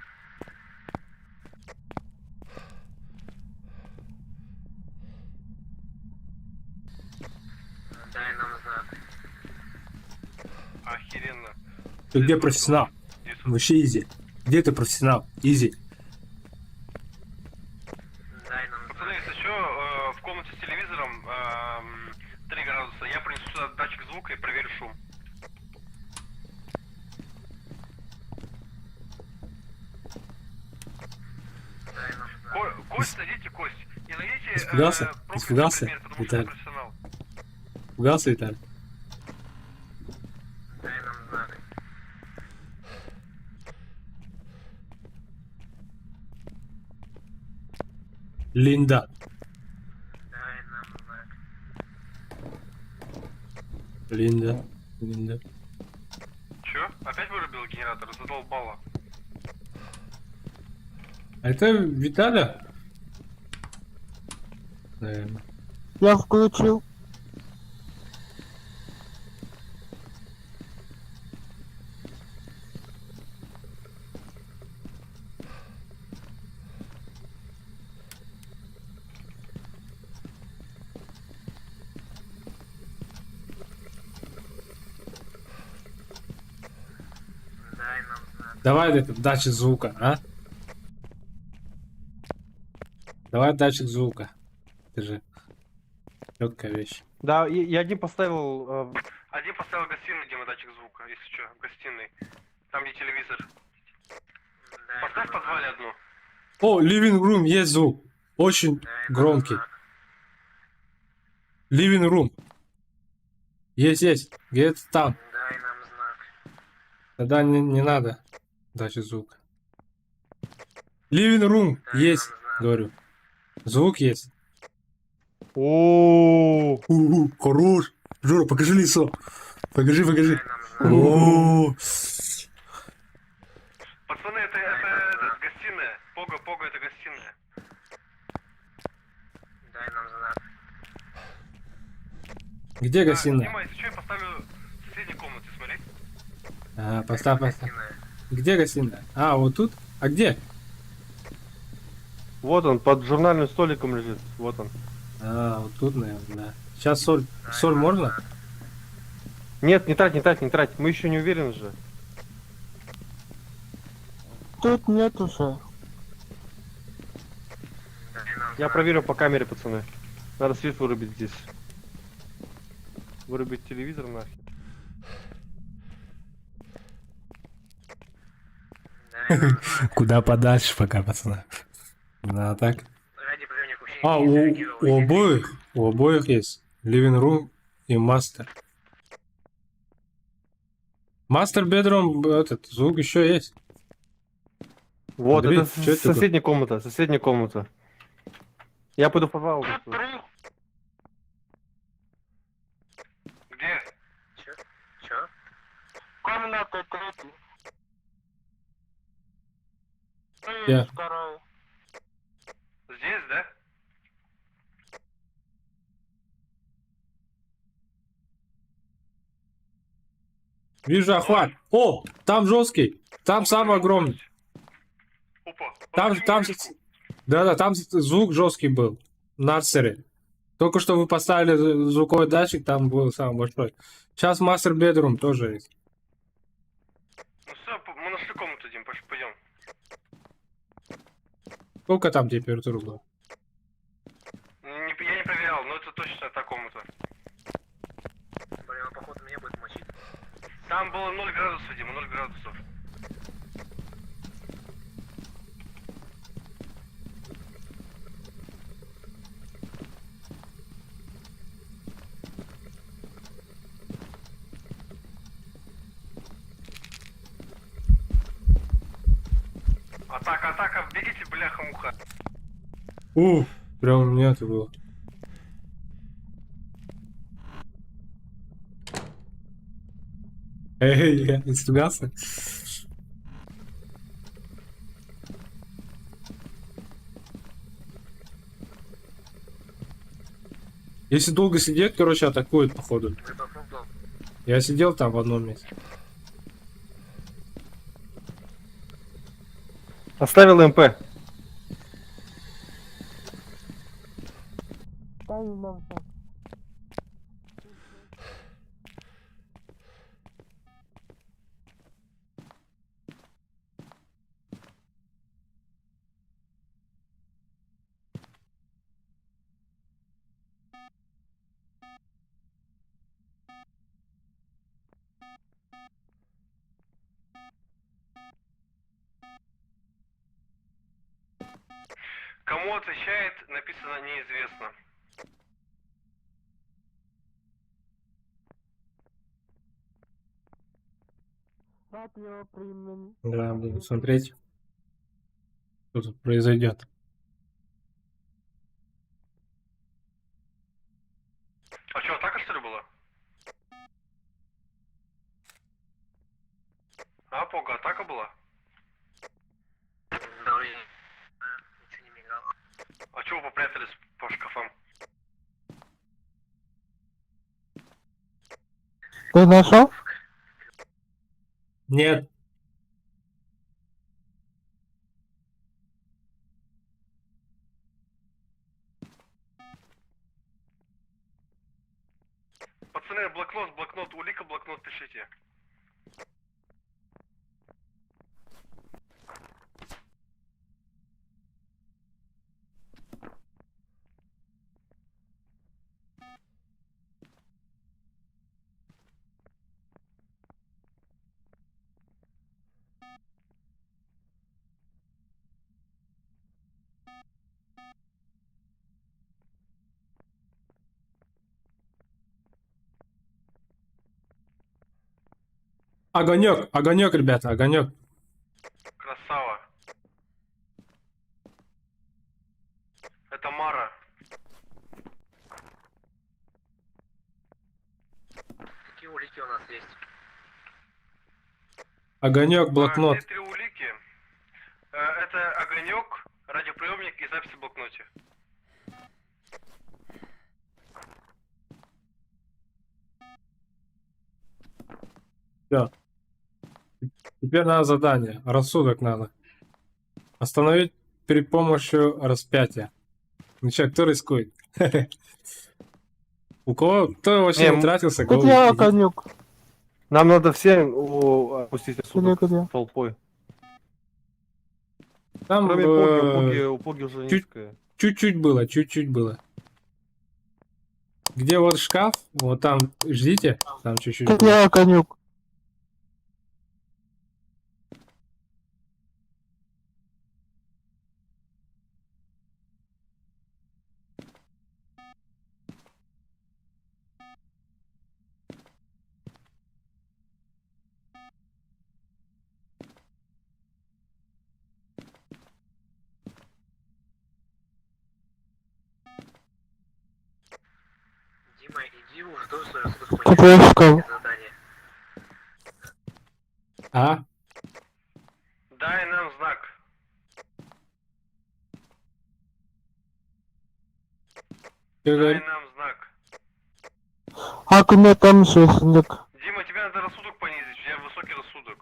Дай нам знак. Охеренно. Ты где профессионал? Иисус. Вообще изи. Где ты профессионал? Изи. Дай нам Пацаны, если что, в комнате с телевизором 3 градуса. Я принесу сюда датчик звука и проверю шум. Кость, найдите кость. И найдите Испугался? пробный Испугался? предмет, потому что я Виталий. профессионал. Пугался, Виталий? Дай нам знак. Линда. Дай нам знак. Линда. Линда. Чё? Опять вырубил генератор? Задолбало. А это Виталя? Наверное. Я включил. Дай нам знак. Давай этот датчик звука, а? Давай датчик звука. Это же четкая вещь. Да, я один поставил... Один поставил в гостиной, Дима, датчик звука, если что, в гостиной. Там, где телевизор. Дай Поставь в нам подвале одну. О, living room, есть звук. Очень Дай нам громкий. знак. Living room. Есть. Где-то там. Дай нам знак. Тогда не надо датчик звука. Living room Дай есть, нам знак. говорю. Звук есть. О, Хорош. Жора, покажи лицо. Покажи. Дай нам знак. О, Пацаны, это гостиная. Пога, это гостиная. Дай нам знак. где гостиная? Дима, если что, я поставлю в соседней комнате, смотри. А, поставь. Гостиная. Где гостиная? А, вот тут? А где? вот он, под журнальным столиком лежит. Вот он. А, вот тут, наверное, да. Сейчас соль. Соль можно? Нет, не трать. Мы еще не уверены же. Тут нет уже. Дай нам Я знак. проверю по камере, пацаны. Надо свет вырубить здесь. Вырубить телевизор нахер. Дай нам знак. Куда подальше пока, пацаны. Да, так. Ради проявления общения А, не реагировать. у обоих есть. Living room и master. Master bedroom, этот, звук еще есть. Вот, Андрей, это чё это соседняя комната. Я пойду в подвал. Где? Чё? Комната третья. Я. Вторая. Здесь, да? Вижу охват. О, там жесткий. Там самый огромный. Опа. Там, да, там звук жесткий был. Нарсере. Только что вы поставили звуковой датчик, там был самый большой. Сейчас мастер bedroom тоже есть. Ну все, мы нашли комнату, Дим, пойдем. Сколько там температура была? Я не проверял, но это точно та комната. Блин, он походу меня будет мочить. Там было 0 градусов, Дима, 0 градусов. Атака, бегите, бляха-муха. Прям у меня это было. Эй, я испугался. Если долго сидеть, короче, атакует, походу. Вы попробовал? Я сидел там в одном месте. Оставил МП. Дай нам знак. Кто отвечает, написано неизвестно. Да, буду смотреть, что тут произойдет. А что, атака что ли была? А, Пога, атака была? Да, вроде ничего не мигало. А чего вы попрятались по шкафам? Ты нашел? Нет. Пацаны, блокнот, улика, блокнот, пишите. Огонек, огонек, ребята, огонек. Красава. Это Мара. Какие улики у нас есть? Огонек, блокнот. Все три улики. Это огонек, радиоприемник и записи в блокноте. Все. Теперь надо задание. Рассудок надо. Остановить при помощью распятия. Ну че, кто рискует? У кого? Кто вообще Не, утратился? Это go, я, идите. конюк. Нам надо всем опустить рассудок Куда? толпой. Там Кроме Поги, у Поги уже чуть- низкая. чуть-чуть было, чуть-чуть было. Где вот шкаф? Вот там ждите. Там чуть-чуть Это было. я, конюк. Дима, иди уже тоже свой рассудок Что я искал? задание. А? Дай нам знак. Что Дай говорит? нам знак. А, конюк, там еще есть конюк. Дима, тебе надо рассудок понизить, у тебя высокий рассудок.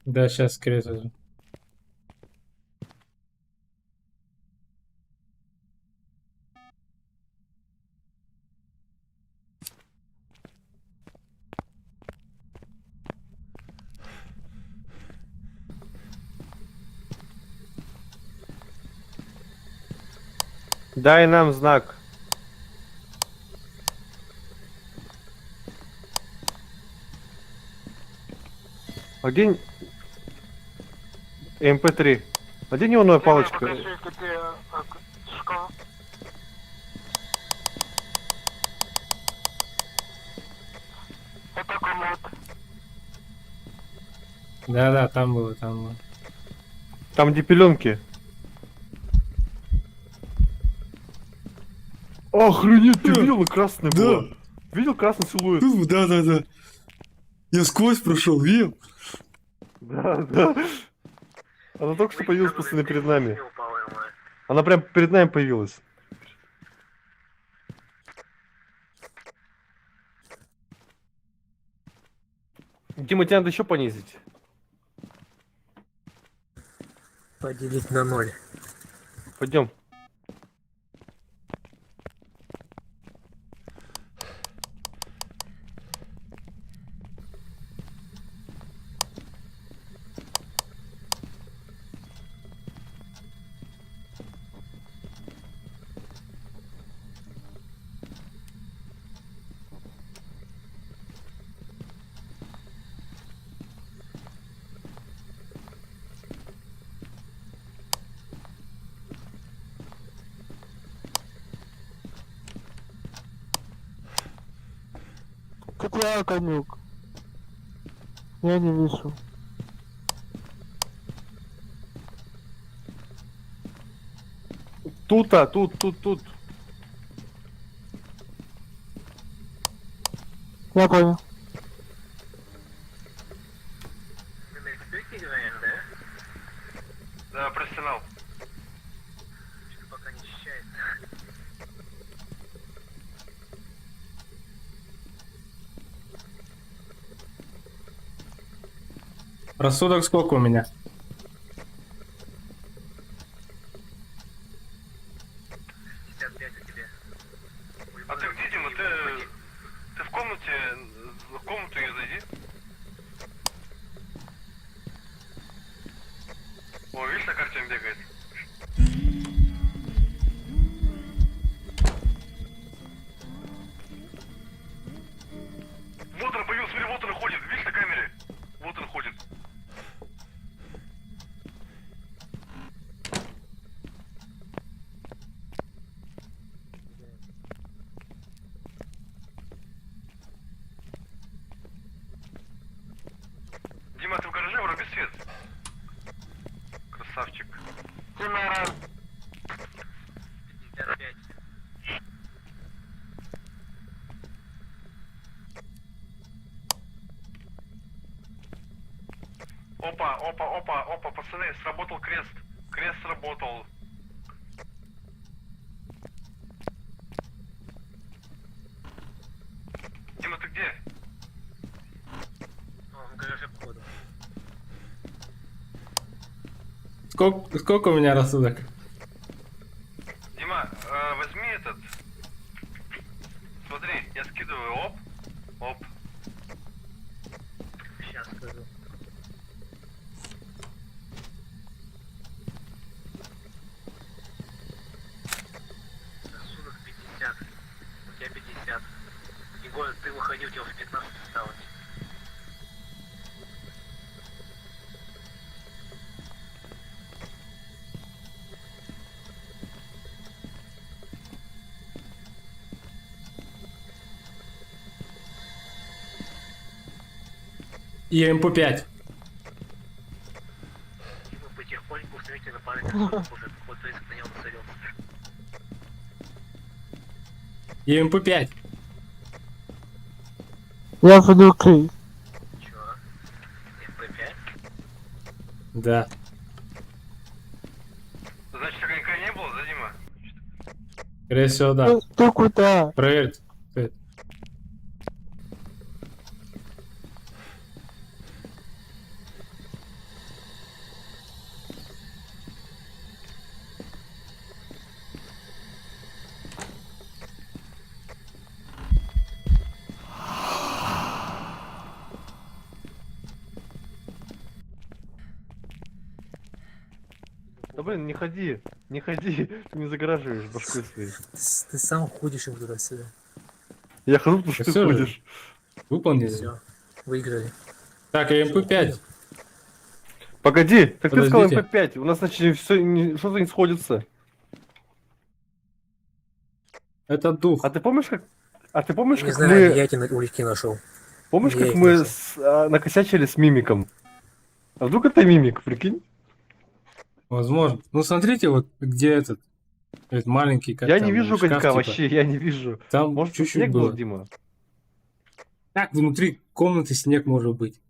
Да, сейчас скресту. Дай нам знак. А где... МП3. А где неоновая палочка? Э, Покажи, где шкаф. Это комод. Да-да, там было, там было. Там где пеленки. Охренеть, ты видел, красный было? Видел красный силуэт? Да-да-да. Я сквозь прошел, видел? Да, да. Она только что появилась постоянно перед нами. Не упала ему. Она прям перед нами появилась. Дима, тебе надо еще понизить. Поделить на 0. Пойдем. тебя, конюк? Я не вижу. Тут. Я понял. Мы на эксперте играем, да? Да, профессионал. Что пока не ощущает. Рассудок сколько у меня? 55 у тебя. А ты где, Дима? Ты в комнате, в комнату не зайди. О, видишь, на карте он бегает. Вот он появился, смотри, вот он ходит, видишь, на камере? Вот он ходит. Дима, ты в гараже, вруби свет. Красавчик. 55. Опа, пацаны, сработал крест. Крест сработал. Дима, ты где? О, в гараже походу. Сколько у меня рассудок? Дима, возьми этот. Смотри, я скидываю, оп. Сейчас скажу. Рассудок 50. У тебя 50. Егор, ты выходи, у тебя уже 15 осталось. И МП5. Дима, потихоньку установите на память рассудок уже, вот риск на нем сорвется. И МП5. Я внутри. Чё? МП5? Да. Значит, огонька не было, да, Дима? Скорее всего, да. Ты куда? Проверь. Да блин, не ходи, ты не загораживаешь башкой своей. Ты сам ходишь им туда-сюда. Я хожу, потому что ты Всё же. ходишь. Выполнили. Все, выиграли. Так, и МП5. Погоди, так ты сказал Подождите. МП5, у нас значит что-то не сходится. Это дух. А ты помнишь, Не как знаю, мы, я эти улики нашел. помнишь, я как их мы нашел. накосячили с мимиком? А вдруг это мимик, прикинь? Возможно. Ну, смотрите, вот где этот маленький, как Я там, не вижу шкаф, конька типа. вообще, я не вижу. Там Может, тут чуть-чуть снег был, было. Дима? Как внутри комнаты снег может быть?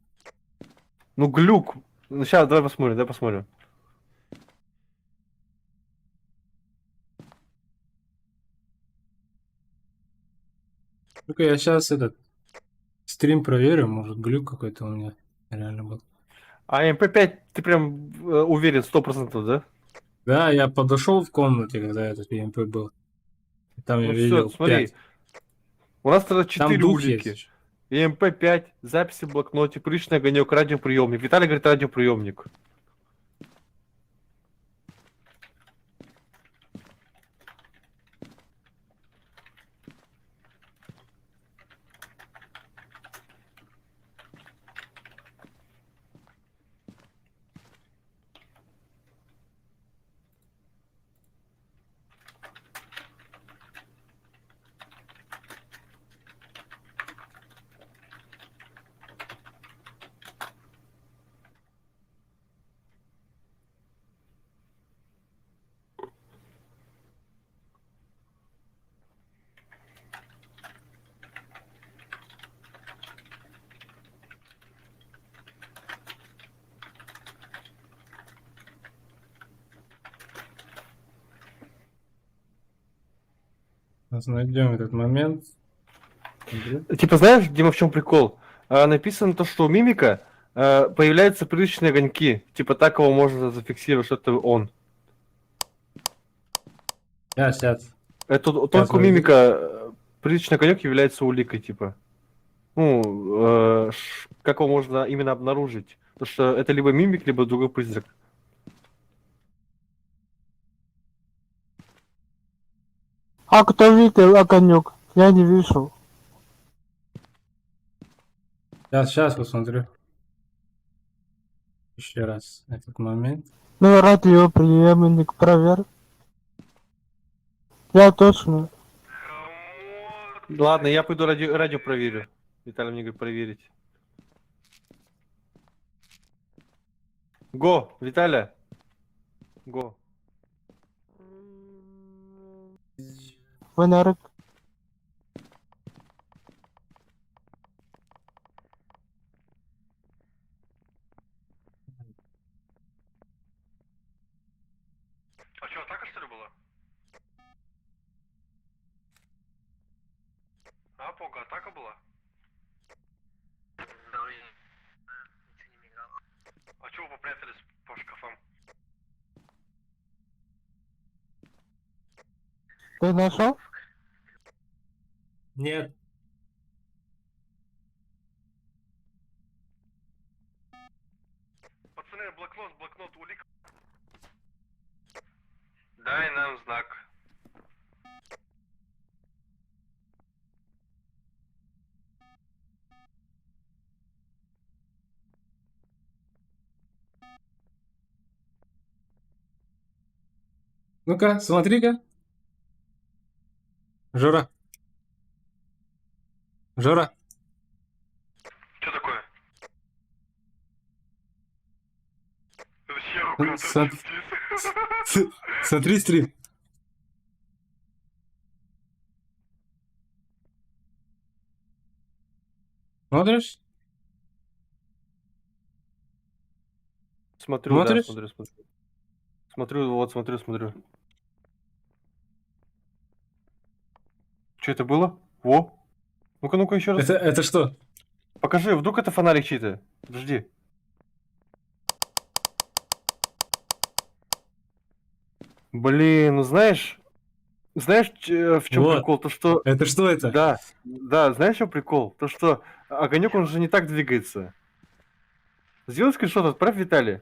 Ну, глюк. Ну, сейчас, давай посмотрим. Ну-ка, я сейчас этот стрим проверю, может глюк какой-то у меня реально был. А МП5 ты прям уверен 100%, да? Да, я подошел в комнате, когда этот EMP был. И там я Ну все, видел смотри. 5. У нас тогда Там 4 дух улики. есть. И МП5, записи в блокноте, личный огонек, радиоприемник. Виталий говорит радиоприемник. Сейчас найдем этот момент. Типа, знаешь, Дима, в чем прикол? Написано то, что у мимика появляются приличные огоньки. Типа, так его можно зафиксировать, что это он. Сейчас. Это Сейчас только у найду. мимика приличный огонек является уликой, типа. Ну, как его можно именно обнаружить? Потому что это либо мимик, либо другой призрак. А кто видел огонек? Я не вижу. Сейчас посмотрю. Еще раз этот момент. Ну, радиоприемник проверь. Я точно. Ладно, я пойду радио проверю. Виталий мне говорит проверить. Го, Виталя. Го. Фонарик. А что, атака что ли была? А, Пога, атака была? А чего вы попрятались по шкафам? Ты нашел? Нет. Пацаны, блокнот, улик. Дай нам знак. Ну-ка, смотри-ка. Жора. Жора. Что такое? Это чья рука См- торчит здесь? Смотри стрим. Смотришь? Смотрю, да, Смотришь? смотрю. Смотрю, вот, смотрю. Что это было? Во. Ну-ка, еще раз. Это что? Покажи, вдруг это фонарик чей-то. Подожди. Блин, ну знаешь, в чем Вот. прикол? То, что... Это что это? Да, знаешь, в чем прикол? То, что огонек, он же не так двигается. Сделай скриншот, отправь Виталий.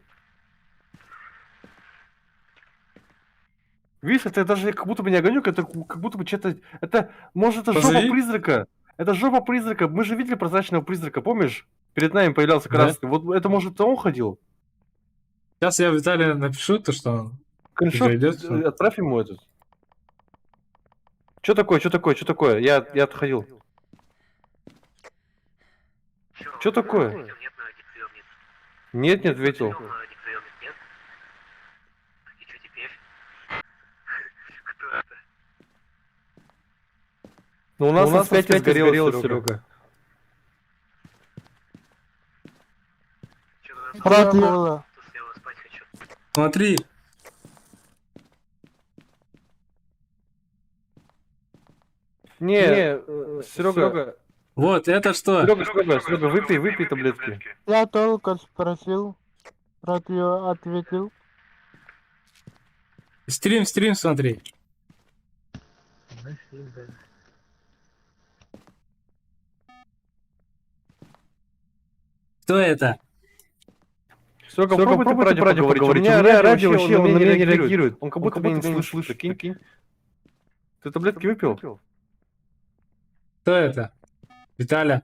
Видишь, это даже как будто бы не огонек, это как будто бы что-то... Это, может, это жопа Позови. призрака. Это жопа призрака. Мы же видели прозрачного призрака, помнишь? Перед нами появлялся Да. красный. Вот это, может, он ходил? Сейчас я Виталию напишу, то что он Скриншот зайдет. отправь ему этот. Что такое? Я отходил. Что такое? Нет, не ответил. И что теперь? Кто это? Но у нас на свете сгорел, Серега. Что-то Радио. тут я спать хочу. Смотри. Не, Серега, Вот, это что? Серега, выпей таблетки. Я только спросил. Радио ответил. Стрим, смотри. Кто это? Серега, попробуй по радио поговорить. У меня радио вообще, он на меня не реагирует. Он как будто меня не слышит, прикинь. Ты таблетки выпил? Кто это? Виталя.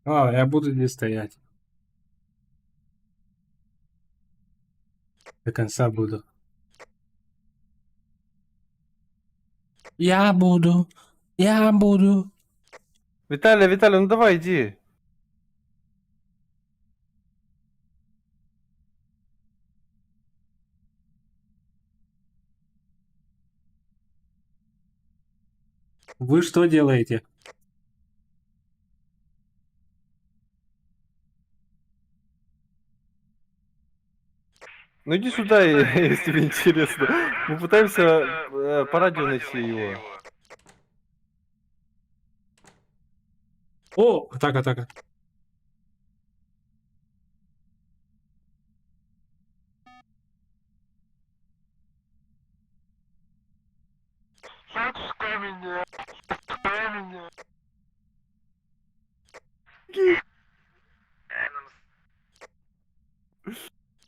А, я буду здесь стоять. До конца буду. Я буду. Я буду. Виталий, Виталий, ну давай, иди. Вы что делаете? Ну иди сюда, если тебе интересно. Мы пытаемся по радио найти его. О, атака, атака. Пускай меня. Пускай меня.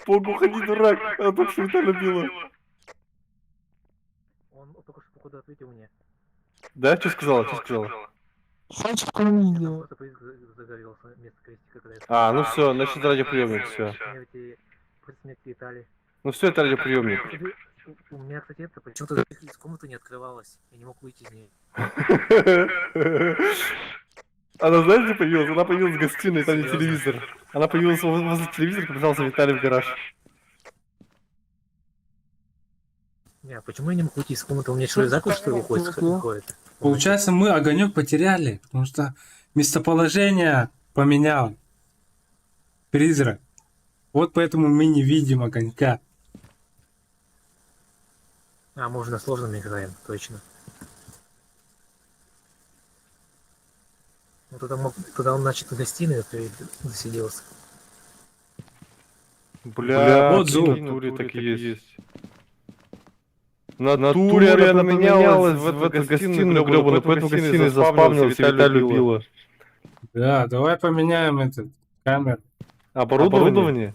Погу, ходи, дурак. Она только что Виталия била. Он только что походу ответил мне. Да, что сказала, что сказала? Пускай Там меня. просто приз загорелся вместо крестика, когда я А, ну все, значит радиоприемник, все. эти предсмертные летали. Ну все, это радиоприемник. У меня, кстати, это почему-то из комнаты не открывалась. Я не мог выйти из нее. Она, знаешь, где появилась? Она появилась в гостиной, там не телевизор. Она появилась возле телевизора, побежался Виталий в гараж. Не, а почему я не мог выйти из комнаты? У меня что, заклад, что ли, уходит? Получается, мы огонек потеряли, потому что местоположение поменял призрак. Вот поэтому мы не видим огонька. А, мы уже на сложном играем, точно. Ну, тогда он, значит, в гостиной засиделся. Бля, вот зуб. в натуре так и есть. В натуре она поменялась в эту гостиную гребаную, поэтому в гостиной заспавнилась и Виталию била. Да, давай поменяем этот камеру. Оборудование?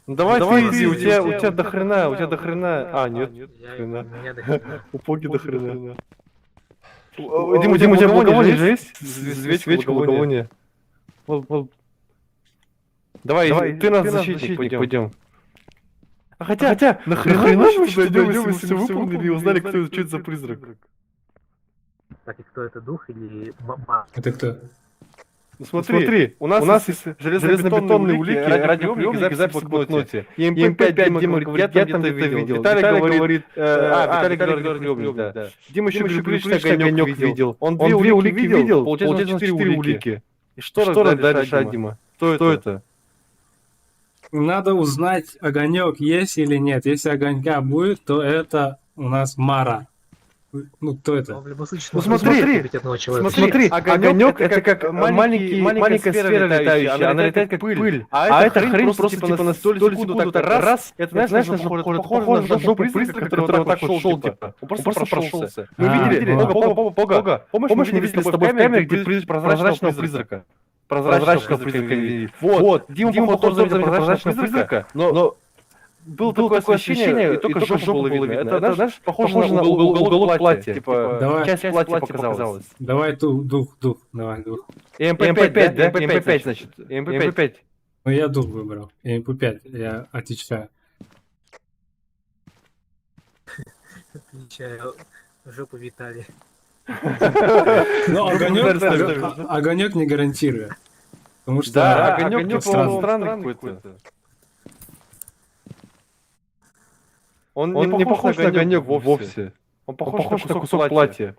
Ну давай ты иди, у тебя до хрена, у тебя до хрена. А, нет, У меня до у Поги до хрена. Дима, у тебя благовоние же есть? Свечка благовония. Вот. Давай, ты нас защитник, пойдем. А хотя, нахрена мы сюда идем, если мы все выполнили и узнали, что это за призрак? Так, и кто это, дух или мама? Это кто? Ну смотри, у нас есть железнобетонные улики, радиоприемник и запись в блокноте. И МП5 Дима говорит, я там где-то видел. Виталий говорит, Виталий говорит, радиоприемник, да. Дима еще говорит, что огонек видел. Он две улики видел, получается 4 улики. И что дальше, Дима? Кто это? Надо узнать, огонек есть или нет. Если огонька будет, то это у нас Мара. Ну, кто это? В любом случае, Ну нужно смотри, убить одного человека. Смотри, огонек это как маленькая сфера летающая, она летает как пыль. А эта хрень просто типа на долю секунды так раз, это знаешь, похоже на жопу призрака, который вот так вот шел, типа. Он просто прошелся. Мы видели, Пога, помнишь, мы видели с тобой в камере, где прозрачного призрака? Прозрачного призрака. Вот, Дима, походу, тоже заметил прозрачного призрака, но было такое освещение, и только жопу было видно. Это, знаешь, похоже на уголок платья. Типа, Давай. часть платья показалась. Давай дух, давай дух. МП5, да? МП5, значит. МП5. Ну, я дух выбрал. И МП5, я отвечаю. Отвечаю, жопу Виталия. Но огонек не гарантирую. Потому что Да, огонек странный. странный какой-то. Он не похож на огонек вовсе. Он похож на кусок платья.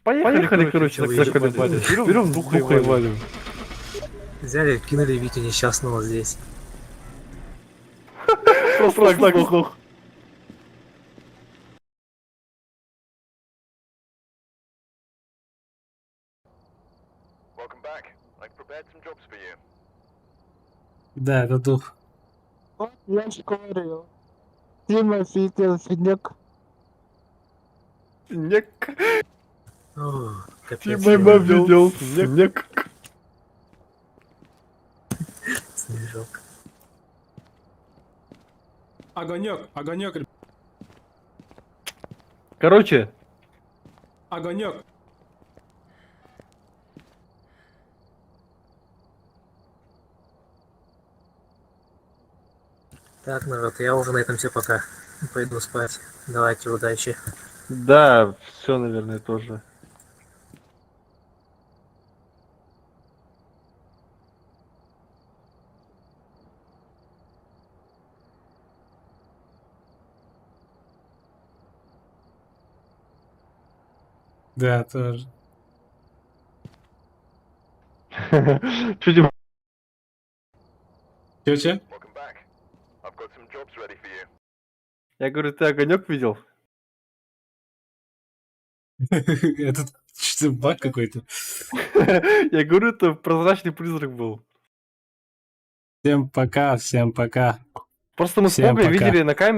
Поехали, короче, Вы так берем духа и валим. Взяли, кинули Витю несчастного здесь. Просто так сдох. Welcome back. I've prepared some jobs for you. Да, это дух. Я же говорю. Дима видел снег. Снег. О, капец. Дима видел снег. Снежок. Огонек, Короче, огонек. Так, народ, я уже на этом все пока. Пойду спать. Давайте, удачи. Да, все, наверное, тоже. Да, тоже. Что тебе? Че? Welcome back. I've got some jobs ready for you. Я говорю, ты огонек видел? Этот что, баг какой-то? Я говорю, это прозрачный призрак был. Всем пока, всем пока. Просто мы с Всем Погой пока. видели на камеру.